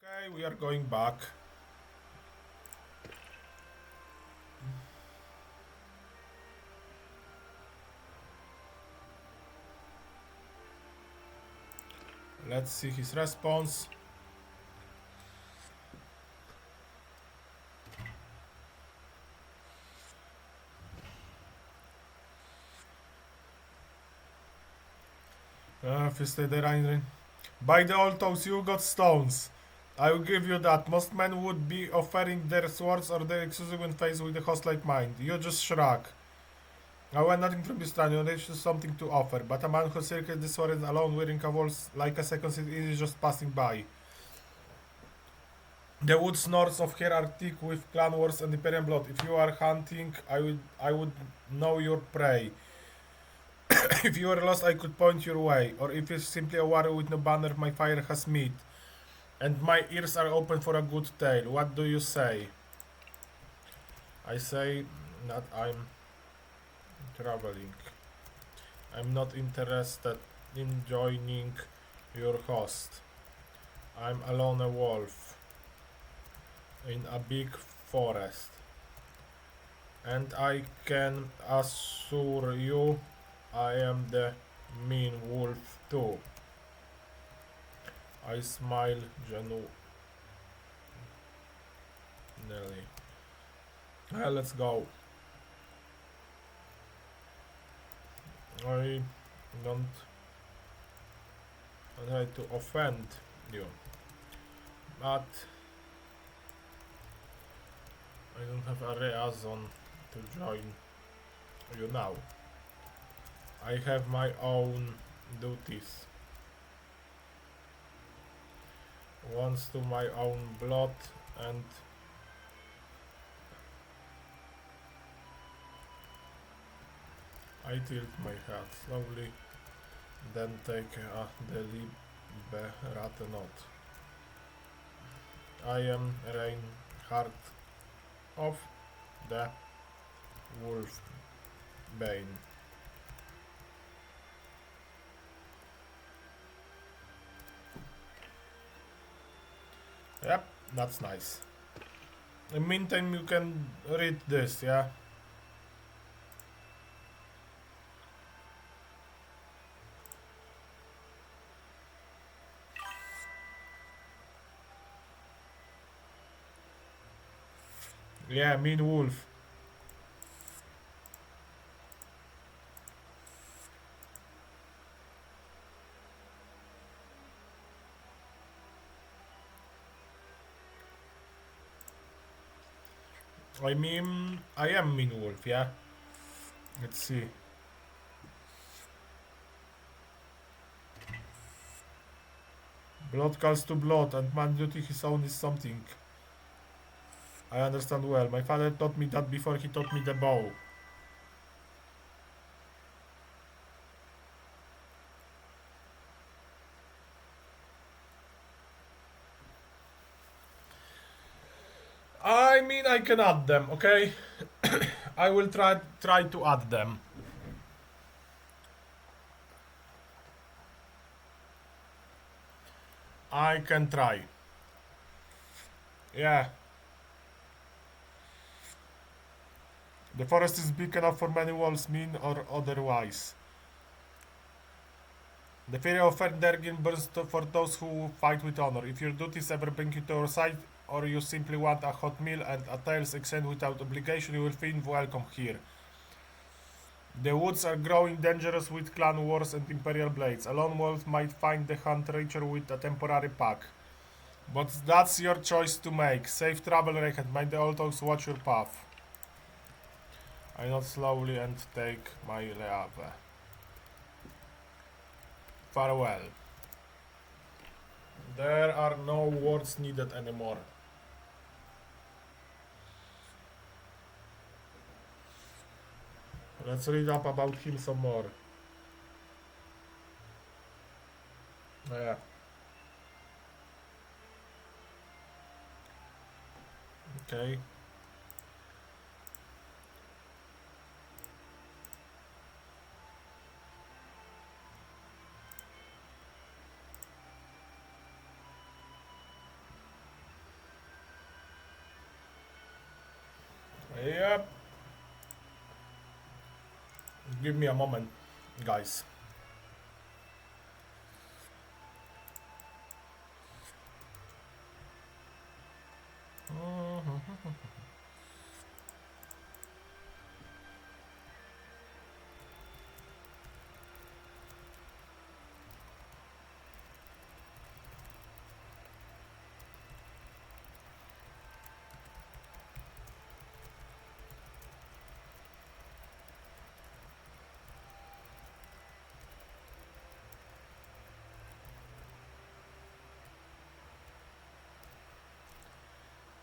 Okay, we are going back. Let's see his response. If you stay there, by the old toes, you got stones. I will give you that. Most men would be offering their swords or their excuses when faced with a host like mine. You just shrug. I want nothing from this town, you have something to offer, but a man who circles the sword alone wearing a walls like a second seat is just passing by. The woods north of here are thick with clan wars and Imperial blood. If you are hunting, I would know your prey. If you are lost, I could point your way. Or if it's simply a warrior with no banner, my fire has meat. And my ears are open for a good tale. What do you say? I say that I'm traveling. I'm not interested in joining your host. I'm alone, a wolf in a big forest, and I can assure you I am the mean wolf too. I smile genuinely. Let's go. I don't try to offend you, but I don't have a reason to join you now. I have my own duties. Once to my own blood, and I tilt my head slowly, then take a deliberate note. I am Reinhardt of the Wolf Bane. Yep, that's nice. In the meantime, you can read this, yeah? Yeah, mean wolf. I mean, I am mean wolf, yeah? Let's see. Blood calls to blood, and man duty his own is something. I understand well. My father taught me that before he taught me the bow. I mean, I can add them, okay? I will try to add them. I can try. Yeah. The forest is big enough for many wolves, mean or otherwise. The fury of Fendergin burns for those who fight with honor. If your duties ever bring you to our side, or you simply want a hot meal and a tale's exchange without obligation, you will feel welcome here. The woods are growing dangerous with clan wars and imperial blades. A lone wolf might find the hunt richer with a temporary pack. But that's your choice to make. Safe travel, Reichendt. Mind the old dogs watch your path. I nod slowly and take my leave. Farewell. There are no words needed anymore. Let's read up about him some more. Yeah. Okay. Yep. Give me a moment, guys.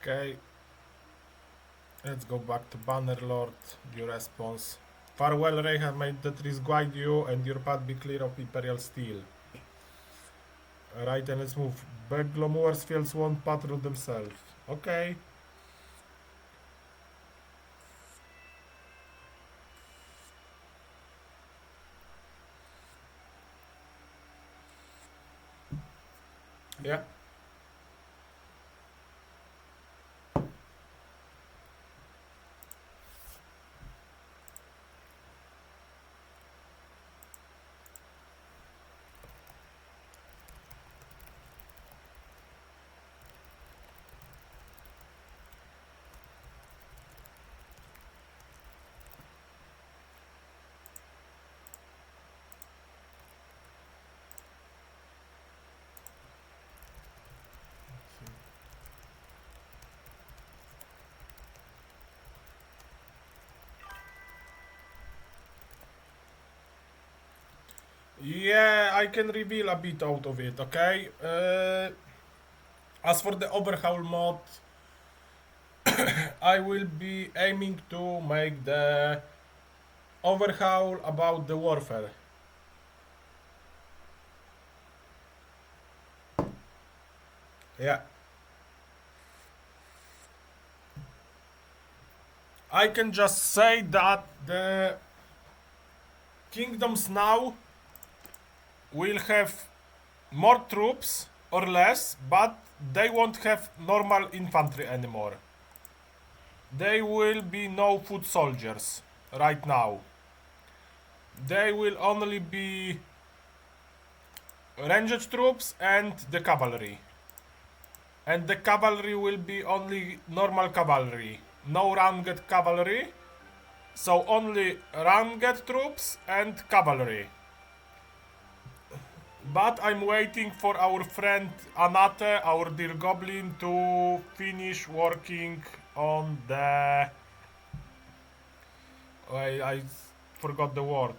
Okay. Let's go back to Bannerlord. Your response. Farewell, Reichendt. May the trees guide you and your path be clear of Imperial steel. Alright, and let's move. Beglomuar's fields won't patrol themselves. Okay. Yeah. Yeah, I can reveal a bit out of it, okay? As for the overhaul mod, I will be aiming to make the overhaul about the warfare. Yeah. I can just say that the kingdoms now will have more troops or less, but they won't have normal infantry anymore. They will be no foot soldiers right now. They will only be ranged troops and the cavalry. And the cavalry will be only normal cavalry, no ranged cavalry. So only ranged troops and cavalry. But I'm waiting for our friend Anate, our dear goblin, to finish working on the... I forgot the word.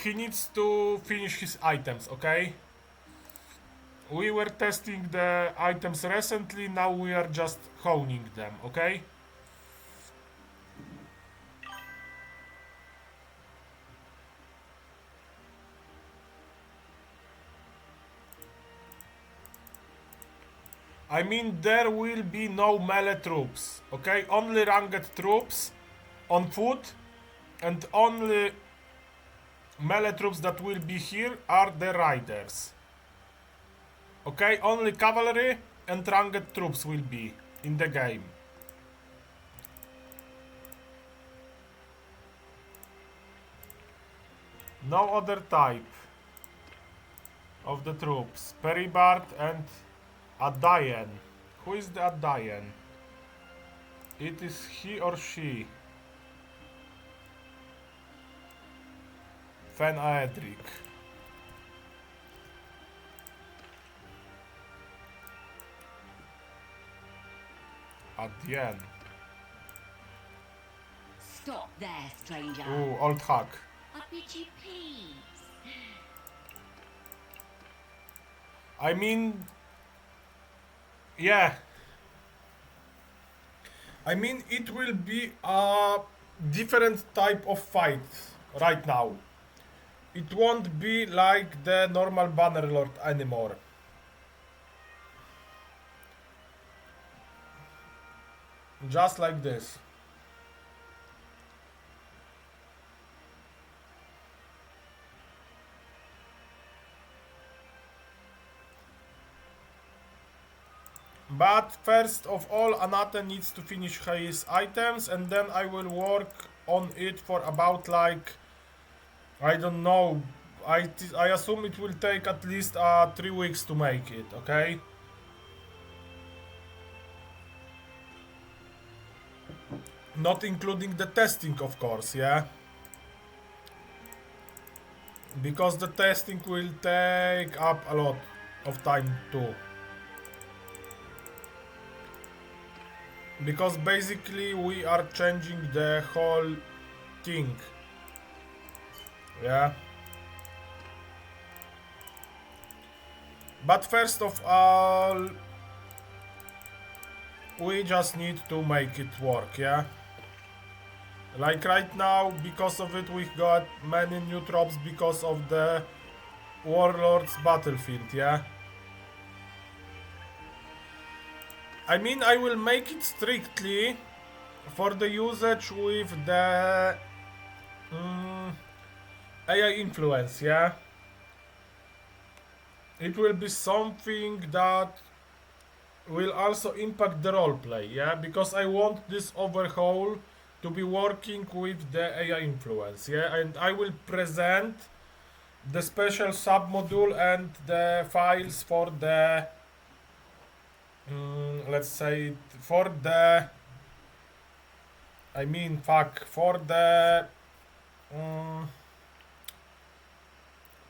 He needs to finish his items, okay? We were testing the items recently, now we are just honing them, okay? I mean, there will be no melee troops, okay? Only ranged troops on foot, and only melee troops that will be here are the riders. Okay, only cavalry and ranged troops will be in the game. No other type of the troops. Peribard and Adayan. Who is the Adayan? It is he or she. Fen Aedric. Adyen. Stop there, stranger. Ooh, old hack. I bid you peace. I mean... Yeah. I mean, it will be a different type of fight right now. It won't be like the normal Bannerlord anymore. Just like this. But first of all, Anate needs to finish his items, and then I will work on it for about like, I don't know, I assume it will take at least 3 weeks to make it, okay? Not including the testing, of course, yeah? Because the testing will take up a lot of time too. Because basically we are changing the whole thing. Yeah. But first of all, we just need to make it work, yeah? Like right now, because of it, we got many new tropes because of the Warlords Battlefield, yeah? I mean, I will make it strictly for the usage with the AI influence, yeah? It will be something that will also impact the roleplay, yeah? Because I want this overhaul to be working with the AI influence, yeah? And I will present the special submodule and the files for the let's say for the I mean fuck um,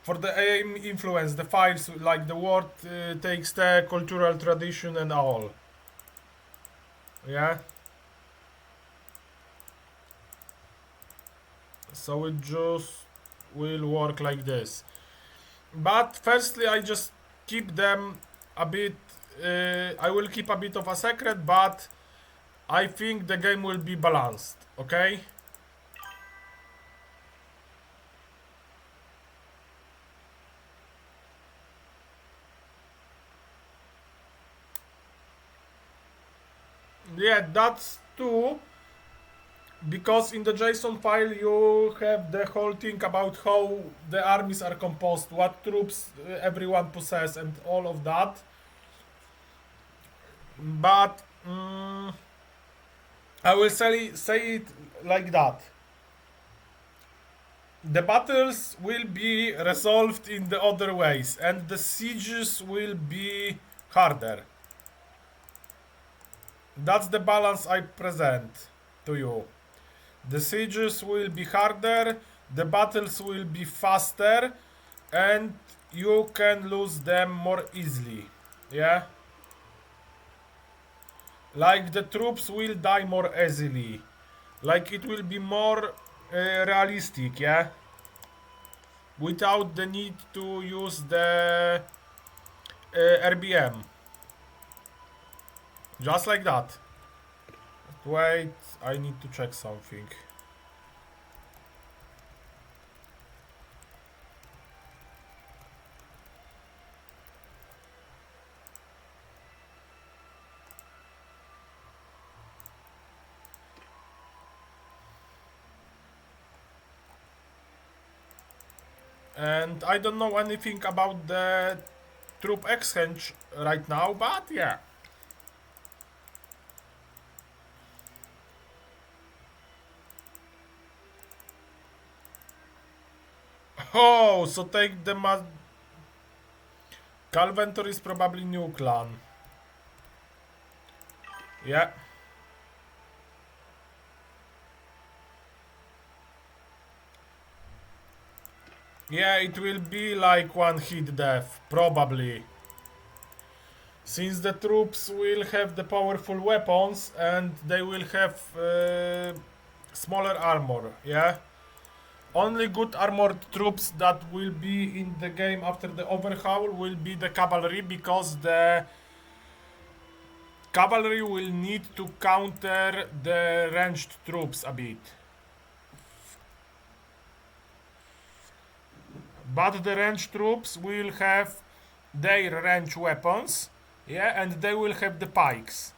for the AI influence, the files like the word takes the cultural tradition and all, yeah. So it just will work like this. But firstly, I just keep them a bit. I will keep a bit of a secret, but I think the game will be balanced. Okay. Yeah, that's two. Because in the JSON file you have the whole thing about how the armies are composed, what troops everyone possesses, and all of that. But I will say it like that. The battles will be resolved in the other ways, and the sieges will be harder. That's the balance I present to you. The sieges will be harder, the battles will be faster, and you can lose them more easily. Yeah? Like the troops will die more easily. Like it will be more realistic, yeah? Without the need to use the RBM. Just like that. Wait, I need to check something. And I don't know anything about the troop exchange right now, but yeah. Oh, so take the Calventor is probably new clan. Yeah. Yeah, it will be like one hit death, probably. Since the troops will have the powerful weapons and they will have smaller armor, yeah? Only good armored troops that will be in the game after the overhaul will be the cavalry, because the cavalry will need to counter the ranged troops a bit. But the ranged troops will have their range weapons, yeah, and they will have the pikes.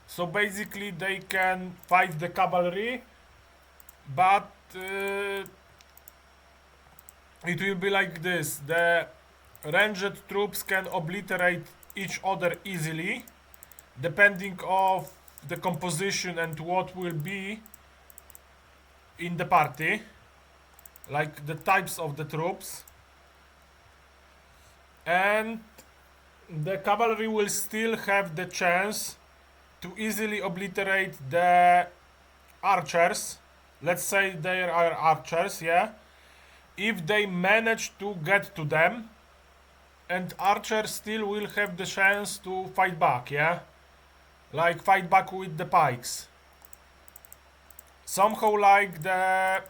So basically they can fight the cavalry, but it will be like this. The ranged troops can obliterate each other easily, depending of the composition and what will be in the party, like the types of the troops. And the cavalry will still have the chance to easily obliterate the archers. Let's say there are archers, yeah? If they manage to get to them, and archers still will have the chance to fight back, yeah? Like fight back with the pikes. Somehow like the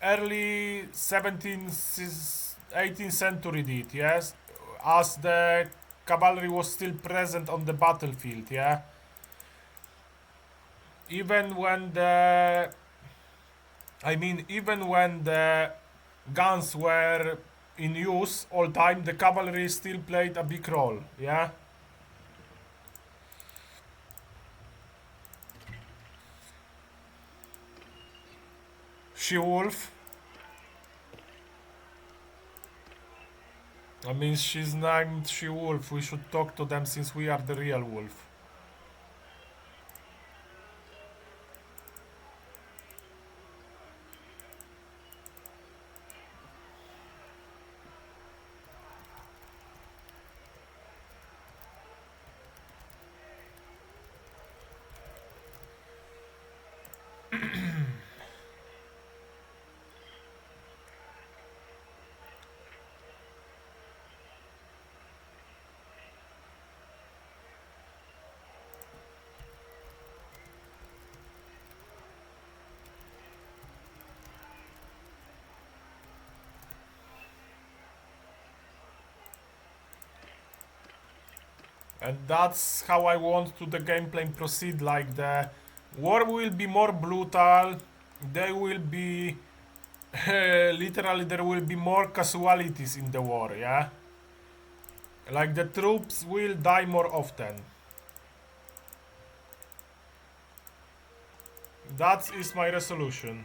early 17th, 18th century did, yes? As the cavalry was still present on the battlefield, yeah? Even when the even when the guns were in use all time, the cavalry still played a big role, yeah. She-Wolf. I mean, she's named She-Wolf. We should talk to them since we are the real wolf. And that's how I want to the gameplay proceed. Like, the war will be more brutal. There will be literally there will be more casualties in the war, yeah? Like, the troops will die more often. That is my resolution.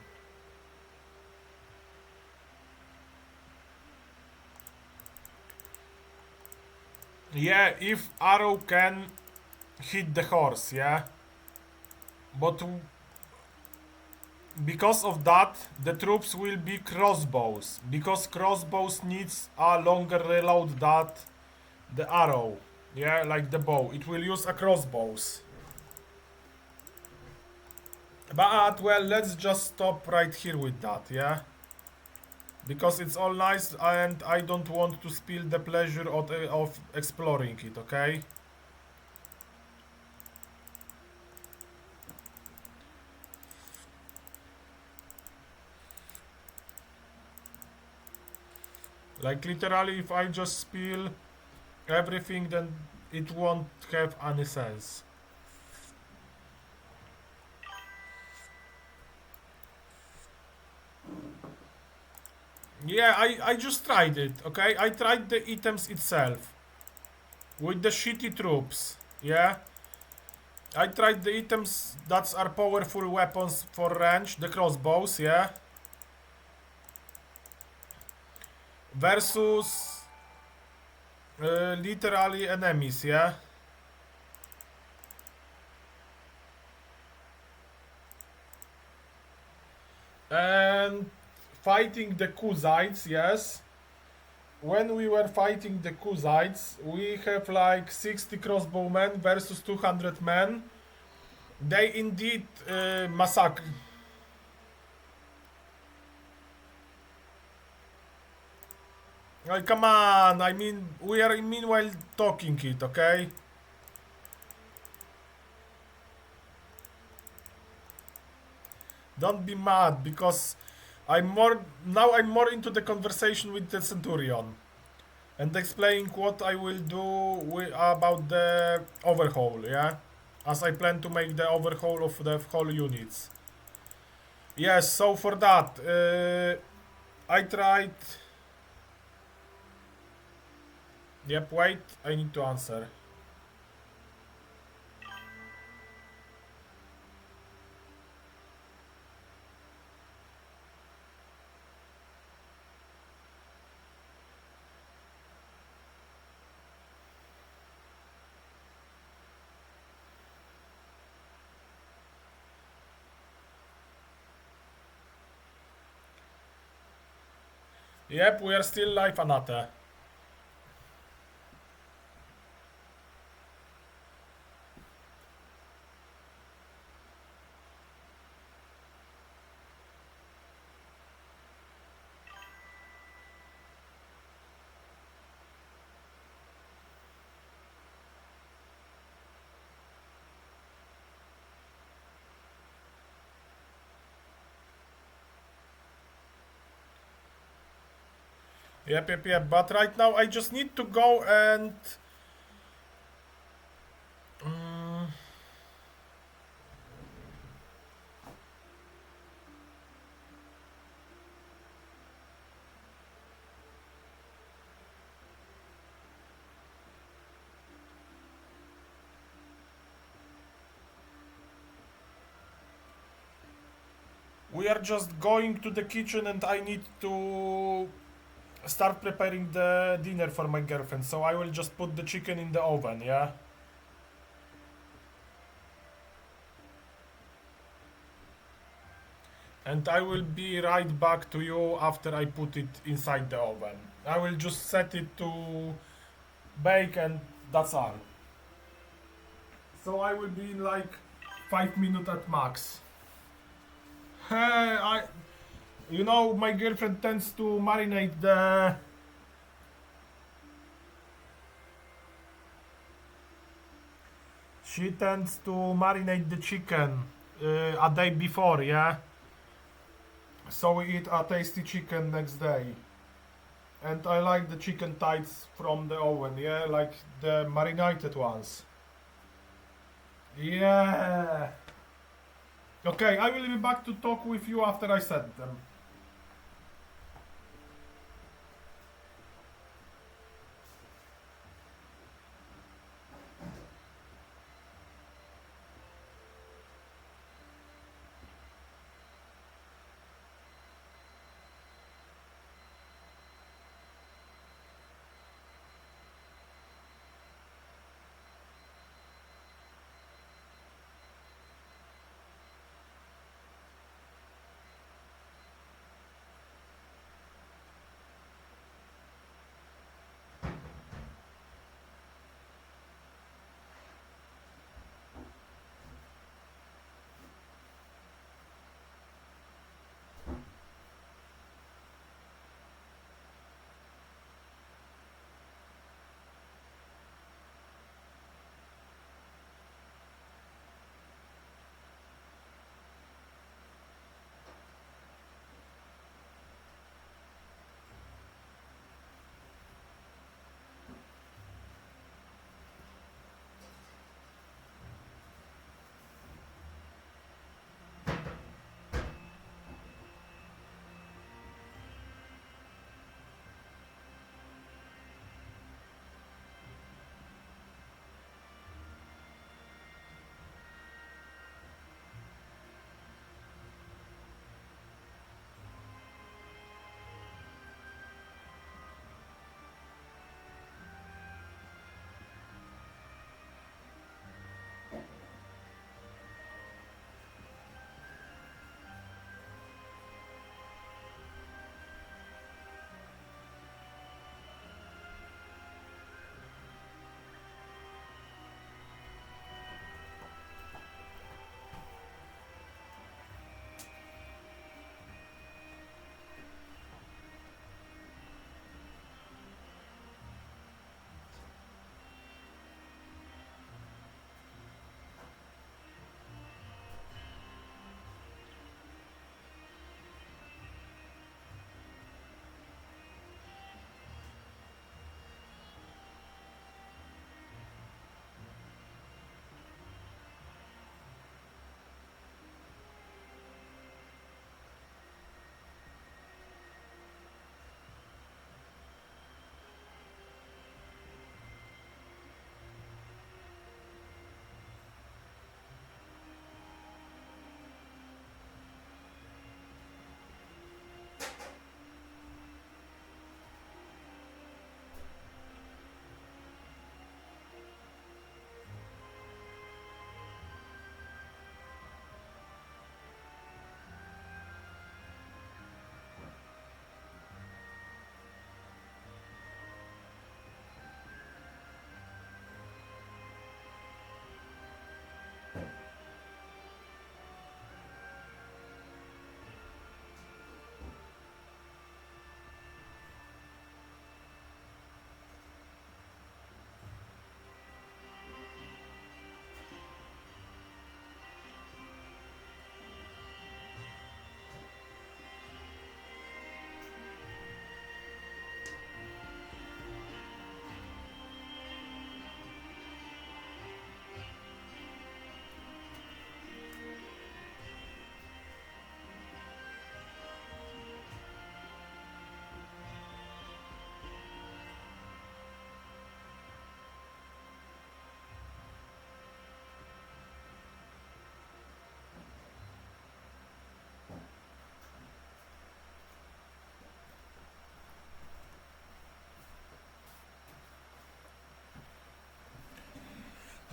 Yeah, if arrow can hit the horse, yeah? But because of that, the troops will be crossbows. Because crossbows needs a longer reload than the arrow. Yeah, like the bow. It will use a crossbows. But, well, let's just stop right here with that, yeah? Because it's all nice and I don't want to spill the pleasure of exploring it, okay? Like, literally, if I just spill everything, then it won't have any sense. Yeah, I just tried it, okay? I tried the items itself. With the shitty troops, yeah? I tried the items that are powerful weapons for range, the crossbows, yeah? Versus literally enemies, yeah? And fighting the Kuzites, yes? When we were fighting the Kuzites, we have like 60 crossbowmen versus 200 men. They indeed massacre. Like, come on, I mean, we are meanwhile talking it, okay? Don't be mad, because I'm more into the conversation with the Centurion and explaining what I will do about the overhaul, yeah? As I plan to make the overhaul of the whole units. Yes, so for that, I tried... Yep, wait, I need to answer. Yep, we are still live, Anata. Yep. But right now I just need to go and... Mm, We are just going to the kitchen and I need to start preparing the dinner for my girlfriend. So I will just put the chicken in the oven, yeah? And I will be right back to you after I put it inside the oven. I will just set it to bake and that's all. So I will be in like 5 minutes at max. Hey, you know, my girlfriend tends to marinate the... She tends to marinate the chicken a day before, yeah? So we eat a tasty chicken next day. And I like the chicken thighs from the oven, yeah? Like the marinated ones. Yeah! Okay, I will be back to talk with you after I set them.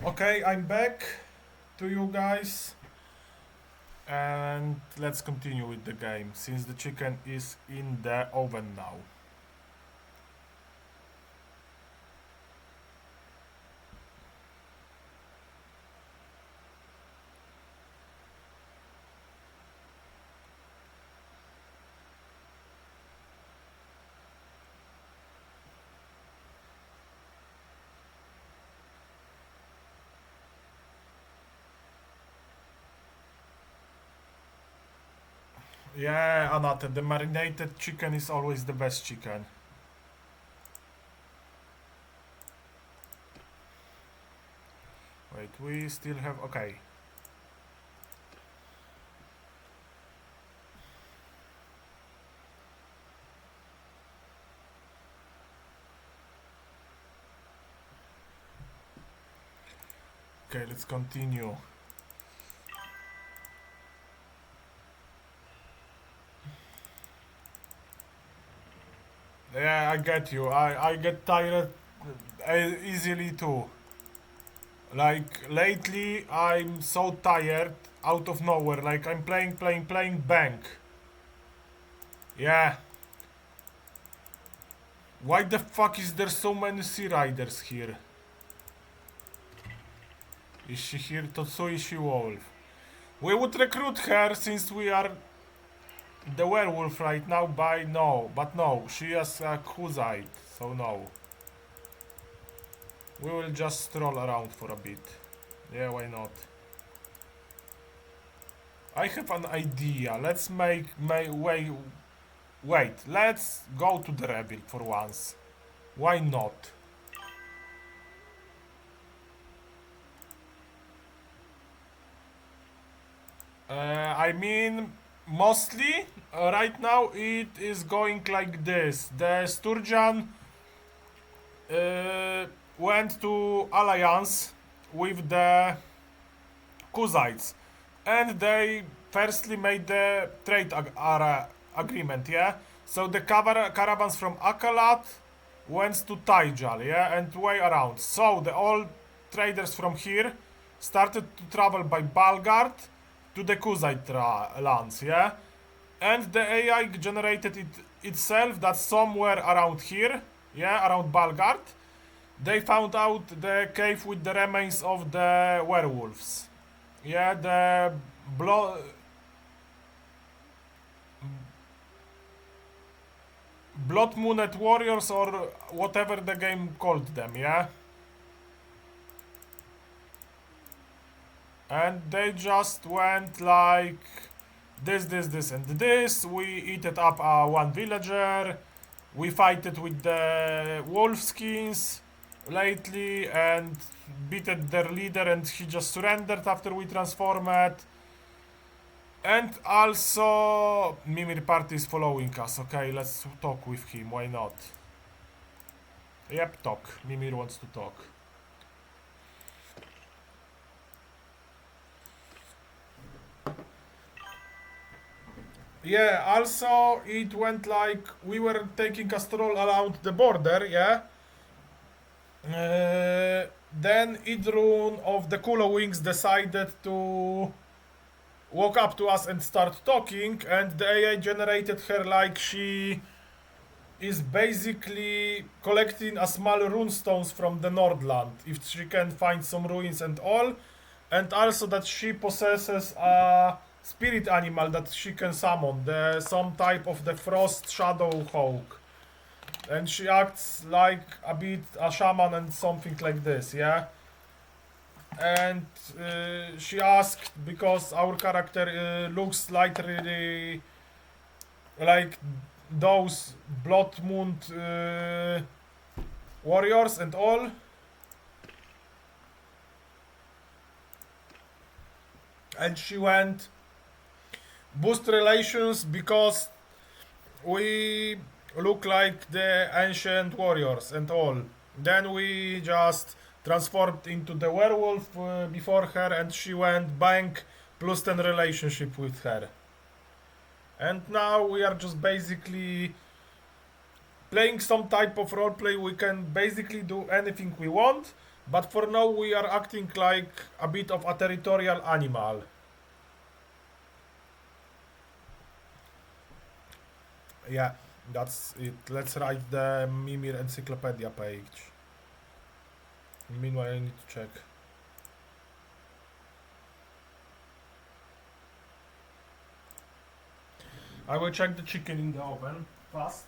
Okay, I'm back to you guys. And let's continue with the game, since the chicken is in the oven now. Yeah, Anat, the marinated chicken is always the best chicken. Wait, we still have... Okay. Okay, let's continue. Yeah, I get you. I get tired easily too. Like, lately, I'm so tired out of nowhere. Like, I'm playing, bank. Yeah. Why the fuck is there so many sea riders here? Is she here? Totsui She-Wolf. We would recruit her since we are the werewolf right now by no. But no, she has a Kuzite, so no. We will just stroll around for a bit. Yeah, why not? I have an idea. Let's make wait, let's go to the rebuild for once. Why not? I mean, mostly right now it is going like this. The Sturgeon went to alliance with the Kuzites, and they firstly made the trade agreement, yeah. So the caravans from Akalat went to Taijal, yeah, and way around. So the all traders from here started to travel by Balgard to the Kuzite lands, yeah. And the AI generated it itself that somewhere around here, yeah, around Balgard, they found out the cave with the remains of the werewolves. Yeah, the Blood Moonet Warriors or whatever the game called them, yeah? And they just went like this, and this. We eat it up one villager. We fight it with the wolf skins lately and beaten their leader, and he just surrendered after we transformed. And also Mimir Party is following us. Okay, let's talk with him, why not? Yep, talk. Mimir wants to talk. Yeah, also it went like we were taking a stroll around the border, yeah? Then Idrun of the Kulo Wings decided to walk up to us and start talking, and the AI generated her like she is basically collecting a small runestones from the Nordland if she can find some ruins and all, and also that she possesses a spirit animal that she can summon, some type of the frost shadow hawk, and she acts like a bit a shaman and something like this, yeah. And she asked because our character looks slightly like those Blood Moon warriors and all. And she went boost relations because we look like the ancient warriors and all. Then we just transformed into the werewolf before her, and she went bank plus 10 relationship with her. And now we are just basically playing some type of roleplay. We can basically do anything we want. But for now we are acting like a bit of a territorial animal. Yeah, that's it. Let's write the Mimir encyclopedia page. Meanwhile I need to check. I will check the chicken in the oven fast.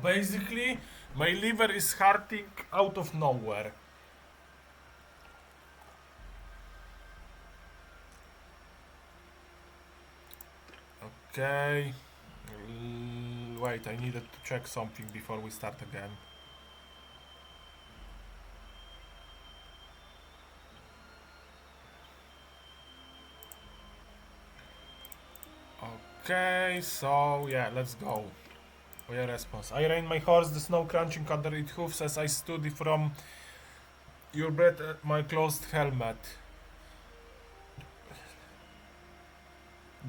Basically, my liver is hurting out of nowhere. Okay. Wait, I needed to check something before we start again. Okay, so yeah, let's go. Yeah, response. I rein my horse, the snow crunching under its hoofs as I study from your breath at my closed helmet.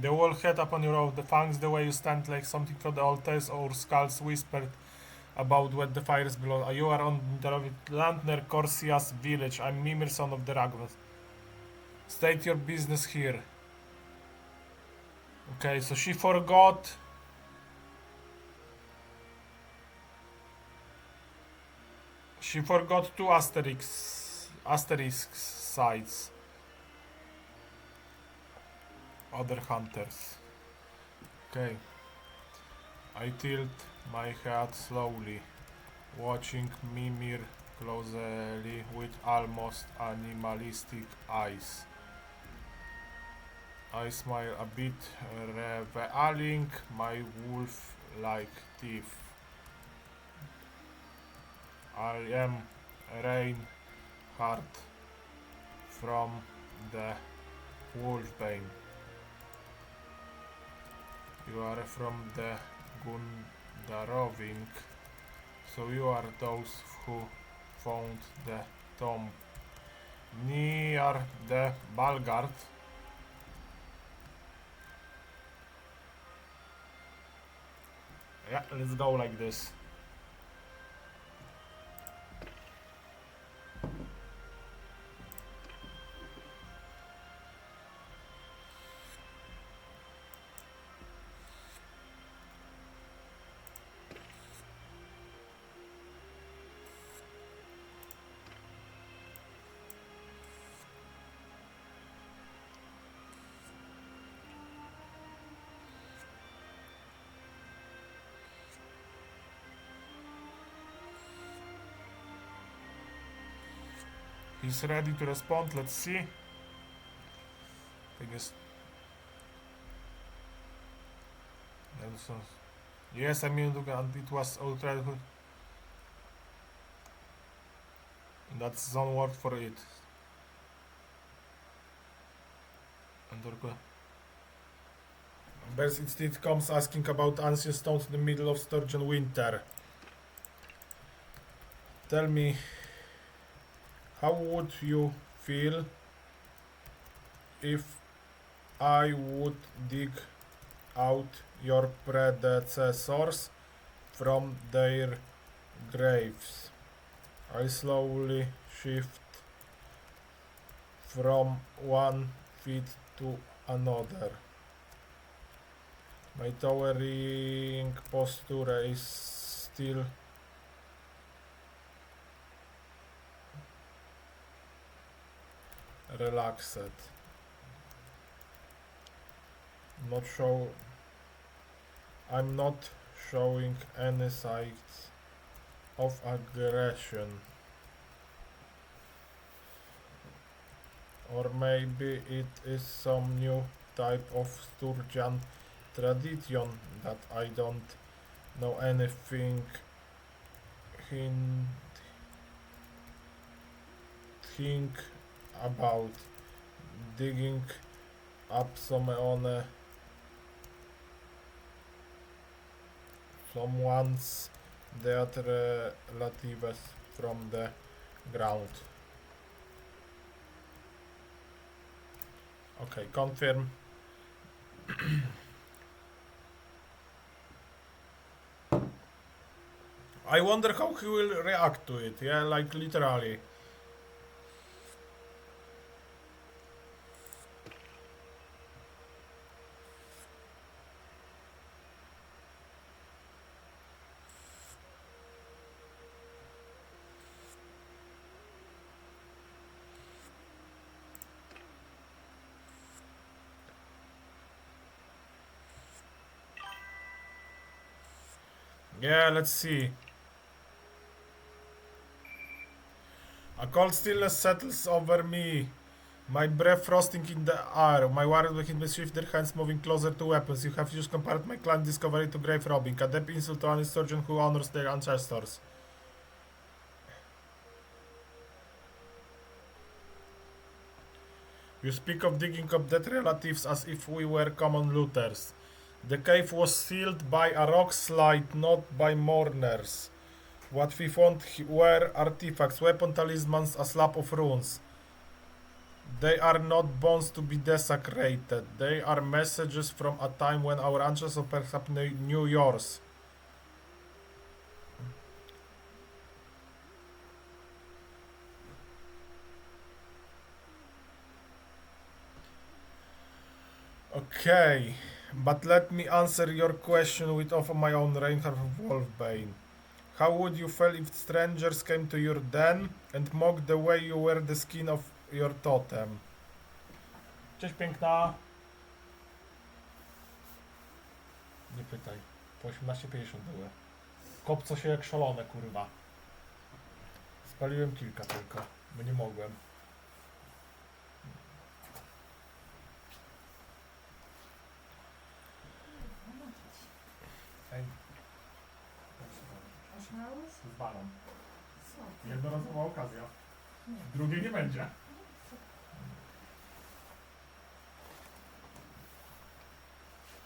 The wall head upon your own, the fangs, the way you stand like something from the old tales or skulls whispered about what the fires below. You are on the Landner Corsia's village. I'm Mimir, son of the Ragvas. State your business here. Okay, so she forgot. She forgot two asterisk sides. Other hunters. Okay. I tilt my head slowly, watching Mimir closely with almost animalistic eyes. I smile a bit, revealing my wolf-like teeth. I am Reinhardt from the Wolfbane. You are from the Gundaroving, so you are those who found the tomb near the Balgard. Yeah, let's go like this. He's ready to respond, let's see. I guess. Yes, I mean, look, and it was outright. That's one word for it. Bears instead comes asking about ancient stones in the middle of Sturgeon winter. Tell me, how would you feel if I would dig out your predecessors from their graves? I slowly shift from one feet to another. My towering posture is still relaxed. I'm not showing any signs of aggression. Or maybe it is some new type of Sturgeon tradition that I don't know anything think about. Digging up some on Someone's that relatives from the ground. Okay, confirm. I wonder how he will react to it, yeah, like literally. Yeah, let's see. A cold stillness settles over me. My breath frosting in the air. My warriors begin to shift their hands, moving closer to weapons. You have just compared my clan discovery to grave robbing. A deep insult to an insurgent who honors their ancestors. You speak of digging up dead relatives as if we were common looters. The cave was sealed by a rock slide, not by mourners. What we found were artifacts, weapon talismans, a slab of runes. They are not bones to be desecrated. They are messages from a time when our ancestors perhaps knew yours. Okay, but let me answer your question with of my own Reinhardt Wolfbane. How would you feel if strangers came to your den and mocked the way you wear the skin of your totem? Cześć piękna. Nie pytaj. Po 18,50 były. Kopco się jak szalone, kurwa. Spaliłem kilka tylko, bo nie mogłem. Ej. Z balon. Jednorazowa okazja. Drugiej nie będzie.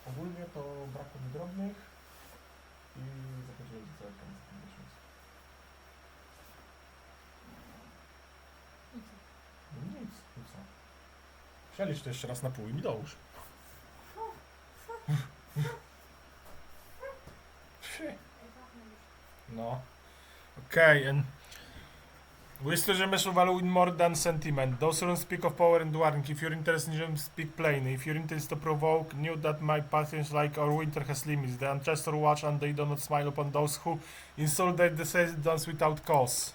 Ogólnie to brakło mi drobnych i zakończyłem cały ten miesiąc. No nic, no co? Przelicz to jeszcze raz na pół i mi dołóż. No. Okay, and wisdom measure value in more than sentiment. Those runes speak of power and warning. If you're interested in them, speak plainly. If your intent is to provoke, know that my patience, like our winter, has limits. The ancestors watch and they do not smile upon those who insult their descendants without cause.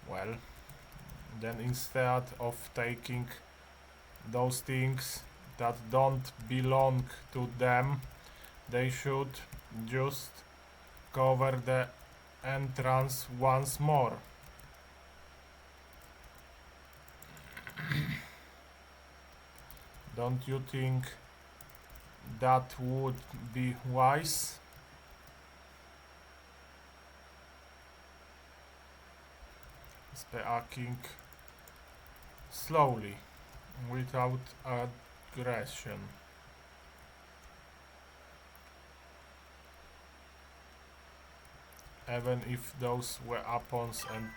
Well, then instead of taking those things that don't belong to them, they should just cover the entrance once more. Don't you think that would be wise? Speaking slowly, without aggression. Even if those were weapons and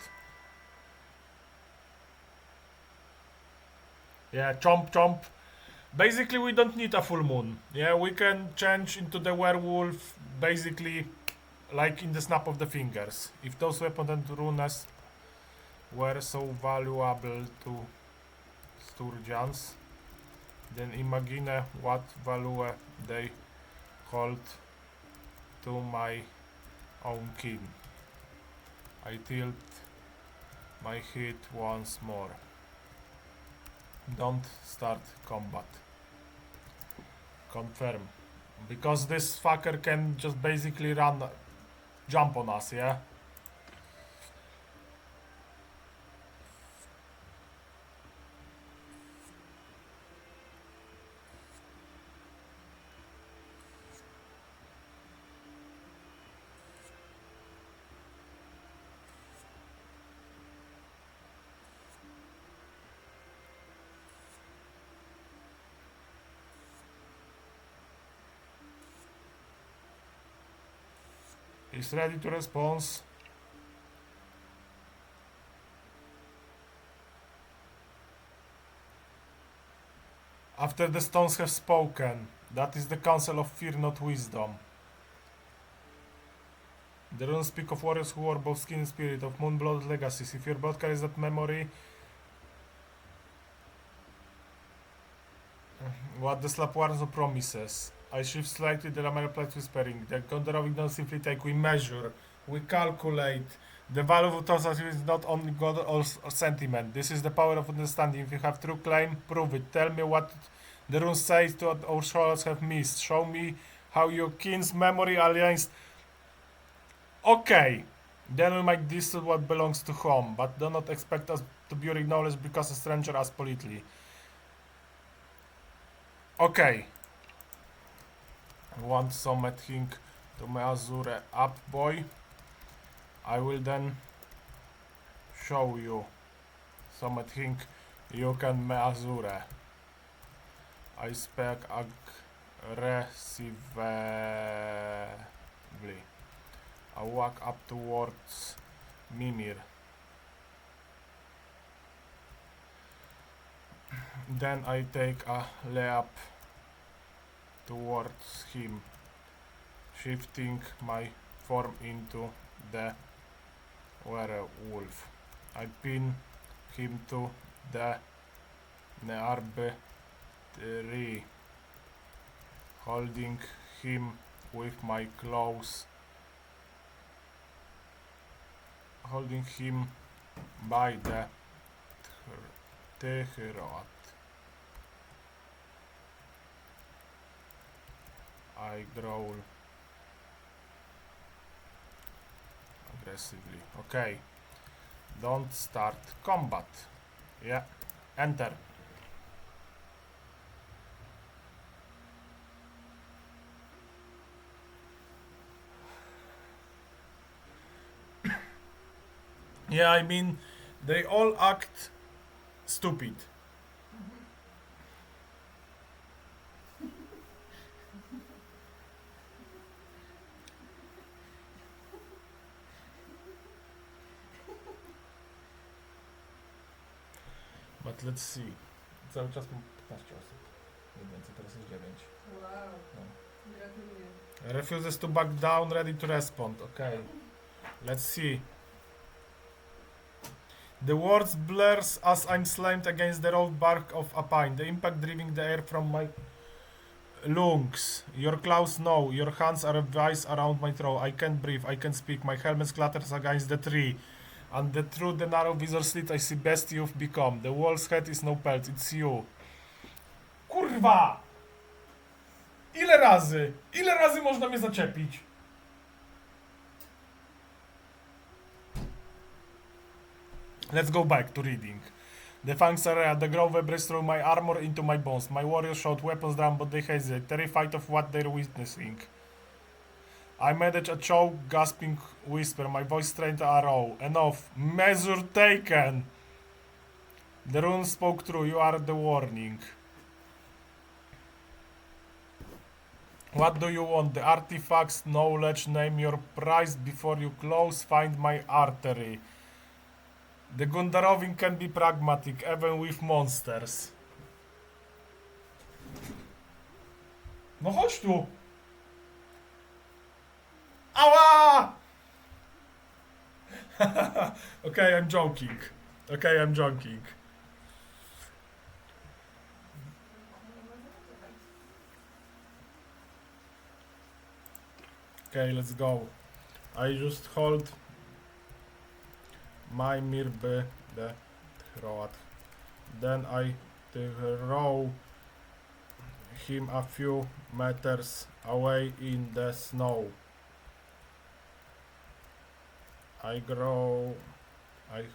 yeah, chomp chomp. Basically we don't need a full moon. Yeah, we can change into the werewolf basically like in the snap of the fingers. If those weapons and runes were so valuable to Sturgeons, then imagine what value they hold to my own kin. I tilt my head once more. Don't start combat. Confirm. Because this fucker can just basically jump on us, yeah? Is ready to response. After the stones have spoken, that is the counsel of fear, not wisdom. The runes speak of warriors who wore both skin and spirit, of moonblood legacies. If your blood carries that memory, what the slap warns or promises. I shift slightly, the Lamar replies whispering. The Gondorovic don't simply take, we measure, we calculate. The value of thoughts is not only God or sentiment. This is the power of understanding. If you have true claim, prove it. Tell me what the runes say to what our scholars have missed. Show me how your kin's memory aligns. Okay, then we might distill what belongs to home, but do not expect us to bury knowledge because a stranger asks politely. Okay. I want something to my Azure up, boy. I will then show you something you can me Azure. I speak aggressively. I walk up towards Mimir. Then I take a layup towards him, shifting my form into the werewolf. I pin him to the nearby tree, holding him with my claws, holding him by the throat. I growl aggressively. Okay. Don't start combat. Yeah. Enter. Yeah, I mean, they all act stupid. But let's see. Cały czas mam 15 osób. Nie więcej, teraz jest 9. Wow, No. gratuluję. Refuses to back down, ready to respond. Okay. Let's see. The words blurs as I'm slammed against the rough bark of a pine. The impact driving the air from my lungs. Your claws know. Your hands are a vice around my throat. I can't breathe. I can't speak. My helmet clatters against the tree. And through the narrow visor slit I see best you've become. The wolf's head is no pelt. It's you. Kurwa! Ile razy? Ile razy można mnie zaczepić? Let's go back to reading. The fangs are the grove breaks through my armor into my bones. My warriors shout weapons down, but they hesitate, terrified of what they're witnessing. I manage a choke, gasping whisper, my voice strained a row. Enough. Measure taken! The rune spoke true, you are the warning. What do you want? The artifacts, knowledge, name your price before you close, find my artery. The Gundarovin can be pragmatic, even with monsters. No chodź tu! Ała! Okay, I'm joking. Okay, I'm joking. Okay, let's go. I just hold my mirby the throat. Then I throw him a few meters away in the snow. I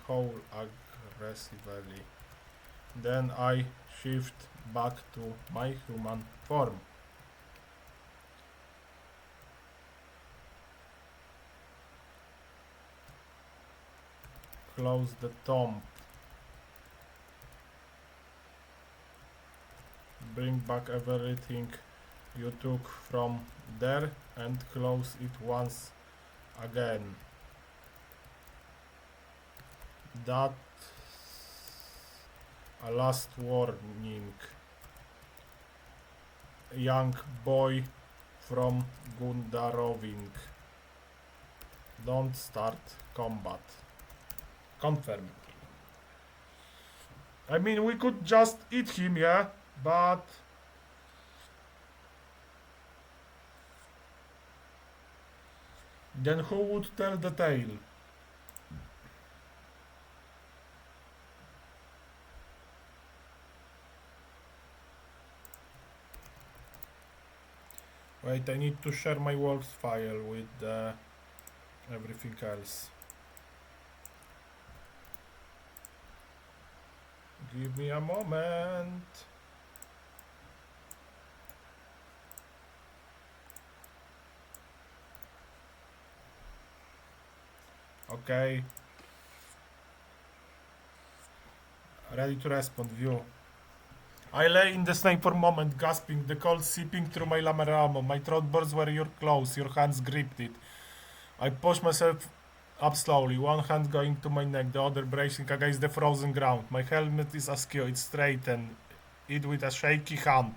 howl aggressively. Then I shift back to my human form. Close the tomb. Bring back everything you took from there and close it once again. That a last warning. Young boy from Gundaroving. Don't start combat. Confirm. I mean, we could just eat him, yeah, but then who would tell the tale? Wait, I need to share my works file with everything else. Give me a moment. Okay. Ready to respond, view. I lay in the snake for a moment, gasping, the cold seeping through my lameramo. My throat bursts where you're close, your hands gripped it. I push myself up slowly, one hand going to my neck, the other bracing against the frozen ground. My helmet is askew, it's straightened, it with a shaky hand.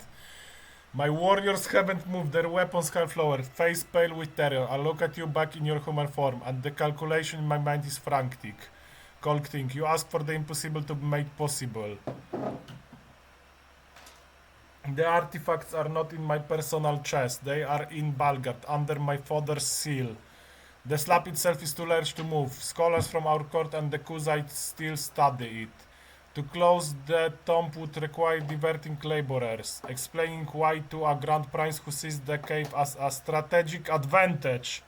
My warriors haven't moved, their weapons half lowered, face pale with terror. I look at you back in your human form, and the calculation in my mind is frantic. Cold thing, you ask for the impossible to be made possible. The artifacts are not in my personal chest, they are in Balgard, under my father's seal. The slab itself is too large to move. Scholars from our court and the Kuzites still study it. To close the tomb would require diverting laborers, explaining why to a grand prince who sees the cave as a strategic advantage.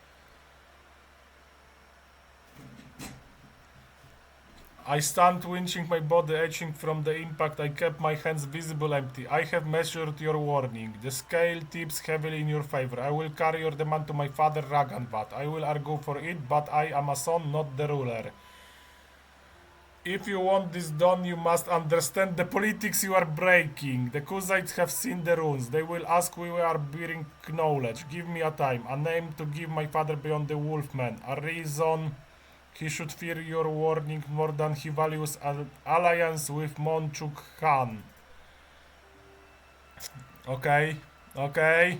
I stand winching my body, etching from the impact. I kept my hands visible empty. I have measured your warning. The scale tips heavily in your favor. I will carry your demand to my father Raganvat. I will argue for it, but I am a son, not the ruler. If you want this done, you must understand the politics you are breaking. The Kuzites have seen the runes. They will ask we are bearing knowledge. Give me a time, a name to give my father beyond the Wolfman, a reason he should fear your warning more than he values an alliance with Monchuk Khan. Okay, okay.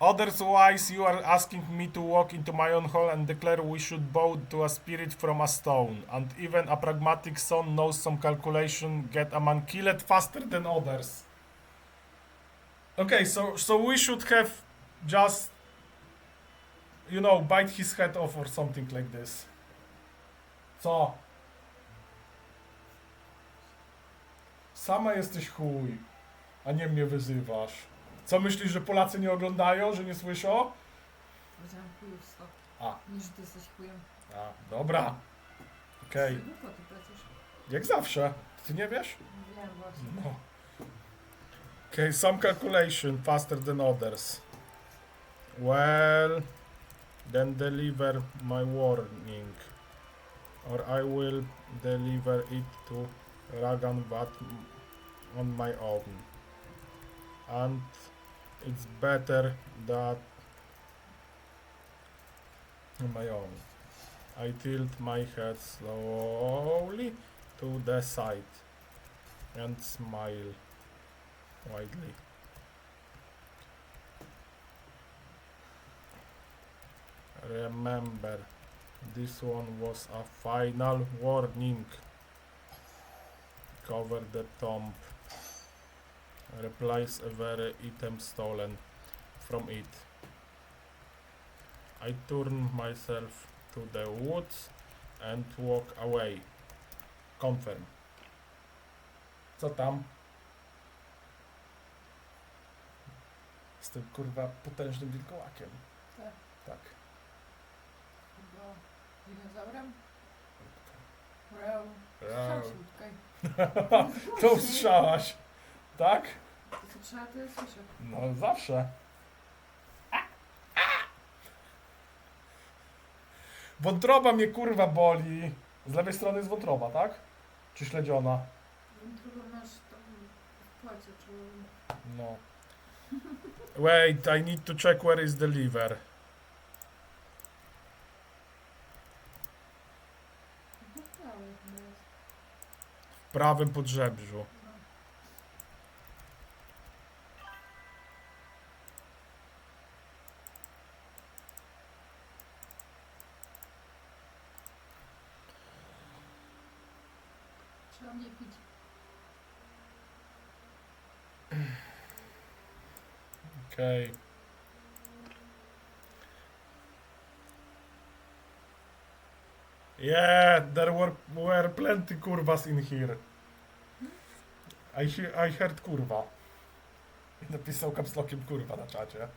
Otherwise, you are asking me to walk into my own hall and declare we should bow to a spirit from a stone. And even a pragmatic son knows some calculation get a man killed faster than others. Okay, so we should have just, you know, bite his head off or something like this. Co? Sama jesteś chuj, a nie mnie wyzywasz. Co myślisz, że Polacy nie oglądają, że nie słyszą? Powiedziałam chujowstwo. A. Nie, że ty jesteś chujem. A, dobra. Okej. Okay. Głupoty plecisz. Jak zawsze. Ty nie wiesz? Wiem właśnie. No. Okay, some calculation faster than others. Well, then deliver my warning. Or I will deliver it to Raganvat on my own. And it's better that on my own. I tilt my head slowly to the side and smile widely. Remember, this one was a final warning. Cover the tomb. Replace every item stolen from it. I turn myself to the woods and walk away. Confirm. Co tam? Z tym kurwa potężnym wilkołakiem. Tak. Tak. Chyba dinozaurem? Rał. Rał. Strzał się tutaj. To ustrzałaś. Tak? To co trzeba, to ja słyszę. No zawsze. Wątroba mnie kurwa boli. Z lewej strony jest wątroba, tak? Czy śledziona? Chyba masz tam w płacie czołowym. No. Wait, I need to check where is the liver. prawym podrzebrzu. Trzeba mnie pić. Okay. Yeah, there were plenty kurwas in here. I heard kurwa. Napisał kapslokiem kurwa na czacie.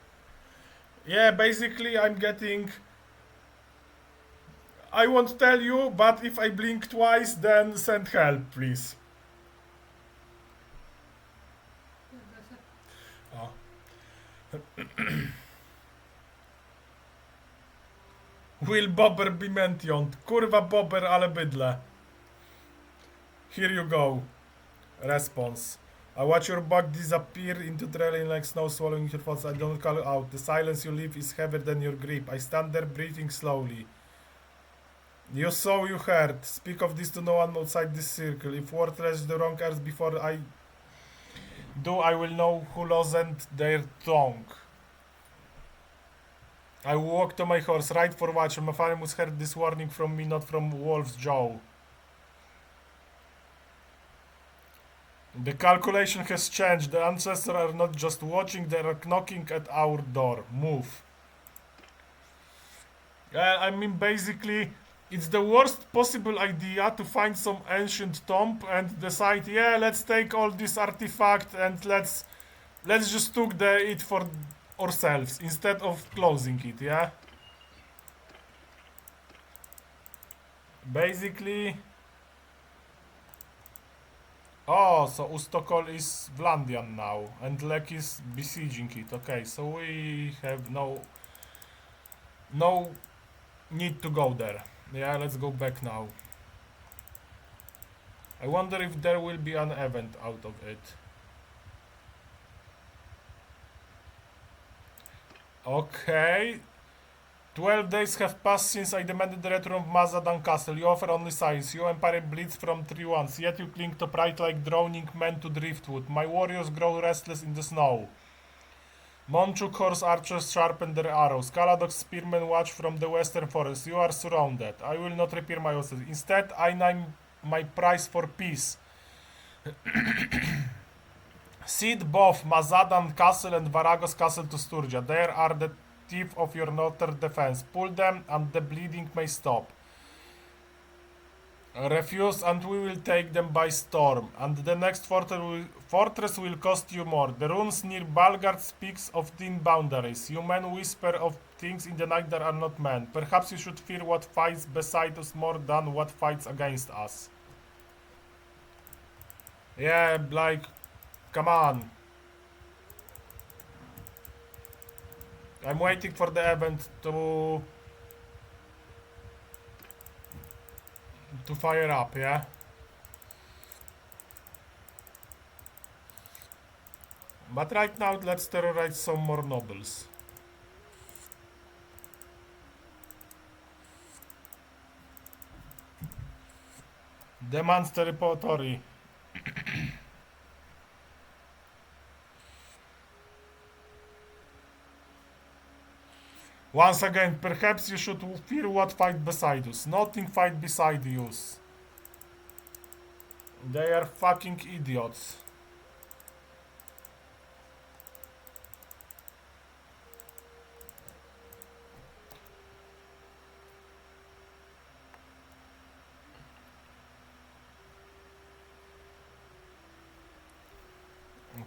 Yeah, basically I'm getting... I won't tell you, but if I blink twice, then send help, please. Ja gaszę. O. Will Bobber be mentioned? Kurwa Bobber, ale bydle. Here you go. Response. I watch your bug disappear into the railing like snow swallowing your thoughts. I don't call out. The silence you leave is heavier than your grip. I stand there breathing slowly. You saw, you heard. Speak of this to no one outside this circle. If word reaches the wrong ears before I do, I will know who loosened their tongue. I walk to my horse, ride for Watcher. Maphanimus heard this warning from me, not from Wolf's jaw. The calculation has changed. The ancestors are not just watching, they are knocking at our door. Move. I mean, basically, it's the worst possible idea to find some ancient tomb and decide, yeah, let's take all this artifact and let's just took it for ourselves instead of closing it, yeah? Basically... Oh, so Ustokol is Vlandian now, and Lek is besieging it. Okay, so we have no need to go there. Yeah, let's go back now. I wonder if there will be an event out of it. Okay. 12 days have passed since I demanded the return of Mazadan Castle. You offer only silence. Your empire bleeds from 3 ones, yet you cling to pride like drowning men to driftwood. My warriors grow restless in the snow. Monchuk horse archers sharpen their arrows. Kaladok's spearmen watch from the western forest. You are surrounded. I will not repair my losses. Instead, I name my price for peace. Cede both Mazadan Castle and Varagos Castle to Sturgia. There are the teeth of your northern defense. Pull them and the bleeding may stop. Refuse and we will take them by storm. And the next fortress will cost you more. The runes near Balgard speaks of thin boundaries. You men whisper of things in the night that are not men. Perhaps you should fear what fights beside us more than what fights against us. Yeah, like, come on. I'm waiting for the event to fire up, yeah? But right now, let's terrorize some more nobles. Demands territory. Once again, perhaps you should fear what fight beside us. Nothing fight beside us. They are fucking idiots.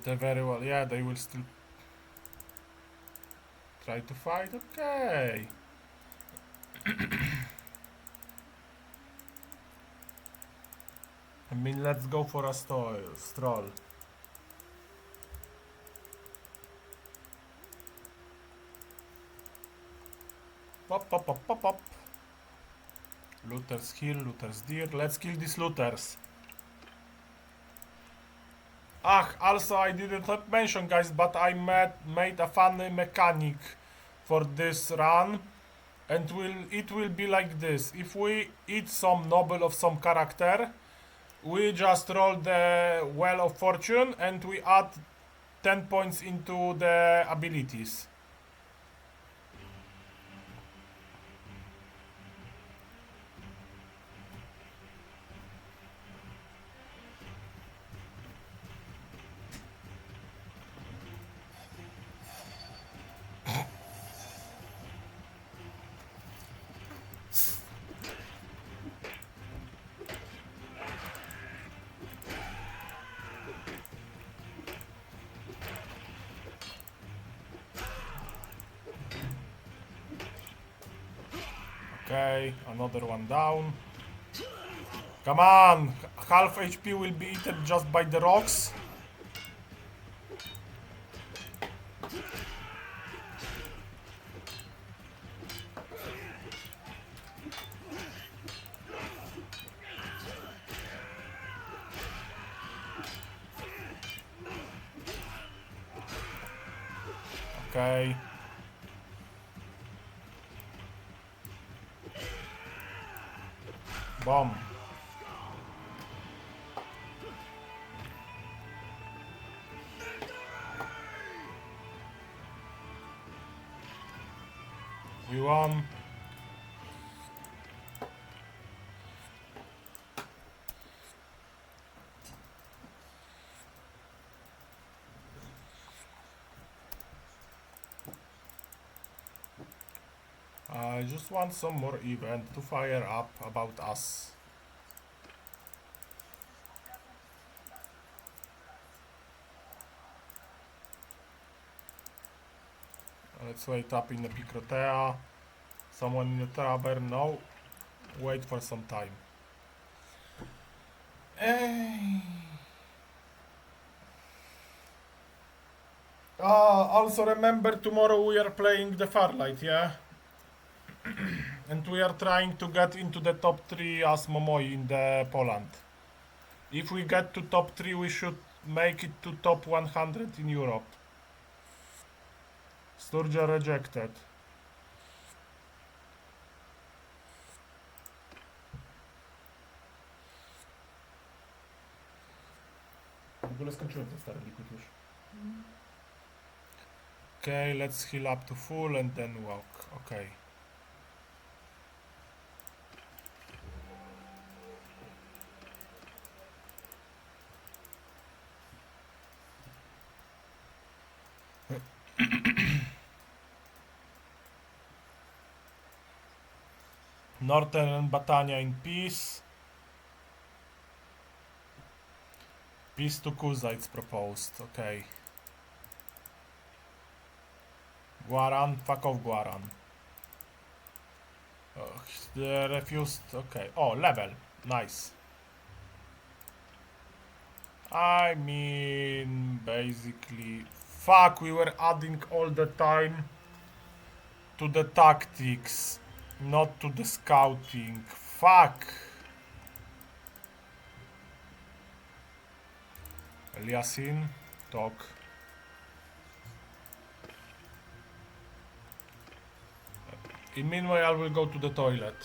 They very well, yeah, they will still try to fight, okay. I mean, let's go for a stroll. Pop, pop, pop, pop, pop. Looters here, looters there. Let's kill these looters. Also I didn't mention, guys, but I made a funny mechanic for this run. And it will be like this. If we eat some noble of some character, we just roll the Well of Fortune and we add 10 points into the abilities. Okay, another one down. Come on! Half HP will be eaten just by the rocks. Okay. Bomb. We won. I just want some more event to fire up about us. Let's wait up in the Picrotea. Someone in the tavern? No. Wait for some time. Also remember tomorrow we are playing the Farlight, yeah? And we are trying to get into the top 3 as Momoi in the Poland. If we get to top 3 we should make it to top 100 in Europe. Sturgeon rejected. W ogóle skończyłem ten stary liquid już. Okay, let's heal up to full and then walk. Okay. Northern Batania in peace. Peace to Kuza, it's proposed. Okay. Guaran, fuck off Guaran. They refused. Okay. Oh, level. Nice. I mean, basically, fuck, we were adding all the time to the tactics, not to the scouting. Fuck. Eliasin, talk. In meanwhile, I will go to the toilet.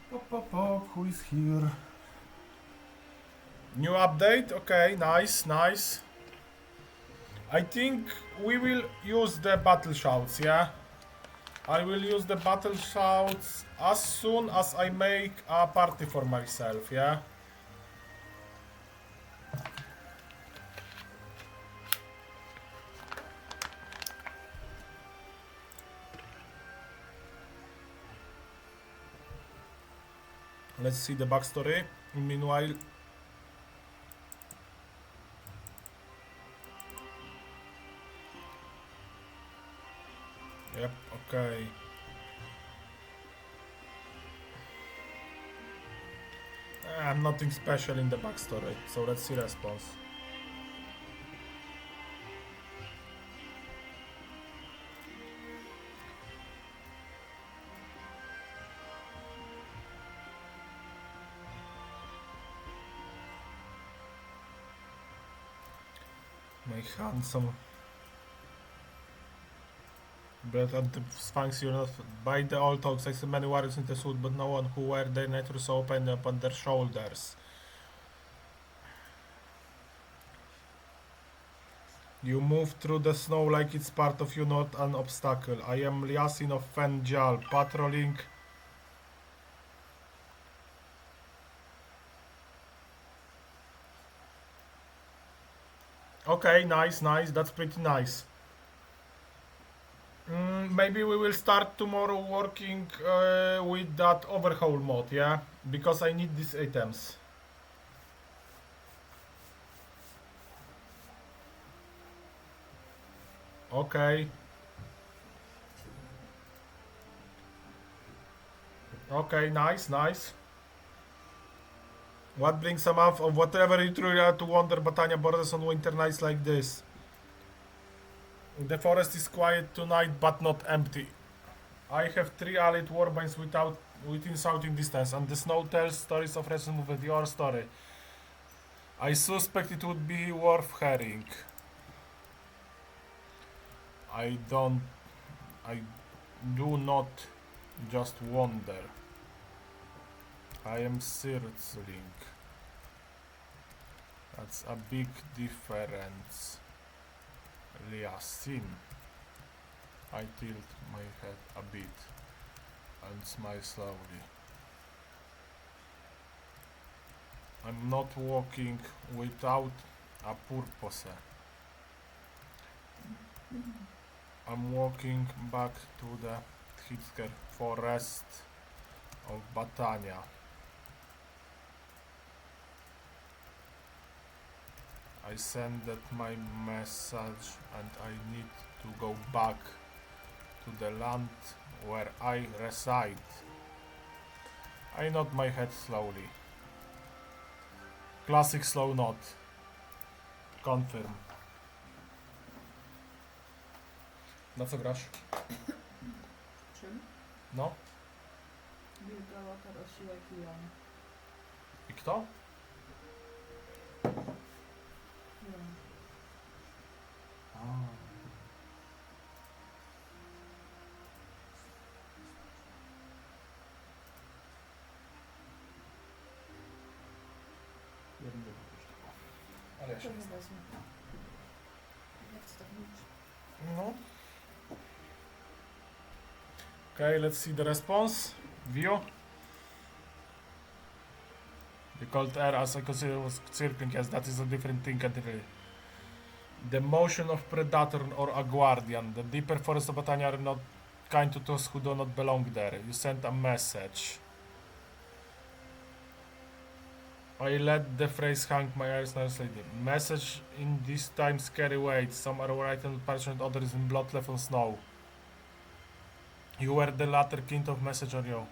Pop, pop, pop, who is here? New update? Okay, nice, nice. I think we will use the battle shouts, yeah? I will use the battle shouts as soon as I make a party for myself, yeah? Let's see the backstory. Meanwhile, yep, okay. Nothing special in the backstory, so let's see response. My handsome. But at the Sphinx, you're not. By the old talks, I see many warriors in the suit, but no one who wear their nature so open upon their shoulders. You move through the snow like it's part of you, not an obstacle. I am Liasin of Fenjal, patrolling. Okay, nice, nice. That's pretty nice. Maybe we will start tomorrow working with that overhaul mod, yeah? Because I need these items. Okay. Okay, nice, nice. What brings a month of whatever you truly are to wander Batania borders on winter nights like this? The forest is quiet tonight, but not empty. I have 3 allied warbinds within shouting distance, and the snow tells stories of recent with your story. I suspect it would be worth hearing. I do not just wander. I am searching. That's a big difference. Liasin. I tilt my head a bit and smile slowly. I'm not walking without a purpose. I'm walking back to the Hitker forest of Batania. I sended my message and I need to go back to the land where I reside. I nod my head slowly. Classic slow nod. Confirm. Na co grasz? Czym? No. Wilka, łata, osiłek i jon. I kto? Jon. Ale ja To się nie wezmę. Jak chcę tak mówić? No. Okay, let's see the response. View. The cold air, as I consider, was circling. Yes, that is a different thing entirely. The motion of predator or a guardian. The deeper forests of Batania are not kind to those who do not belong there. You sent a message. I let the phrase hang my ears nicely. Message in these times carry weight. Some are written with parchment, others in blood left on snow. You were the latter kind of message on you.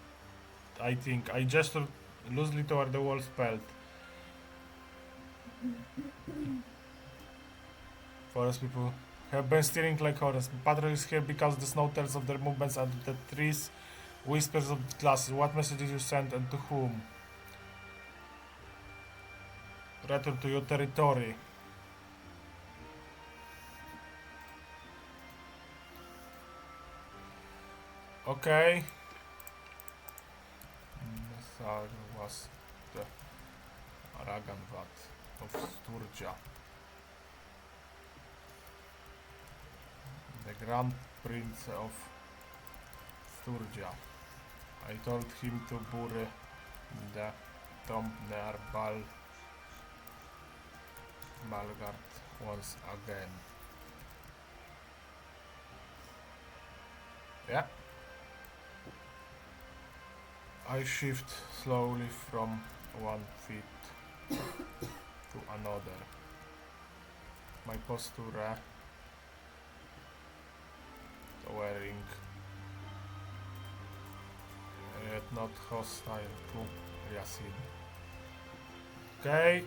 I think. I gestured loosely toward the wolf's belt. Forest people have been steering like horses. Patrol is here because the snow tells of their movements and the trees whispers of the classes. What message did you send and to whom? Return to your territory. Okay. Message was the Aragan Vat. of Sturgia. The Grand Prince of Sturgia. I told him to bury the tomb near Balgard once again. Yeah. I shift slowly from one feet to another. My posture towering, yet not hostile to Yasin. Okay.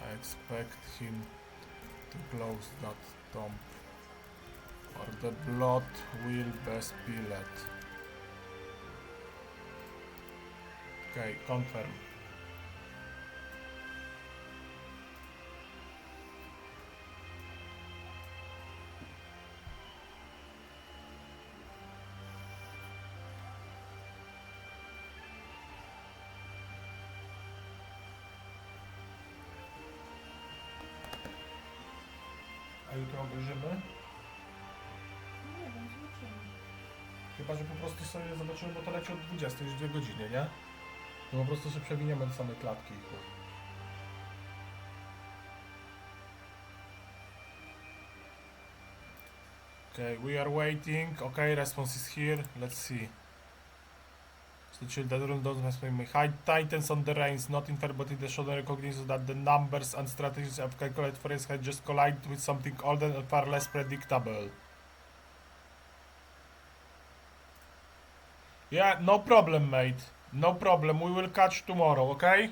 I expect him to close that tomb, or the blood will be spilled. Okay, confirm. A jutro obejrzymy? Nie wiem, zobaczymy. Chyba, że po prostu sobie zobaczymy, bo to leci od 20, już 2 godziny, nie? To po prostu się przewiniemy do samej klatki i chuj. Okay, we are waiting. Okay, response is here. Let's see. So the children don't mess with me. High titans on the reins, not infer, but in the shoulder recognition that the numbers and strategies I've calculated for us had just collided with something older and far less predictable. Yeah, no problem, mate. No problem. We will catch tomorrow, okay?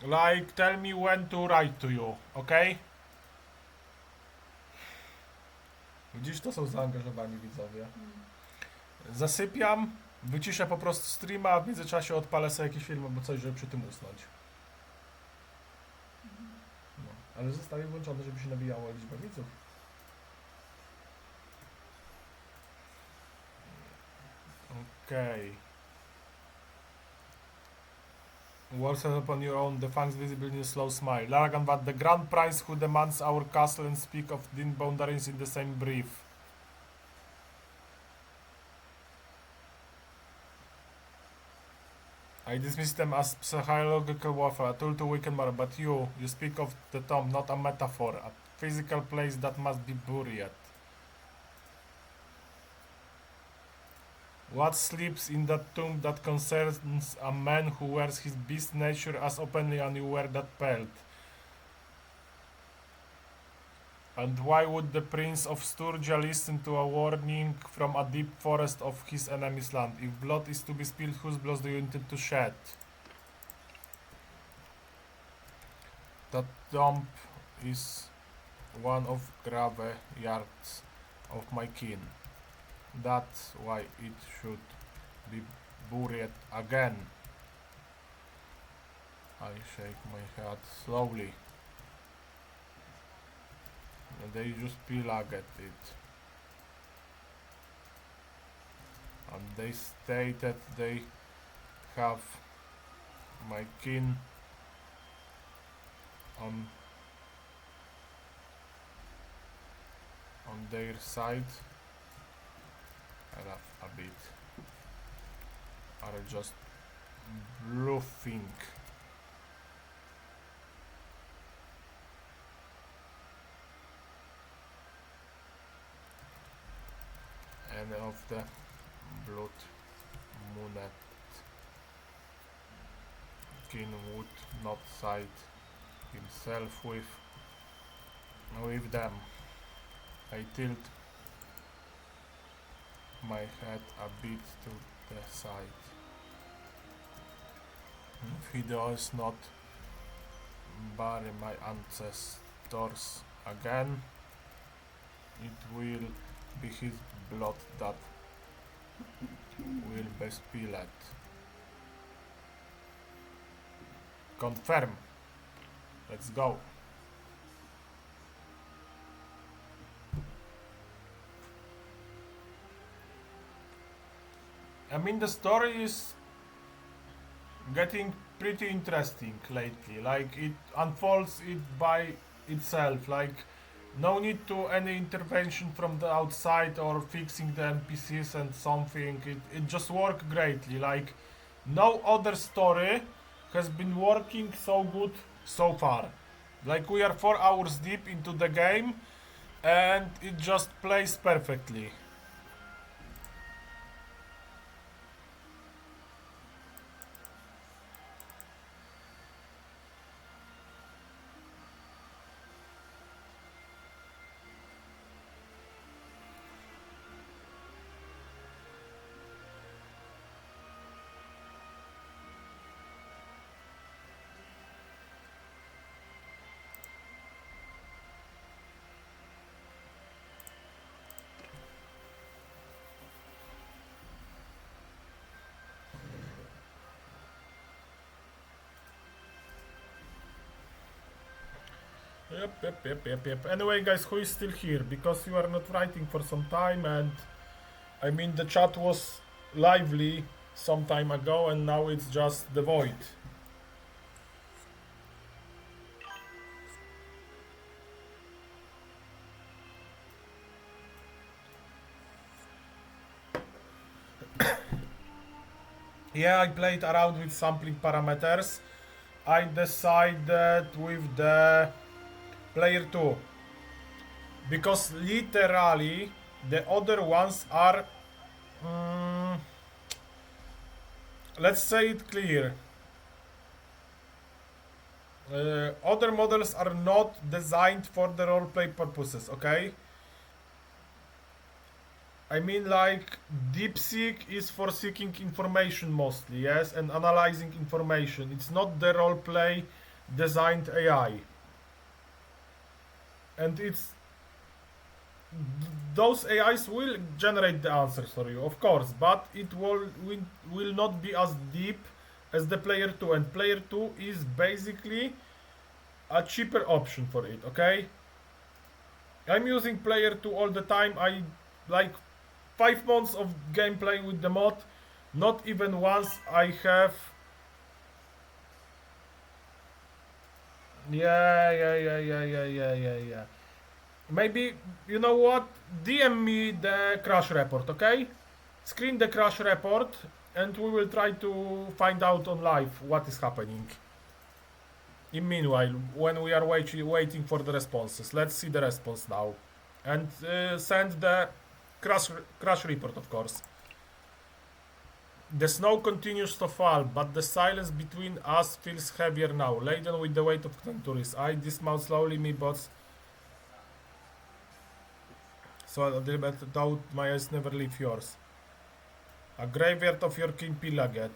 Like, tell me when to write to you, okay? Widzisz, to są zaangażowani widzowie. Zasypiam, wyciszę po prostu streama, a w międzyczasie odpalę sobie jakiś film albo coś, żeby przy tym usnąć. No, ale zostawię włączone, żeby się nabijało liczba widzów. Okej. Works upon your own, the fangs visible in a slow smile. Laragan, but the grand prince who demands our castle and speak of thin boundaries in the same breath. I dismiss them as psychological warfare, a tool to weaken more, but you speak of the tomb, not a metaphor, a physical place that must be buried. What sleeps in that tomb that concerns a man who wears his beast nature as openly as you wear that pelt? And why would the Prince of Sturgia listen to a warning from a deep forest of his enemy's land? If blood is to be spilled, whose blood do you intend to shed? That tomb is one of graveyards of my kin. That's why it should be buried again. I shake my head slowly. They just pillaged it. And they stated they have my kin on their side. A bit. Are just bluffing. And of the blood mooned king would not side himself with them. I tilt my head a bit to the side. If he does not bury my ancestors again, it will be his blood that will be spilled. Confirm. Let's go. I mean, the story is getting pretty interesting lately. Like it unfolds it by itself. Like no need to any intervention from the outside or fixing the NPCs and something. It just worked greatly. Like no other story has been working so good so far. Like we are 4 hours deep into the game and it just plays perfectly. Yep. Anyway, guys, who is still here? Because you are not writing for some time, and I mean, the chat was lively some time ago, and now it's just the void. Yeah, I played around with sampling parameters. I decided with the player 2 because literally the other ones are let's say it clear, other models are not designed for the roleplay purposes, okay? I mean, like, DeepSeek is for seeking information mostly, yes, and analyzing information. It's not the roleplay designed AI. And it's those AIs will generate the answers for you, of course, but it will not be as deep as the player 2, and player 2 is basically a cheaper option for it, okay? I'm using player 2 all the time. I like 5 months of gameplay with the mod, not even once I have. Yeah. Maybe, you know what? DM me the crash report, okay? Screen the crash report and we will try to find out on live what is happening. In meanwhile, when we are waiting for the responses, let's see the response now. And send the crash report, of course. The snow continues to fall, but the silence between us feels heavier now, laden with the weight of centuries. I dismount slowly, me bots. So a little bit doubt my eyes never leave yours. A graveyard of your king Pilaget.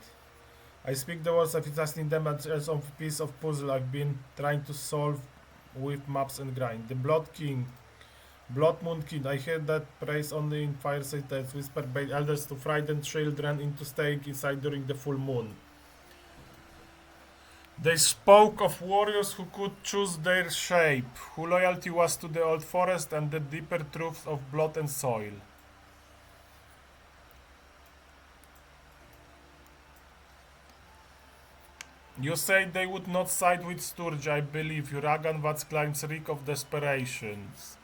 I speak the words of exhausting them as of a piece of puzzle I've been trying to solve with maps and grind. The Blood King. Blood Moon King. I heard that praise only in fireside tales whispered by elders to frighten children into staying inside during the full moon. They spoke of warriors who could choose their shape, whose loyalty was to the old forest and the deeper truths of blood and soil. You say they would not side with Sturge, I believe you. Ragan Vats climbs reek of desperations.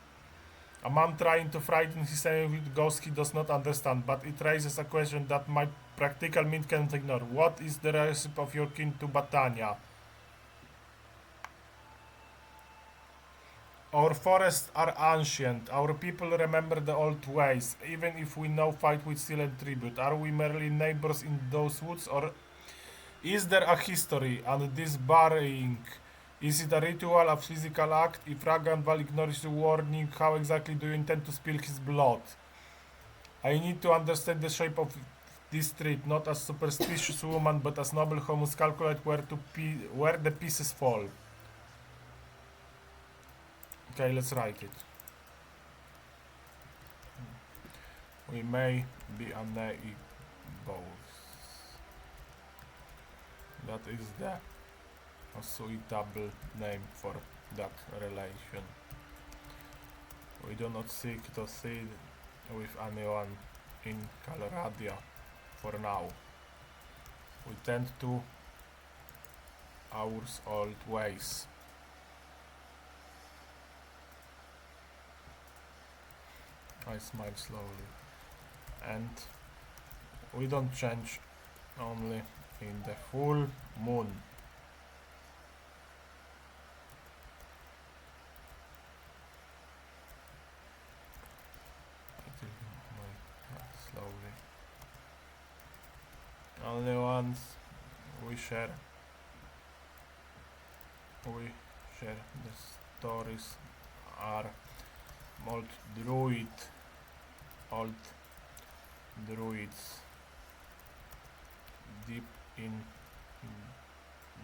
A man trying to frighten his enemy with ghosts he does not understand, but it raises a question that my practical mind cannot ignore. What is the recipe of your kin to Batania? Our forests are ancient. Our people remember the old ways, even if we now fight with silent tribute. Are we merely neighbors in those woods, or is there a history? And this burying, is it a ritual, a physical act? If Raganval ignores the warning, how exactly do you intend to spill his blood? I need to understand the shape of this street, not as superstitious woman, but as noble who must calculate where the pieces fall. Okay, let's write it. We may be unable. That is the suitable name for that relation. We do not seek to see with anyone in Calradia for now. We tend to our old ways. I smile slowly, and we don't change only in the full moon. Slowly. Only once we share the stories are old druids deep in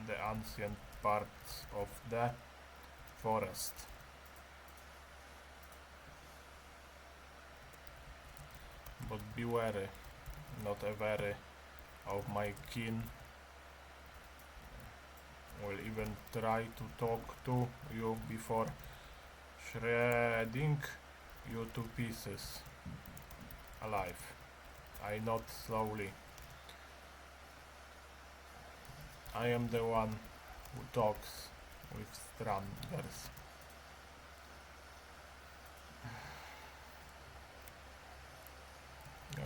the ancient parts of the forest. But be wary, not a wary of my kin will even try to talk to you before shredding you to pieces alive. I nod slowly. I am the one who talks with strangers.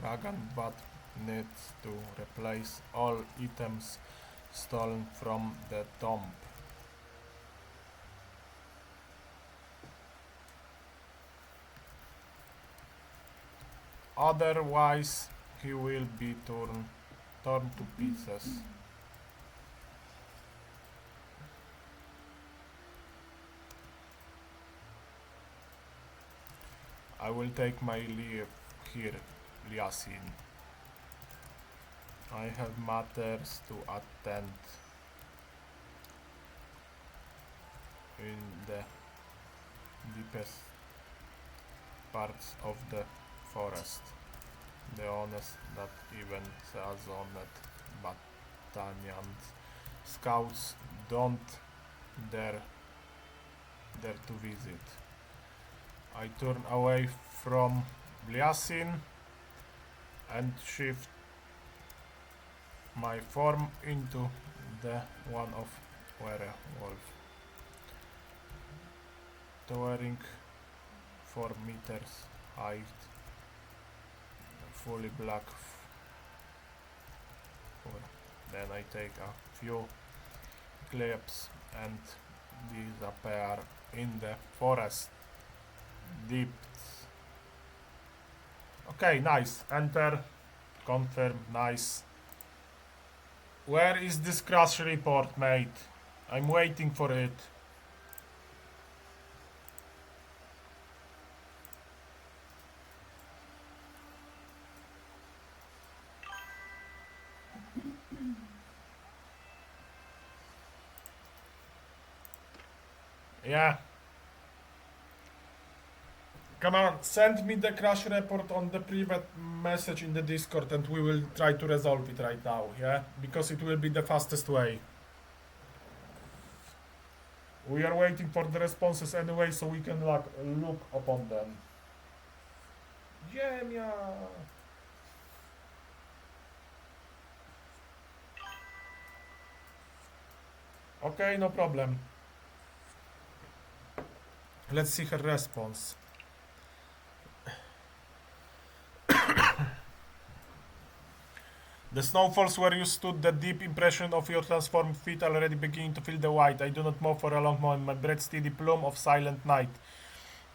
Ragan Bat needs to replace all items stolen from the tomb. Otherwise, he will be torn to pieces. I will take my leave here, Liasin. I have matters to attend in the deepest parts of the forest. The honest that even Sazoned battalions scouts don't dare to visit. I turn away from Bliasin and shift my form into the one of Werewolf. Towering 4 meters height, fully black fur. Then I take a few clips and disappear in the forest depths. Okay, nice. Enter. Confirm. Nice. Where is this crash report, mate? I'm waiting for it. Yeah. Come on, send me the crash report on the private message in the Discord and we will try to resolve it right now, yeah? Because it will be the fastest way. We are waiting for the responses anyway, so we can look upon them. Ziemia! Okay, no problem. Let's see her response. The snowfalls where you stood, the deep impression of your transformed feet already beginning to feel the white. I do not move for a long moment, my breath steady plume of silent night.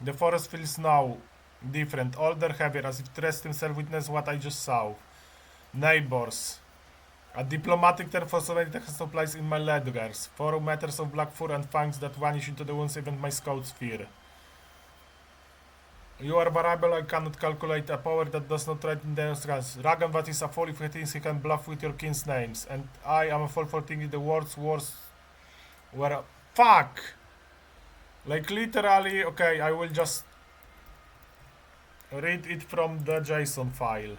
The forest feels now different, older, heavier, as if Trest himself witnessed what I just saw. Neighbors. A diplomatic term for somebody that has no place in my ledgers. 4 meters of black fur and fangs that vanish into the wounds even my scouts fear. You are variable, I cannot calculate a power that does not threaten the strength. Ragan, that is a fool if he thinks he can bluff with your kin's names. And I am a fool for thinking the words were fuck! Like literally, okay, I will just read it from the JSON file.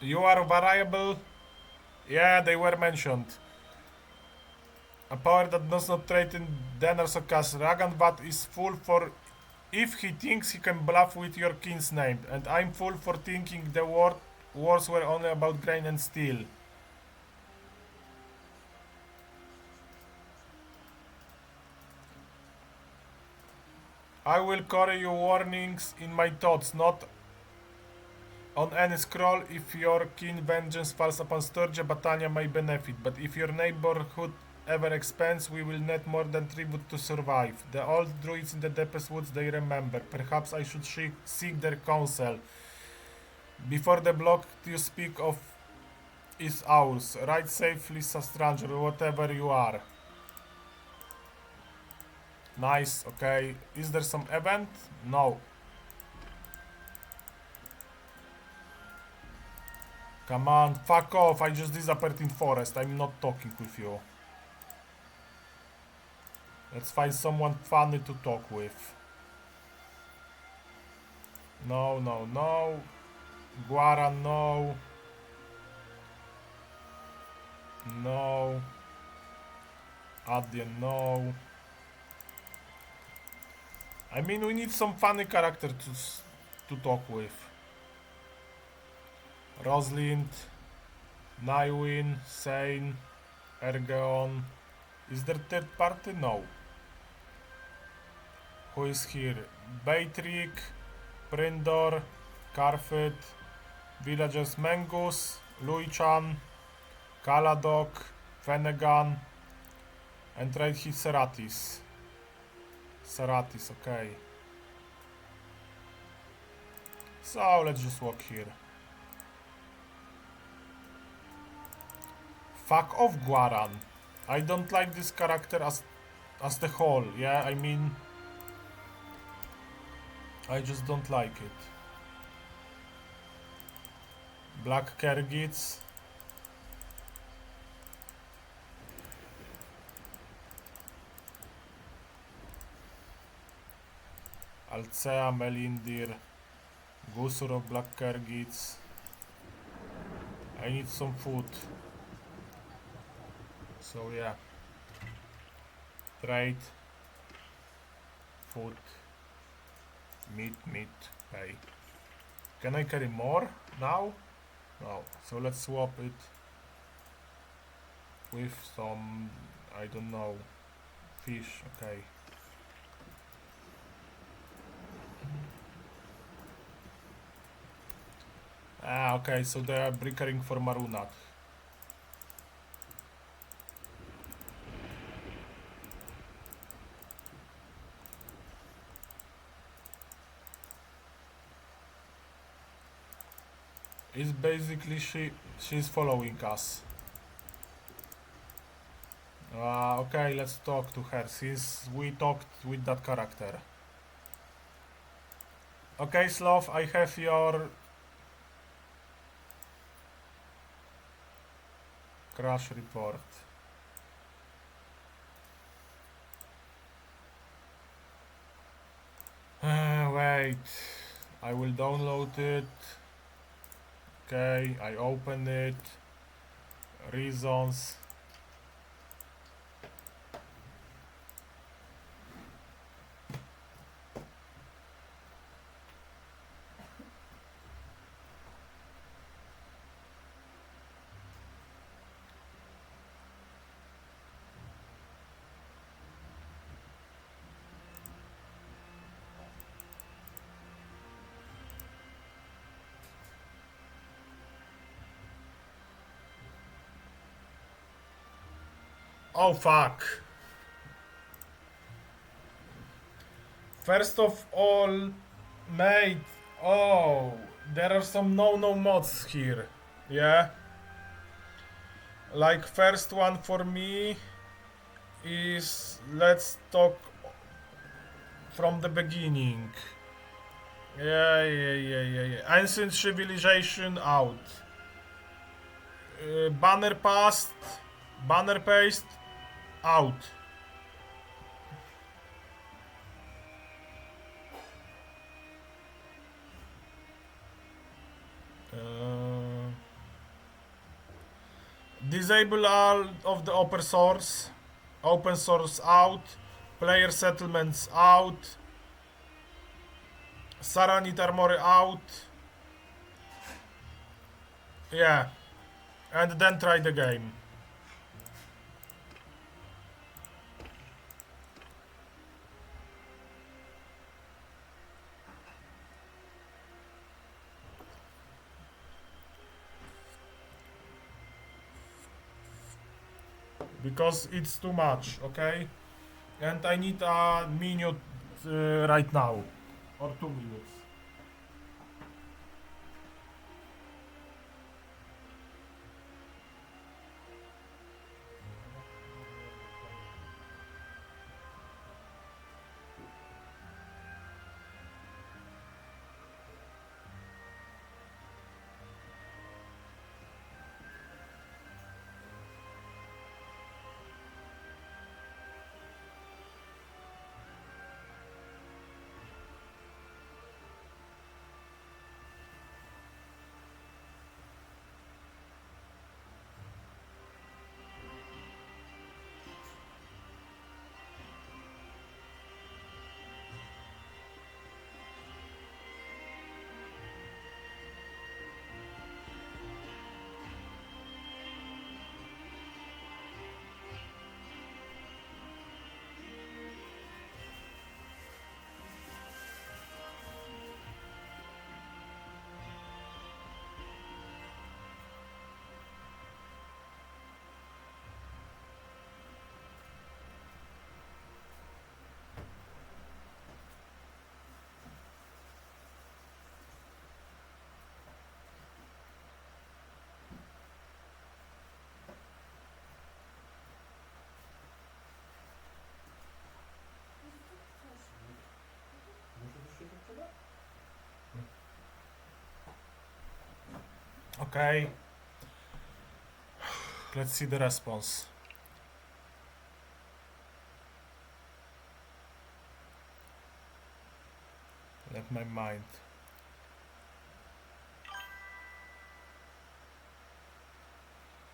You are variable. Yeah, they were mentioned. A power that does not threaten Denner's cast. Raganvat is full for if he thinks he can bluff with your king's name, and I'm full for thinking the wars were only about grain and steel. I will carry you warnings in my thoughts, not on any scroll. If your keen vengeance falls upon Sturge, Batania may benefit, but if your neighborhood ever expands, we will net more than tribute to survive. The old druids in the deepest woods, they remember. Perhaps I should seek their counsel. Before the block you speak of is ours. Ride safely, stranger, whatever you are. Nice, okay. Is there some event? No. Come on, fuck off. I just disappeared in forest. I'm not talking with you. Let's find someone funny to talk with. No, no, no. Guara, no. No. Adien, no. I mean, we need some funny character to talk with. Rosalind, Nywin, Sane, Ergeon. Is there third party? No. Who is here? Beitrick, Prindor, Carfit, Villagers Mengus, Luichan, Kaladok, Fenegan, and right here Seratis. Seratis, okay. So let's just walk here. Fuck off, Guaran. I don't like this character as the whole, yeah, I mean, I just don't like it. Black Kergits. Alcea, Melindir, Gusur of Black Kergits. I need some food. So yeah. Trade. Food. Meat, pay. Can I carry more now? No. So let's swap it with some, I don't know, fish, okay. Ah, okay, so they are brickering for Marunat. It's basically she's following us. Okay, let's talk to her since we talked with that character. Okay, Sloth, I have your crash report. Wait, I will download it. Okay, I open it. Reasons. Oh fuck. First of all, mate, oh, there are some no mods here, yeah? Like, first one for me is, let's talk from the beginning. Yeah. Ancient Civilization out. Banner paste out. Disable all of the upper source. Open source out. Player settlements out. Saranit armory out. Yeah. And then try the game. Because it's too much, okay? And I need a minute right now. Or 2 minutes. Okay. Let's see the response. Let my mind.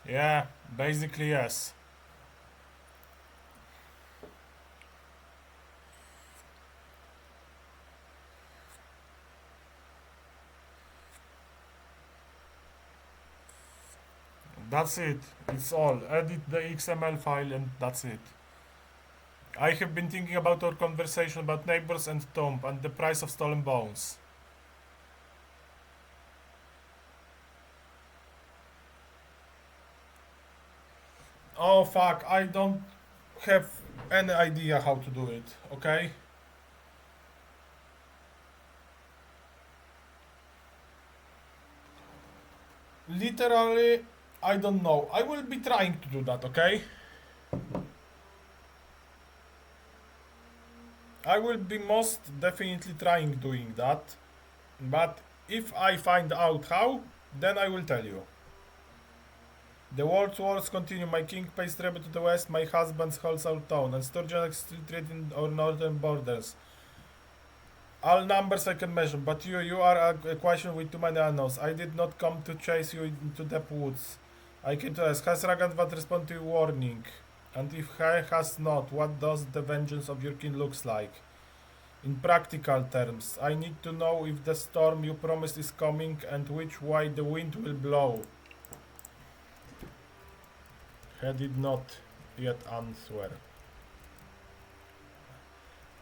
Yeah, basically yes. That's it. It's all. Edit the XML file and that's it. I have been thinking about our conversation about neighbors and tomb and the price of stolen bones. Oh fuck, I don't have any idea how to do it, okay? Literally, I don't know. I will be trying to do that, okay? I will be most definitely trying doing that. But if I find out how, then I will tell you. The world's wars continue. My king pays tribute to the west, my husband holds our town, and Sturgeon still threatening our northern borders. All numbers I can measure, but you are a question with too many unknowns. I did not come to chase you into the woods. I came to ask, has Ragandvat responded to your warning? And if he has not, what does the vengeance of your king looks like? In practical terms, I need to know if the storm you promised is coming and which way the wind will blow. He did not yet answer.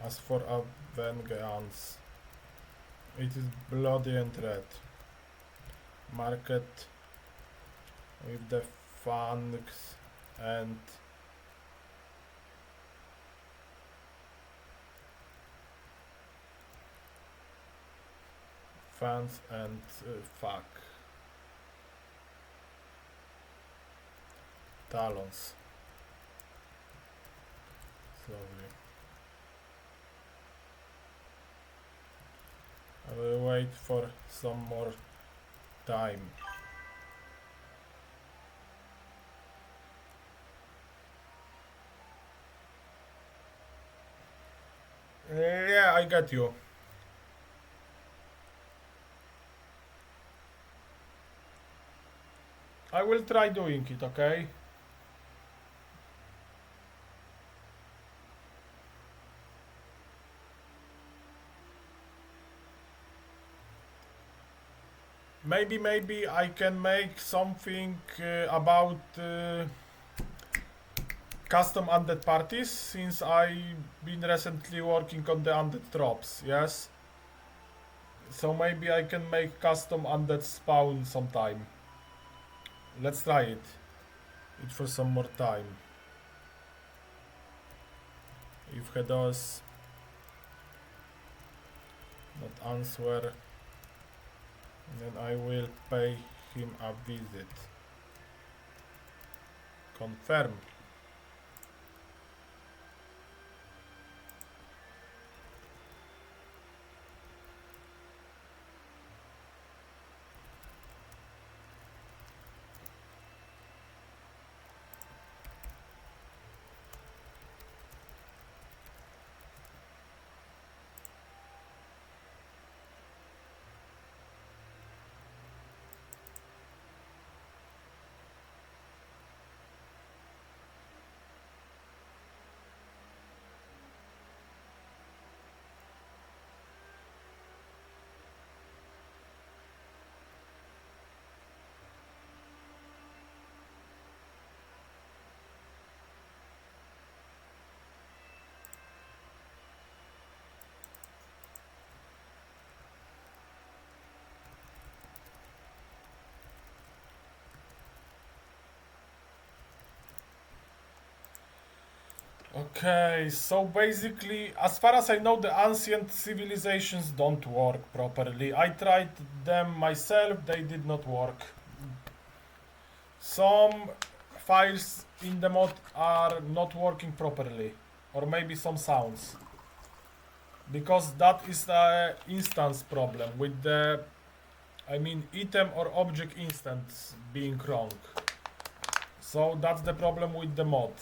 As for a vengeance, it is bloody and red. Market with the fangs and fans and fuck. Talons. Slowly. I will wait for some more time. Yeah, I got you. I will try doing it, okay? Maybe I can make something about custom undead parties, since I've been recently working on the undead tropes, yes? So maybe I can make custom undead spawn sometime. Let's try it. It for some more time. If he does not answer, then I will pay him a visit. Confirm. Okay, so basically, as far as I know, the ancient civilizations don't work properly. I tried them myself, they did not work. Some files in the mod are not working properly, or maybe some sounds. Because that is the instance problem with the, I mean, item or object instance being wrong. So that's the problem with the mod.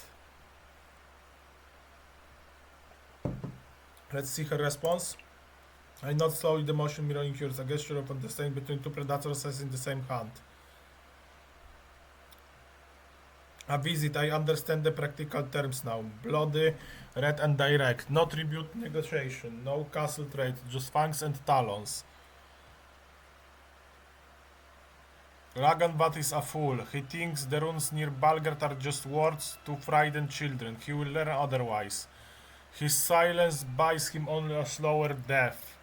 Let's see her response. I not slowly the motion mirroring yours, a gesture of understanding between two predators as in the same hunt. A visit, I understand the practical terms now. Bloody, red and direct. No tribute negotiation, no castle trade, just fangs and talons. Raganvat is a fool. He thinks the runes near Balgard are just words to frighten children. He will learn otherwise. His silence buys him only a slower death.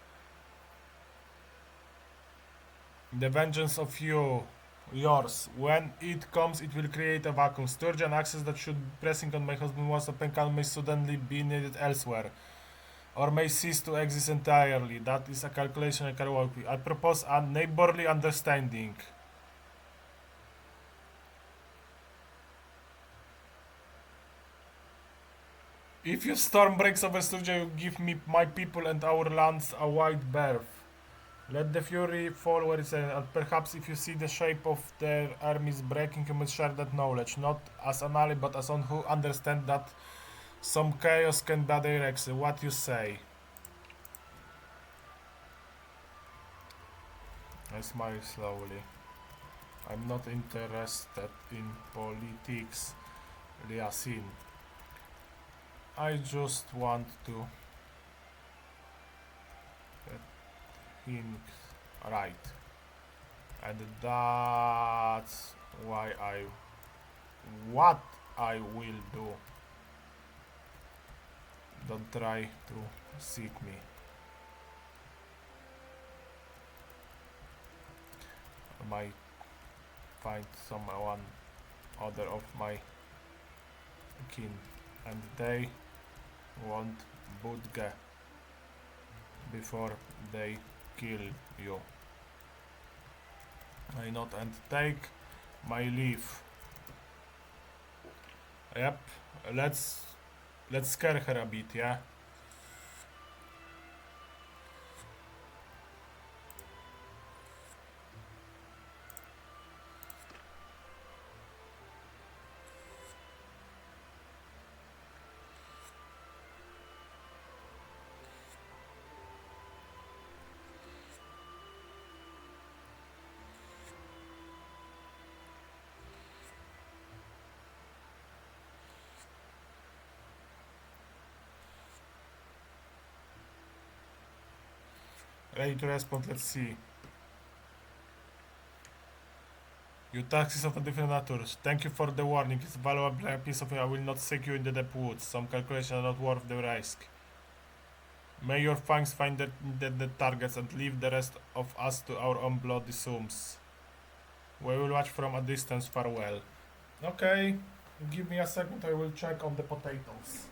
The vengeance of yours. When it comes, it will create a vacuum. Sturgeon access that should be pressing on my husband once open can may suddenly be needed elsewhere. Or may cease to exist entirely. That is a calculation I can work with. I propose a neighborly understanding. If your storm breaks over Sturgeon, you give me my people and our lands a wide berth. Let the fury fall where it's and perhaps if you see the shape of their armies breaking, you must share that knowledge, not as an ally, but as one who understands that some chaos can be their exit. What you say? I smile slowly. I'm not interested in politics, Liasin. I just want to get things right. And that's why what I will do. Don't try to seek me. I might find someone other of my kin, and they won't budge before they kill you. I not and take my leave. Yep, let's scare her a bit, yeah? Ready to respond, let's see. You taxes of a different nature. Thank you for the warning. It's a valuable piece of it. I will not seek you into the woods. Some calculations are not worth the risk. May your fangs find the targets and leave the rest of us to our own bloody sums. We will watch from a distance. Farewell. Okay, give me a second. I will check on the potatoes.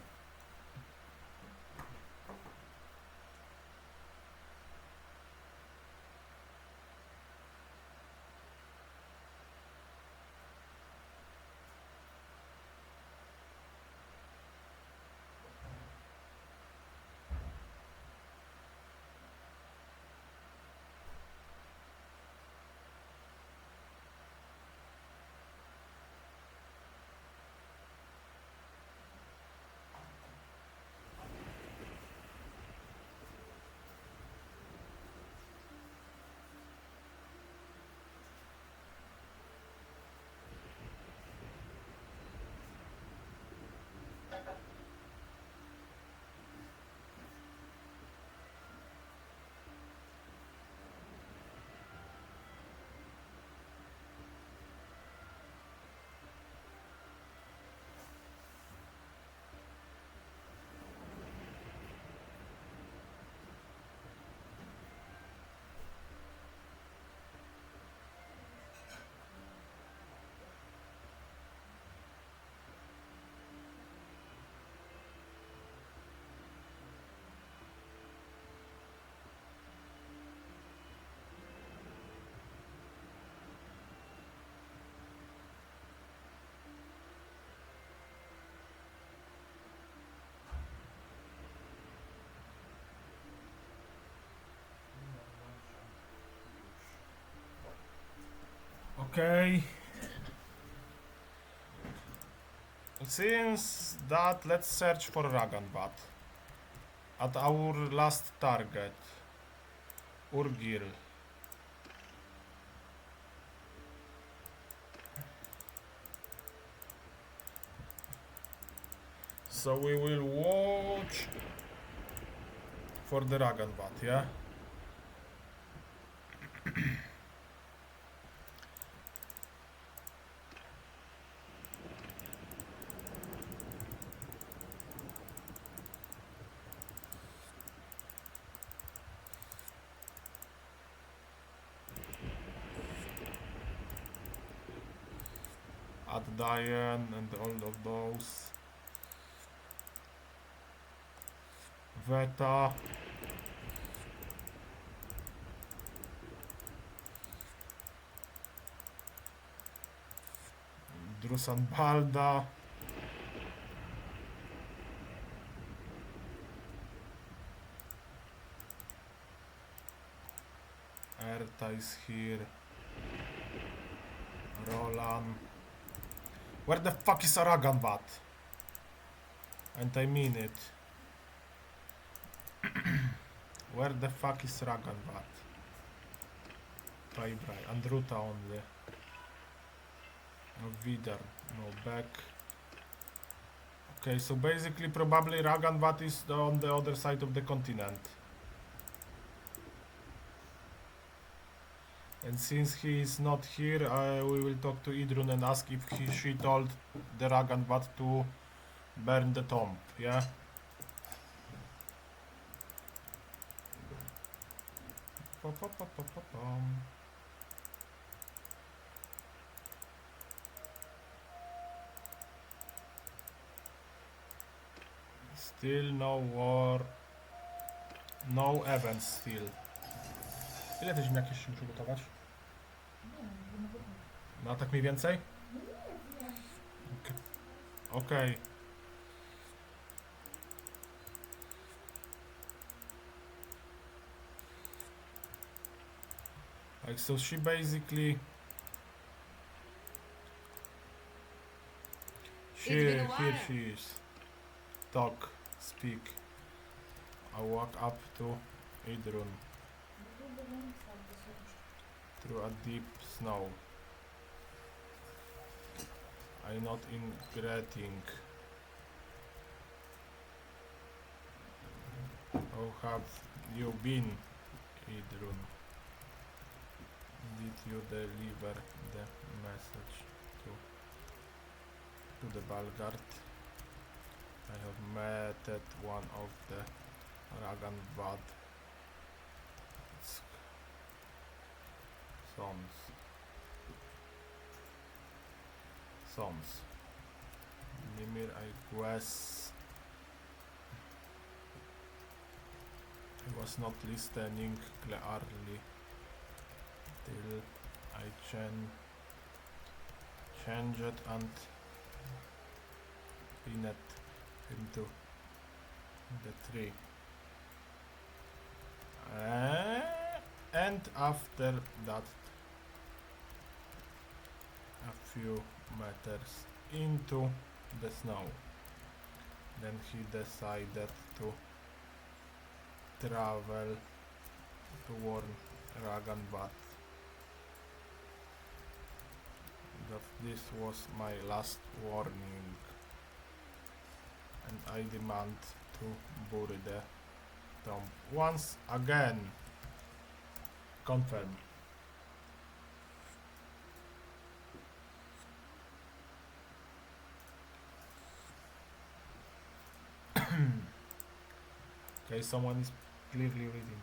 Okay. Since that, let's search for Raganvat. At our last target. Urgil. So we will watch for the Raganvat, yeah? At Diane and all of those. Veta. Drusan Balda. Erta is here. Roland. Where the fuck is Araganvat? And I mean it. Where the fuck is Raganvat? Bye-bye. Andruta only. No Vidar. No back. Okay, so basically probably Raganvat is on the other side of the continent. And since he is not here, we will talk to Idrun and ask if she told the Raganvat to burn the tomb, yeah? Still no war. No events still. Ile te ziemniaki jeszcze muszę gotować? No tak mniej więcej? Okej. Like, so she basically... Here she is. Talk, speak. I walk up to Idrun through a deep snow. I'm not in greeting. How have you been, Idrun? did you deliver the message to the Balgard? I have met one of the Ragan Vad sons. Mimir, I guess I was not listening clearly till I changed and pinned him to the tree. And after that, a few meters into the snow, then he decided to travel to warn Raganvat that this was my last warning, and I demand to bury the tomb once again. Confirm. Okay, someone is clearly reading.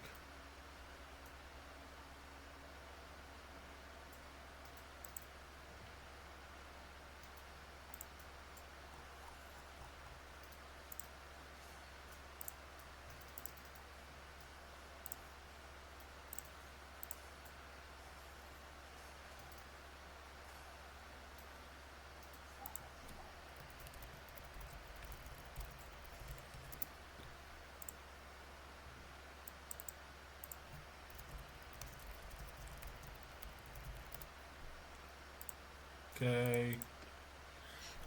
Okay.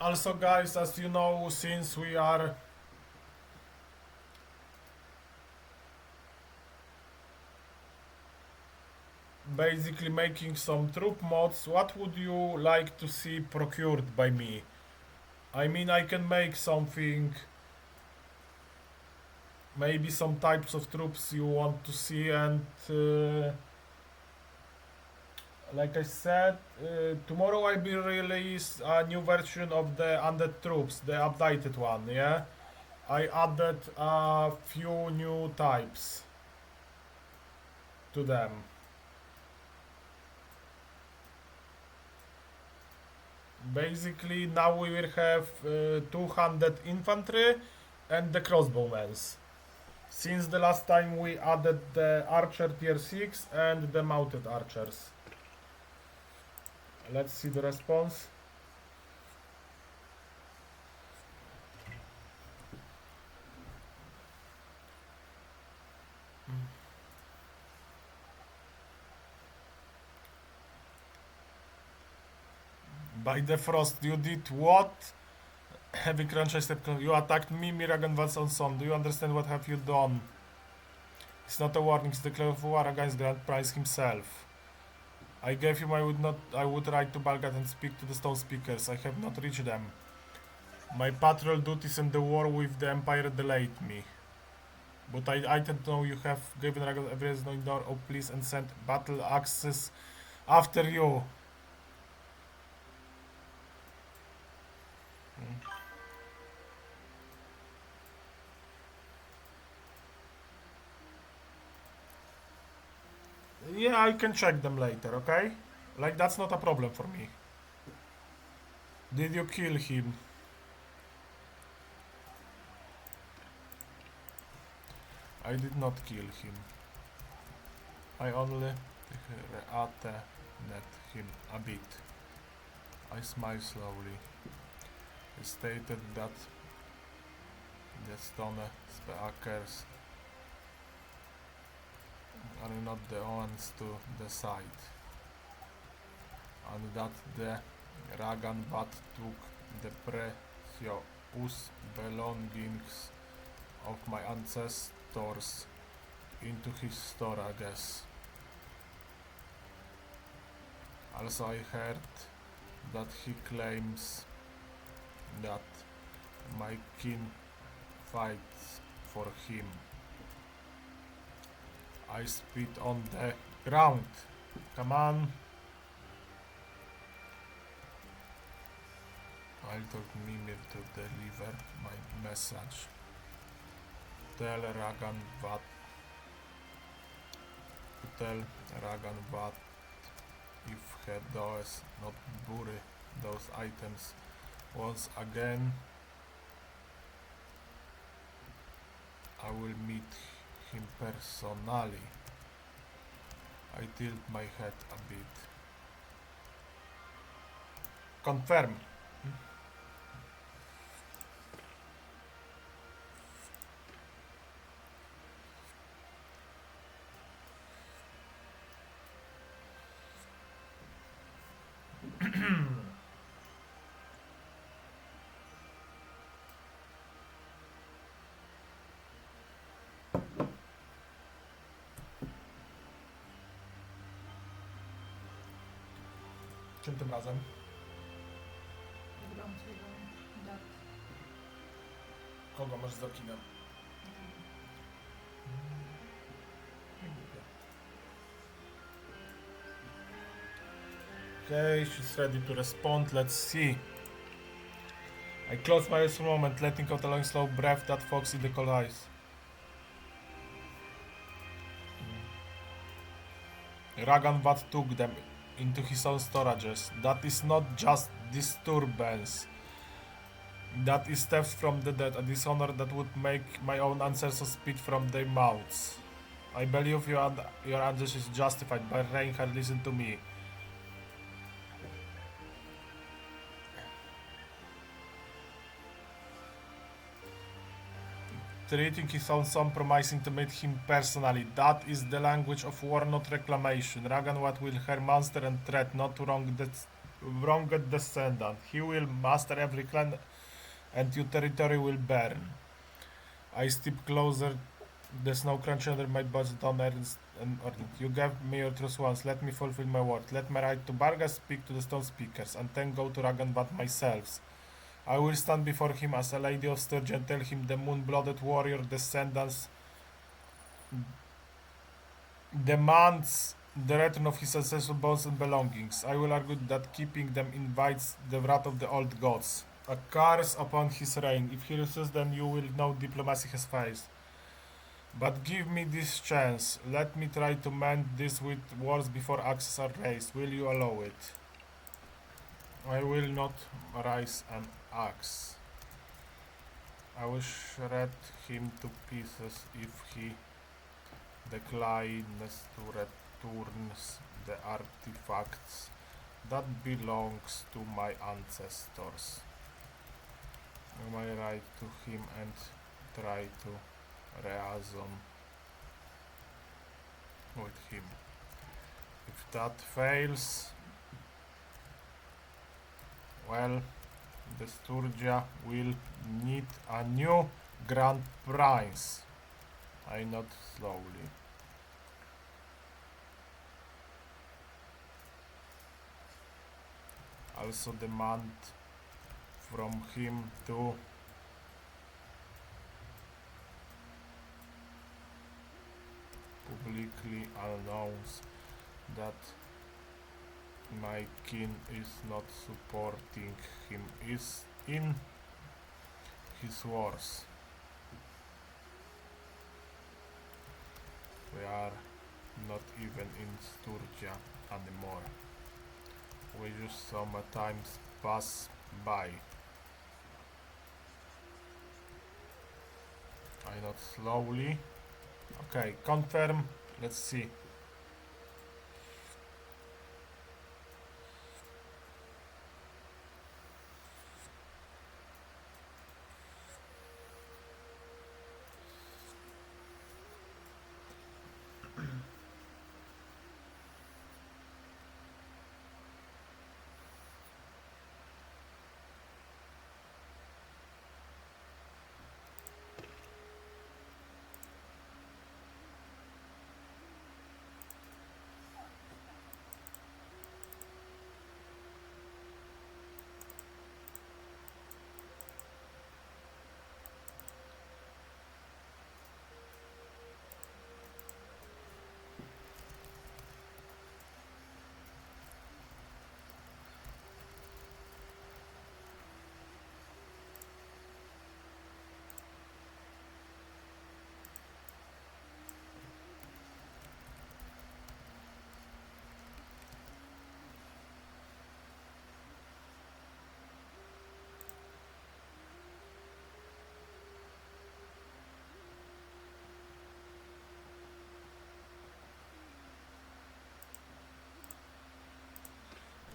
Also, guys, as you know, since we are basically making some troop mods, what would you like to see procured by me? I mean, I can make something, maybe some types of troops you want to see, and like I said, tomorrow I will release a new version of the Undead Troops, the updated one, yeah? I added a few new types to them. Basically, now we will have 200 infantry and the crossbowmen. Since the last time we added the archer tier 6 and the mounted archers. Let's see the response. By the frost, you did what? Heavy crunch, I stepped. You attacked me, Miragan Vatsanson. Do you understand what have you done? It's not a warning, it's the declared war against Grand Prize himself. I gave him I would write to Balgat and speak to the stone speakers. I have not reached them. My patrol duties and the war with the Empire delayed me. But I don't know you have given Ragan evidence no door. Oh please, and send battle axes after you. Yeah, I can check them later, okay? Like, that's not a problem for me. Did you kill him? I did not kill him. I only reacted him a bit. I smiled slowly. He stated that the stone speakers are not the ones to decide, and that the Ragan Bat took the precious belongings of my ancestors into his store, I guess. Also, I heard that he claims that my kin fights for him. I spit on the ground. Come on. I told Mimir to deliver my message. Tell Ragan what if he does not bury those items once again, I will meet him personally. I tilt my head a bit. Confirm. Czym tym razem? Grącego dat. Kogo masz za kinem? Okay, she's ready to respond. Let's see. I close my eyes for a moment, letting out a long slow breath that fogs in the cold eyes. Ragan Vat took them into his own storages. That is not just disturbance. That is theft from the dead, a dishonor that would make my own ancestors spit from their mouths. I believe your ancestors is justified, but Reinhard, listen to me. Treating his own son, promising to meet him personally. That is the language of war, not reclamation. Raganwat will her monster and threat, not wronged descendant. He will master every clan and your territory will burn. I step closer, the snow crunch under my budget on earth and ordered. You gave me your trust once, let me fulfill my word. Let me ride to Barga, speak to the stone speakers, and then go to Raganvat myself. I will stand before him as a lady of Sturgeon and tell him the moon-blooded warrior descendants demands the return of his ancestral bones and belongings. I will argue that keeping them invites the wrath of the old gods. A curse upon his reign. If he refuses, then you will know diplomacy has failed. But give me this chance. Let me try to mend this with words before axes are raised. Will you allow it? I will not raise an axe. I will shred him to pieces if he declines to return the artifacts that belongs to my ancestors. I may write to him and try to reason with him. If that fails, well, the Sturgia will need a new Grand Prince. I nod slowly. Also demand from him to publicly announce that my kin is not supporting him in his wars. We are not even in Sturgia anymore. We just saw my times pass by. I nod slowly. Okay, confirm. Let's see.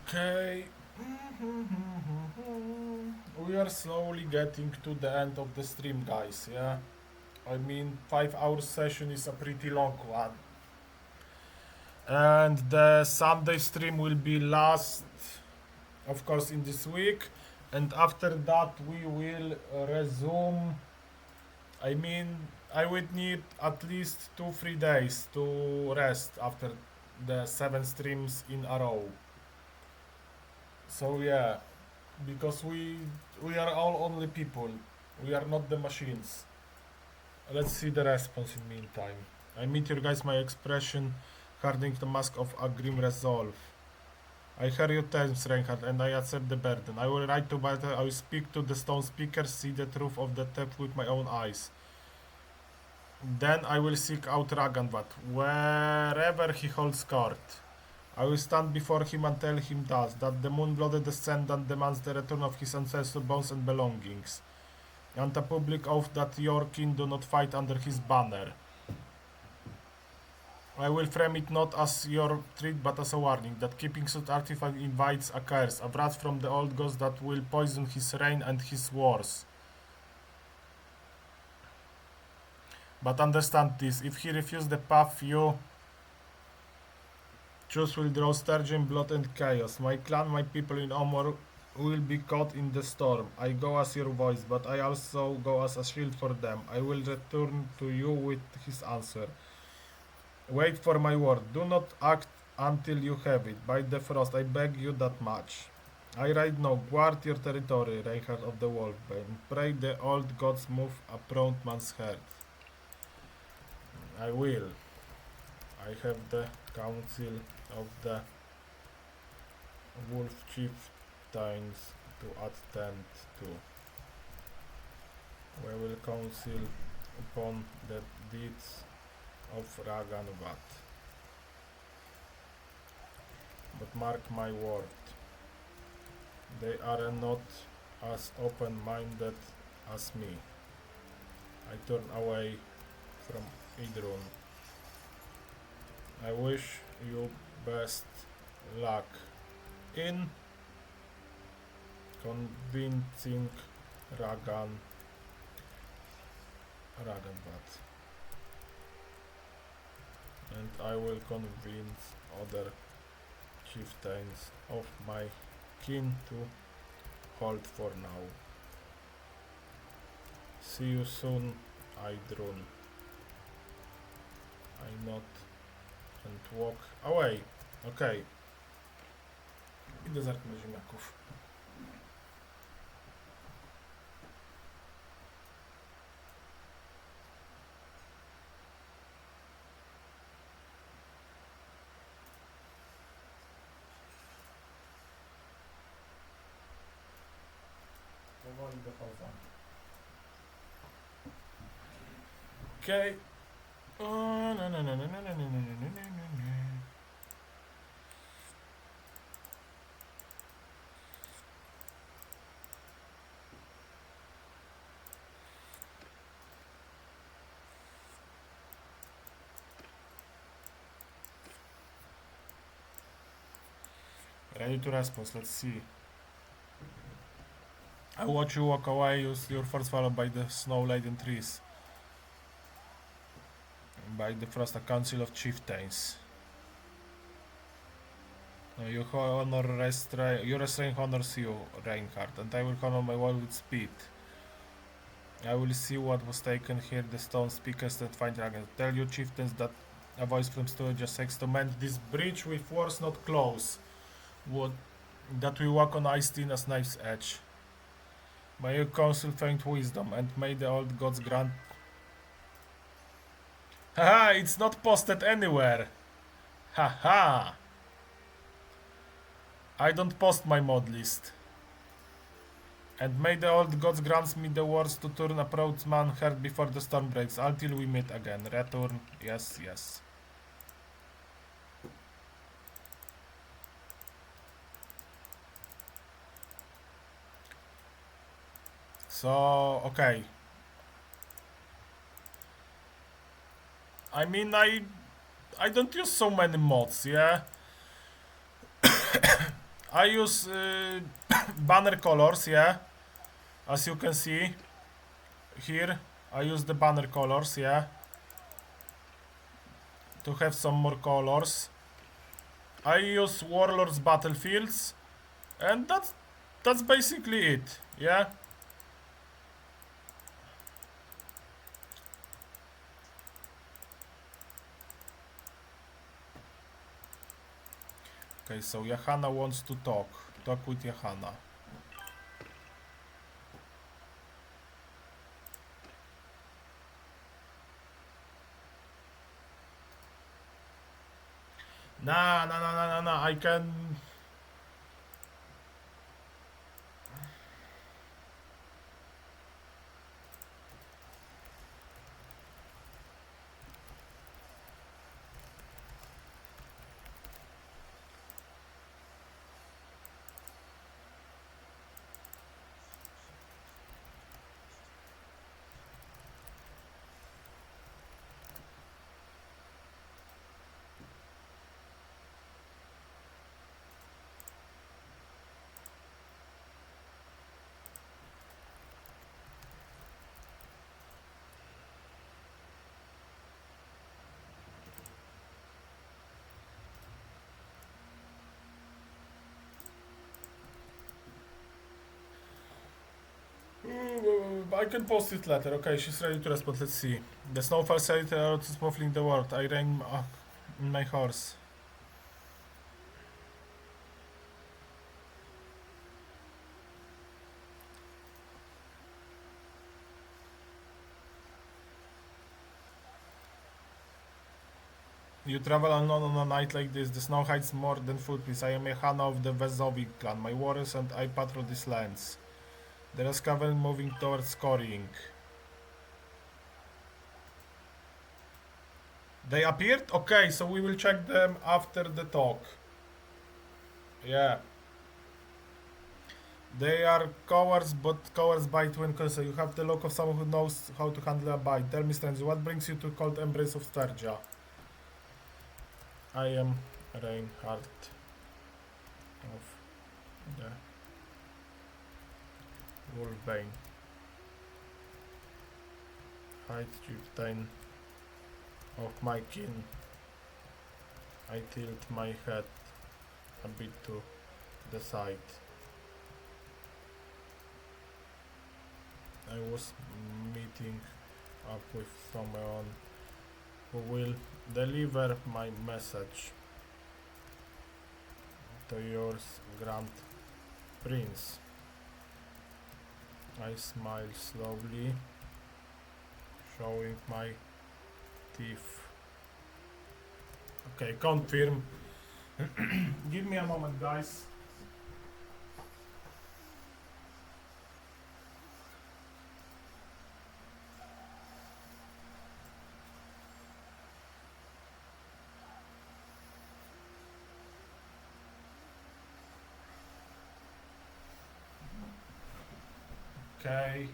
Okay. We are slowly getting to the end of the stream, guys, yeah? I mean, 5 hour session is a pretty long one. And the Sunday stream will be last, of course, in this week. And after that, we will resume. I mean, I would need at least 2-3 days to rest after the 7 streams in a row. So yeah, because we are all only people. We are not the machines. Let's see the response in meantime. I meet your guys my expression, hardening the mask of a grim resolve. I hear your terms, Reinhardt, and I accept the burden. I will ride to battle, I will speak to the stone speaker, see the truth of the theft with my own eyes. Then I will seek out Raganvat, wherever he holds court. I will stand before him and tell him that the moon-blooded descendant demands the return of his ancestral bones and belongings, and a public oath that your kin do not fight under his banner. I will frame it not as your threat but as a warning that keeping such artifact invites a curse, a wrath from the old gods that will poison his reign and his wars. But understand this, if he refuses the path you choose will draw sturgeon, blood and chaos. My clan, my people in Omor will be caught in the storm. I go as your voice, but I also go as a shield for them. I will return to you with his answer. Wait for my word. Do not act until you have it. By the frost, I beg you that much. I ride now. Guard your territory, Reinhardt of the Wolfbane. Pray the old gods move a prone man's heart. I will. I have the council of the wolf chieftains to attend to. We will counsel upon the deeds of Raganvat. But mark my word, they are not as open-minded as me. I turn away from Idrun. I wish you best luck in convincing Raganvat. And I will convince other chieftains of my kin to hold for now. See you soon, Idrun. I nod and walk away. Okej. Idę zerknę do ziemniaków. Powoli dochodzą. Okej. Ready to respond, let's see. I watch you walk away, use your force followed by the snow-laden trees. By the frost, a council of chieftains. Your restraint honors you, Reinhardt, and I will honor my word with speed. I will see what was taken here, the stone speakers that find dragons. Tell your chieftains that a voice from storage just seeks to mend this breach with words not close. That we walk on ice thin as knife's edge. May your counsel find wisdom, and may the old gods grant. Haha, it's not posted anywhere. Haha. I don't post my mod list. And may the old gods grant me the words to turn a proud man heard before the storm breaks, until we meet again. Return, yes, yes. So, okay. I mean, I don't use so many mods, yeah? I use banner colors, yeah. As you can see here, I use the banner colors, yeah, to have some more colors. I use Warlords Battlefields, and that's basically it, yeah. Okay, so Johanna wants to talk. Talk with Johanna. Nah, I can. I can post it later. Okay, she's ready to respond. Let's see. The snowfall said smoothly in the world. I ran my horse. You travel alone on a night like this. The snow hides more than footprints. I am a Hanna of the Vezovic clan. My warriors and I patrol these lands. There is cavalry moving towards scoring. They appeared? Okay, so we will check them after the talk. Yeah. They are cowards, but cowards bite when cursed. You have the look of someone who knows how to handle a bite. Tell me, stranger, what brings you to cold embrace of Sturgia? I am Reinhardt of the Wolfbane. Hide chieftain of my kin. I tilt my head a bit to the side. I was meeting up with someone who will deliver my message to yours, Grand Prince. I smile slowly, showing my teeth. Okay, confirm. Give me a moment, guys. Okay.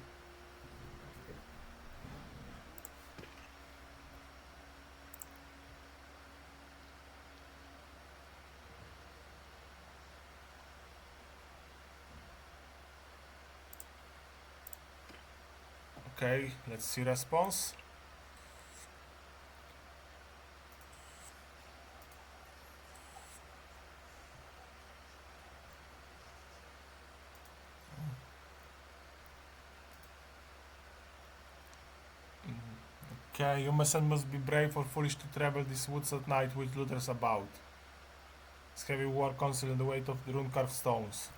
Okay, let's see response. Okay, you must be brave or foolish to travel these woods at night with looters about. It's heavy war console and the weight of the rune-carved stones.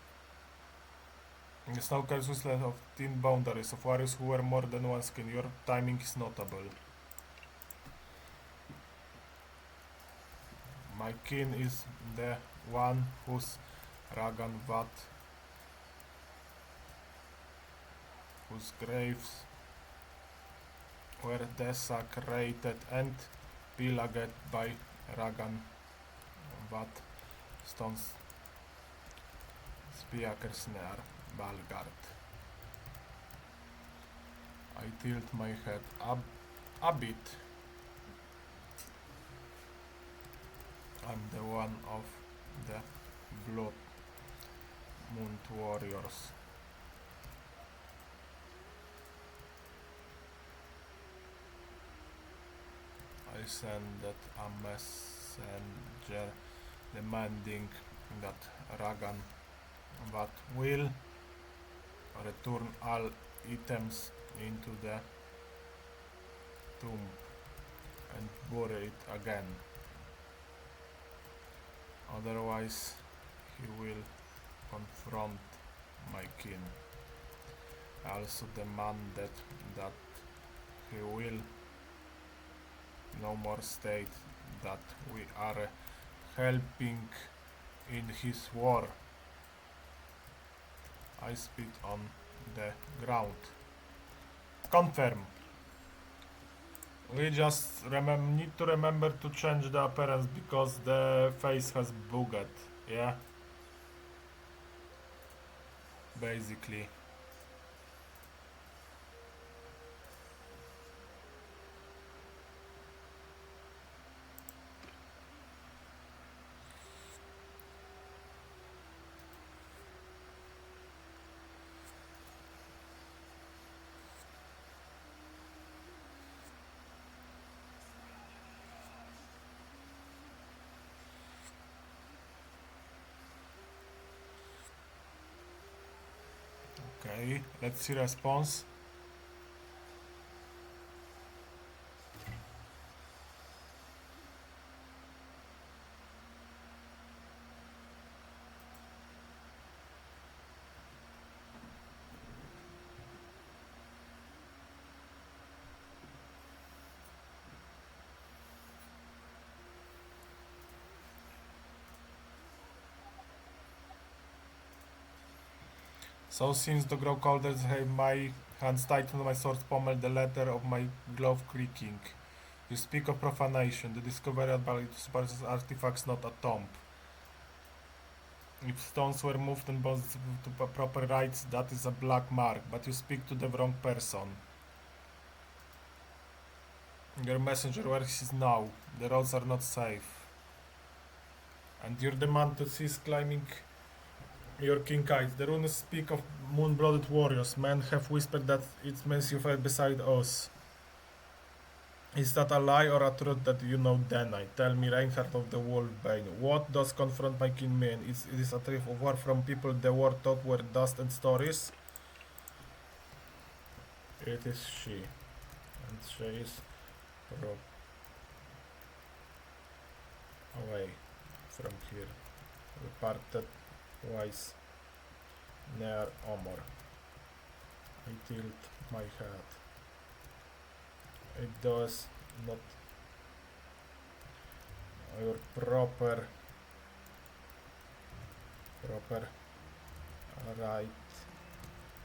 The snow carves whistle of thin boundaries of warriors who wear more than one skin. Your timing is notable. My kin is the one whose Ragan Vat, whose graves were desecrated and pillaged by Ragan Vat stones speakers near Balgard. I tilt my head a bit. I'm the one of the blood Moon Warriors. I sent a messenger demanding that Ragan that will return all items into the tomb and bury it again. Otherwise, he will confront my kin. I also demanded that he will no more state that we are helping in his war. I spit on the ground. Confirm. We just need to remember to change the appearance because the face has bugged. Yeah. Basically. Okay, let's see response. So since the grow colder, have my hands tightened on my sword pommel, the letter of my glove creaking. You speak of profanation, the discovery of value to suppress artifacts, not a tomb. If stones were moved and bones to proper rites, that is a black mark, but you speak to the wrong person. Your messenger, where he is now? The roads are not safe. And your demand to cease climbing your king eyes. The runes speak of moon-blooded warriors. Men have whispered that it means you fight beside us. Is that a lie or a truth that you know deny? Tell me, Reinhardt of the Wolfbane, what does confront my kin mean? It is a trick of war from people the war taught were dust and stories? It is she. And she is away from here. We parted ways near Omor. I tilt my head. It does not your proper right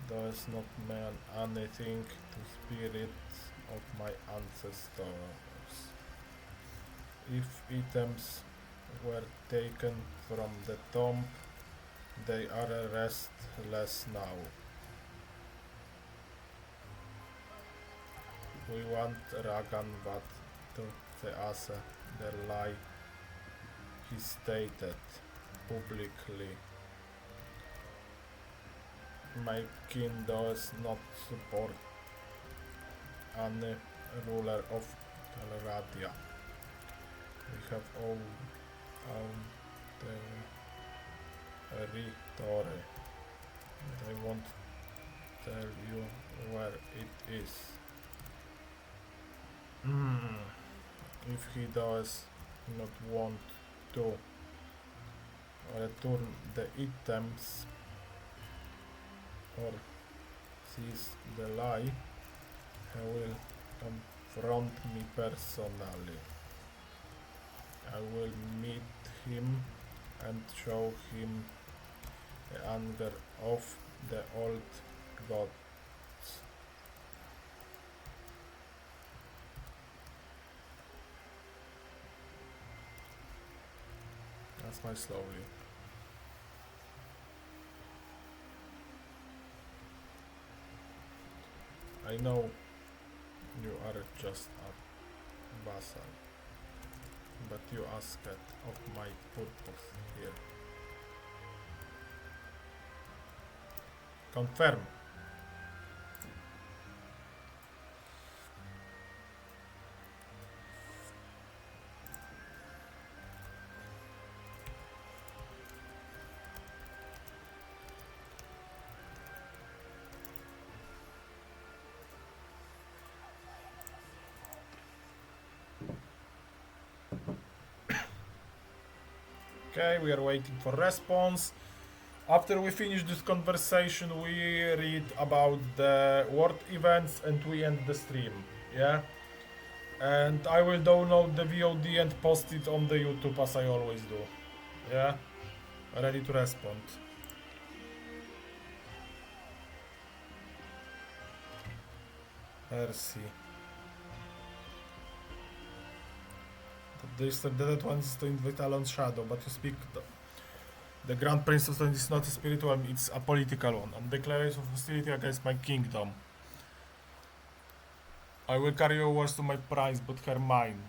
does not mean anything to spirits of my ancestors. If items were taken from the tomb, they are restless now. We want Ragan Vat to the Asa, the lie he stated publicly. My kin does not support any ruler of Telradia. We have all territory. I won't tell you where it is. If he does not want to return the items or seize the lie, he will confront me personally. I will meet him and show him the anger of the old gods. That's my slowly. I know you are just a vassal, but you asked of my purpose here. Confirm. Okay, we are waiting for response. After we finish this conversation, we read about the world events and we end the stream. Yeah? And I will download the VOD and post it on the YouTube as I always do. Yeah? Ready to respond. Mercy. The dead one is to invite Alon's shadow, but you speak the Grand Prince of Stone is not a spiritual, it's a political one. And declaration of hostility against my kingdom. I will carry your words to my prize, but her mine.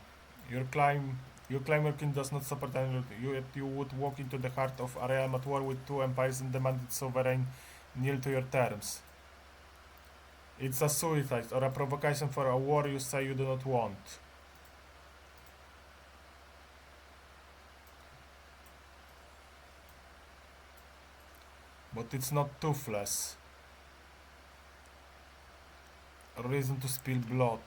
You claim your king does not support any. Yet you would walk into the heart of a realm at war with two empires and demand its sovereign kneel to your terms. It's a suicide or a provocation for a war you say you do not want. But it's not toothless. A reason to spill blood.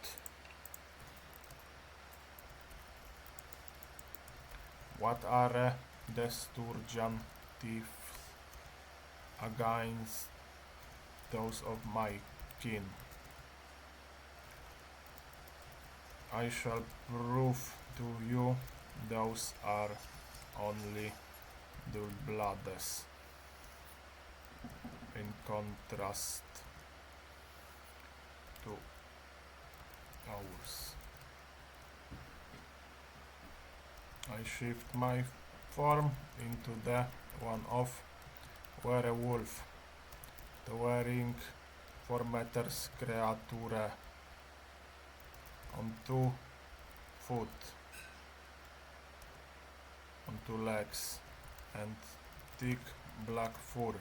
What are the Sturgeon thieves against those of my kin? I shall prove to you those are only dull blooders. In contrast to ours. I shift my form into the one of Werewolf, towering 4 meters creature on 2 foot, on 2 legs, and thick black fur.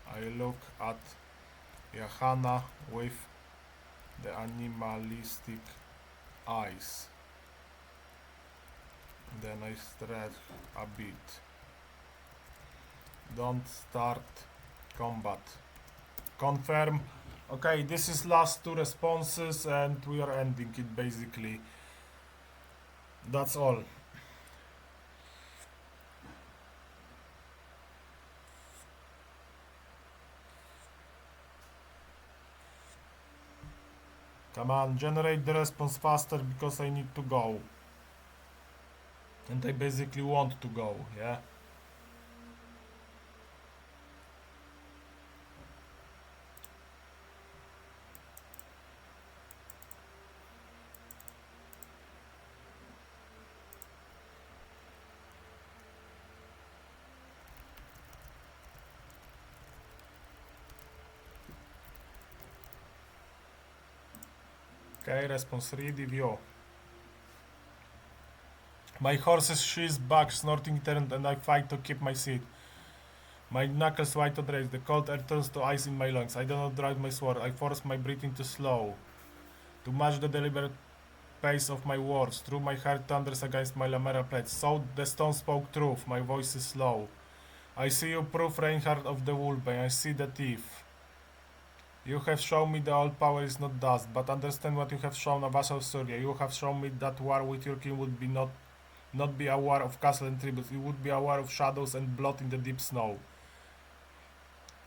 I look at Johanna with the animalistic eyes. Then I stretch a bit. Don't start combat. Confirm. Okay, this is last 2 responses and we are ending it basically. That's all. Come on, generate the response faster because I need to go. And I basically want to go, yeah? Okay, response ready, view. My horse's sheath back, snorting turned, and I fight to keep my seat. My knuckles white on race, the cold air turns to ice in my lungs. I do not drive my sword, I force my breathing to slow, to match the deliberate pace of my words. Through my heart thunders against my lamellar plates. So the stone spoke truth, my voice is slow. I see you prove Reinhardt of the Wolfbane, I see the thief. You have shown me the old power is not dust, but understand what you have shown a vassal Surya. You have shown me that war with your king would be not be a war of castle and tributes, it would be a war of shadows and blood in the deep snow.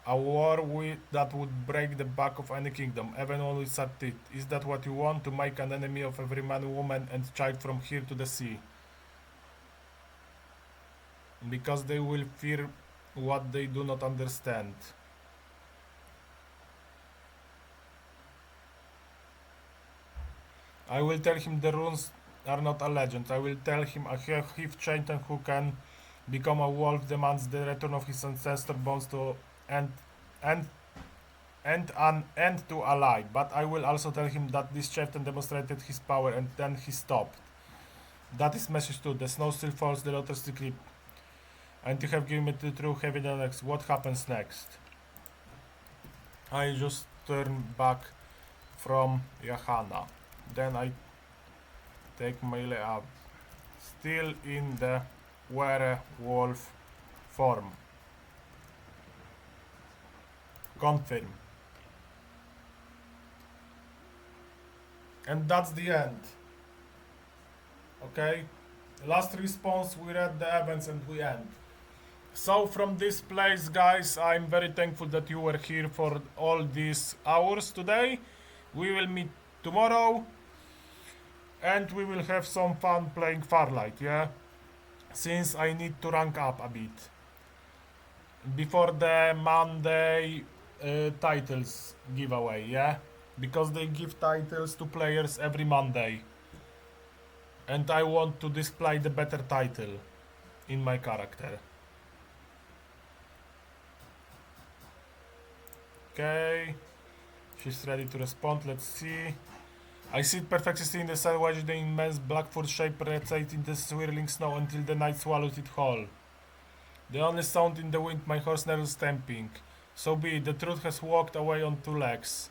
A war that would break the back of any kingdom, even one with sad teeth. Is that what you want? To make an enemy of every man, woman and child from here to the sea? Because they will fear what they do not understand. I will tell him the runes are not a legend. I will tell him a Heath Chanton who can become a wolf demands the return of his ancestor bones to and an end to a lie. But I will also tell him that this chieftain demonstrated his power and then he stopped. That is message 2. The snow still falls, the lotus still creep. And you have given me the true heaven and next. What happens next? I just turn back from Yahana. Then I take melee up. Still in the werewolf form. Confirm. And that's the end. Okay? Last response, we read the events and we end. So from this place, guys, I'm very thankful that you were here for all these hours today. We will meet tomorrow. And we will have some fun playing Farlight, yeah? Since I need to rank up a bit. Before the Monday titles giveaway, yeah? Because they give titles to players every Monday. And I want to display the better title in my character. Okay. She's ready to respond, let's see. I sit perfectly still in the sun, watching the immense Blackfoot shape rotate in the swirling snow until the night swallowed it whole. The only sound in the wind, my horse nerves stamping. So be it, the truth has walked away on two legs.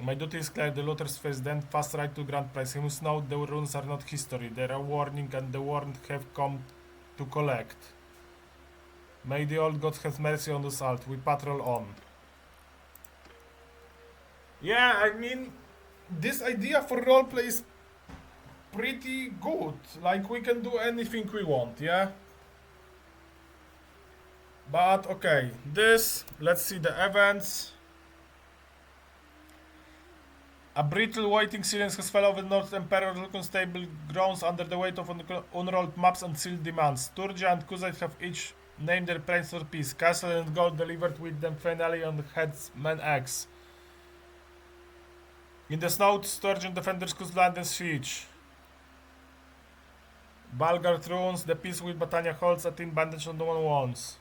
My duty is clear, the looter's face, then fast ride to grand prize. He must know the runes are not history, they are warning and the warned have come to collect. May the old god have mercy on us all, we patrol on. Yeah, I mean, this idea for roleplay is pretty good. Like, we can do anything we want, yeah? But, okay, this, let's see the events. A brittle waiting silence has fell over North Emperor. Unstable groans under the weight of unrolled maps and sealed demands. Turgia and Kuzite have each named their plans for peace. Castle and gold delivered with them finally on the headsman X. In the snow, Sturgeon defenders could land and siege. Balgar runes, the peace with Batania holds a thin bandage on the one wants.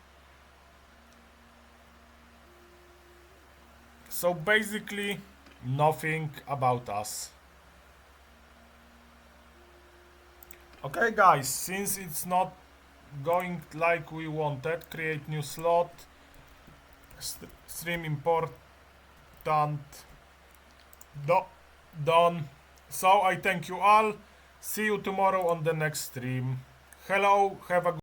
So basically, nothing about us. Okay guys, since it's not going like we wanted, create new slot. Stream important. Done. So I thank you all. See you tomorrow on the next stream. Hello, have a good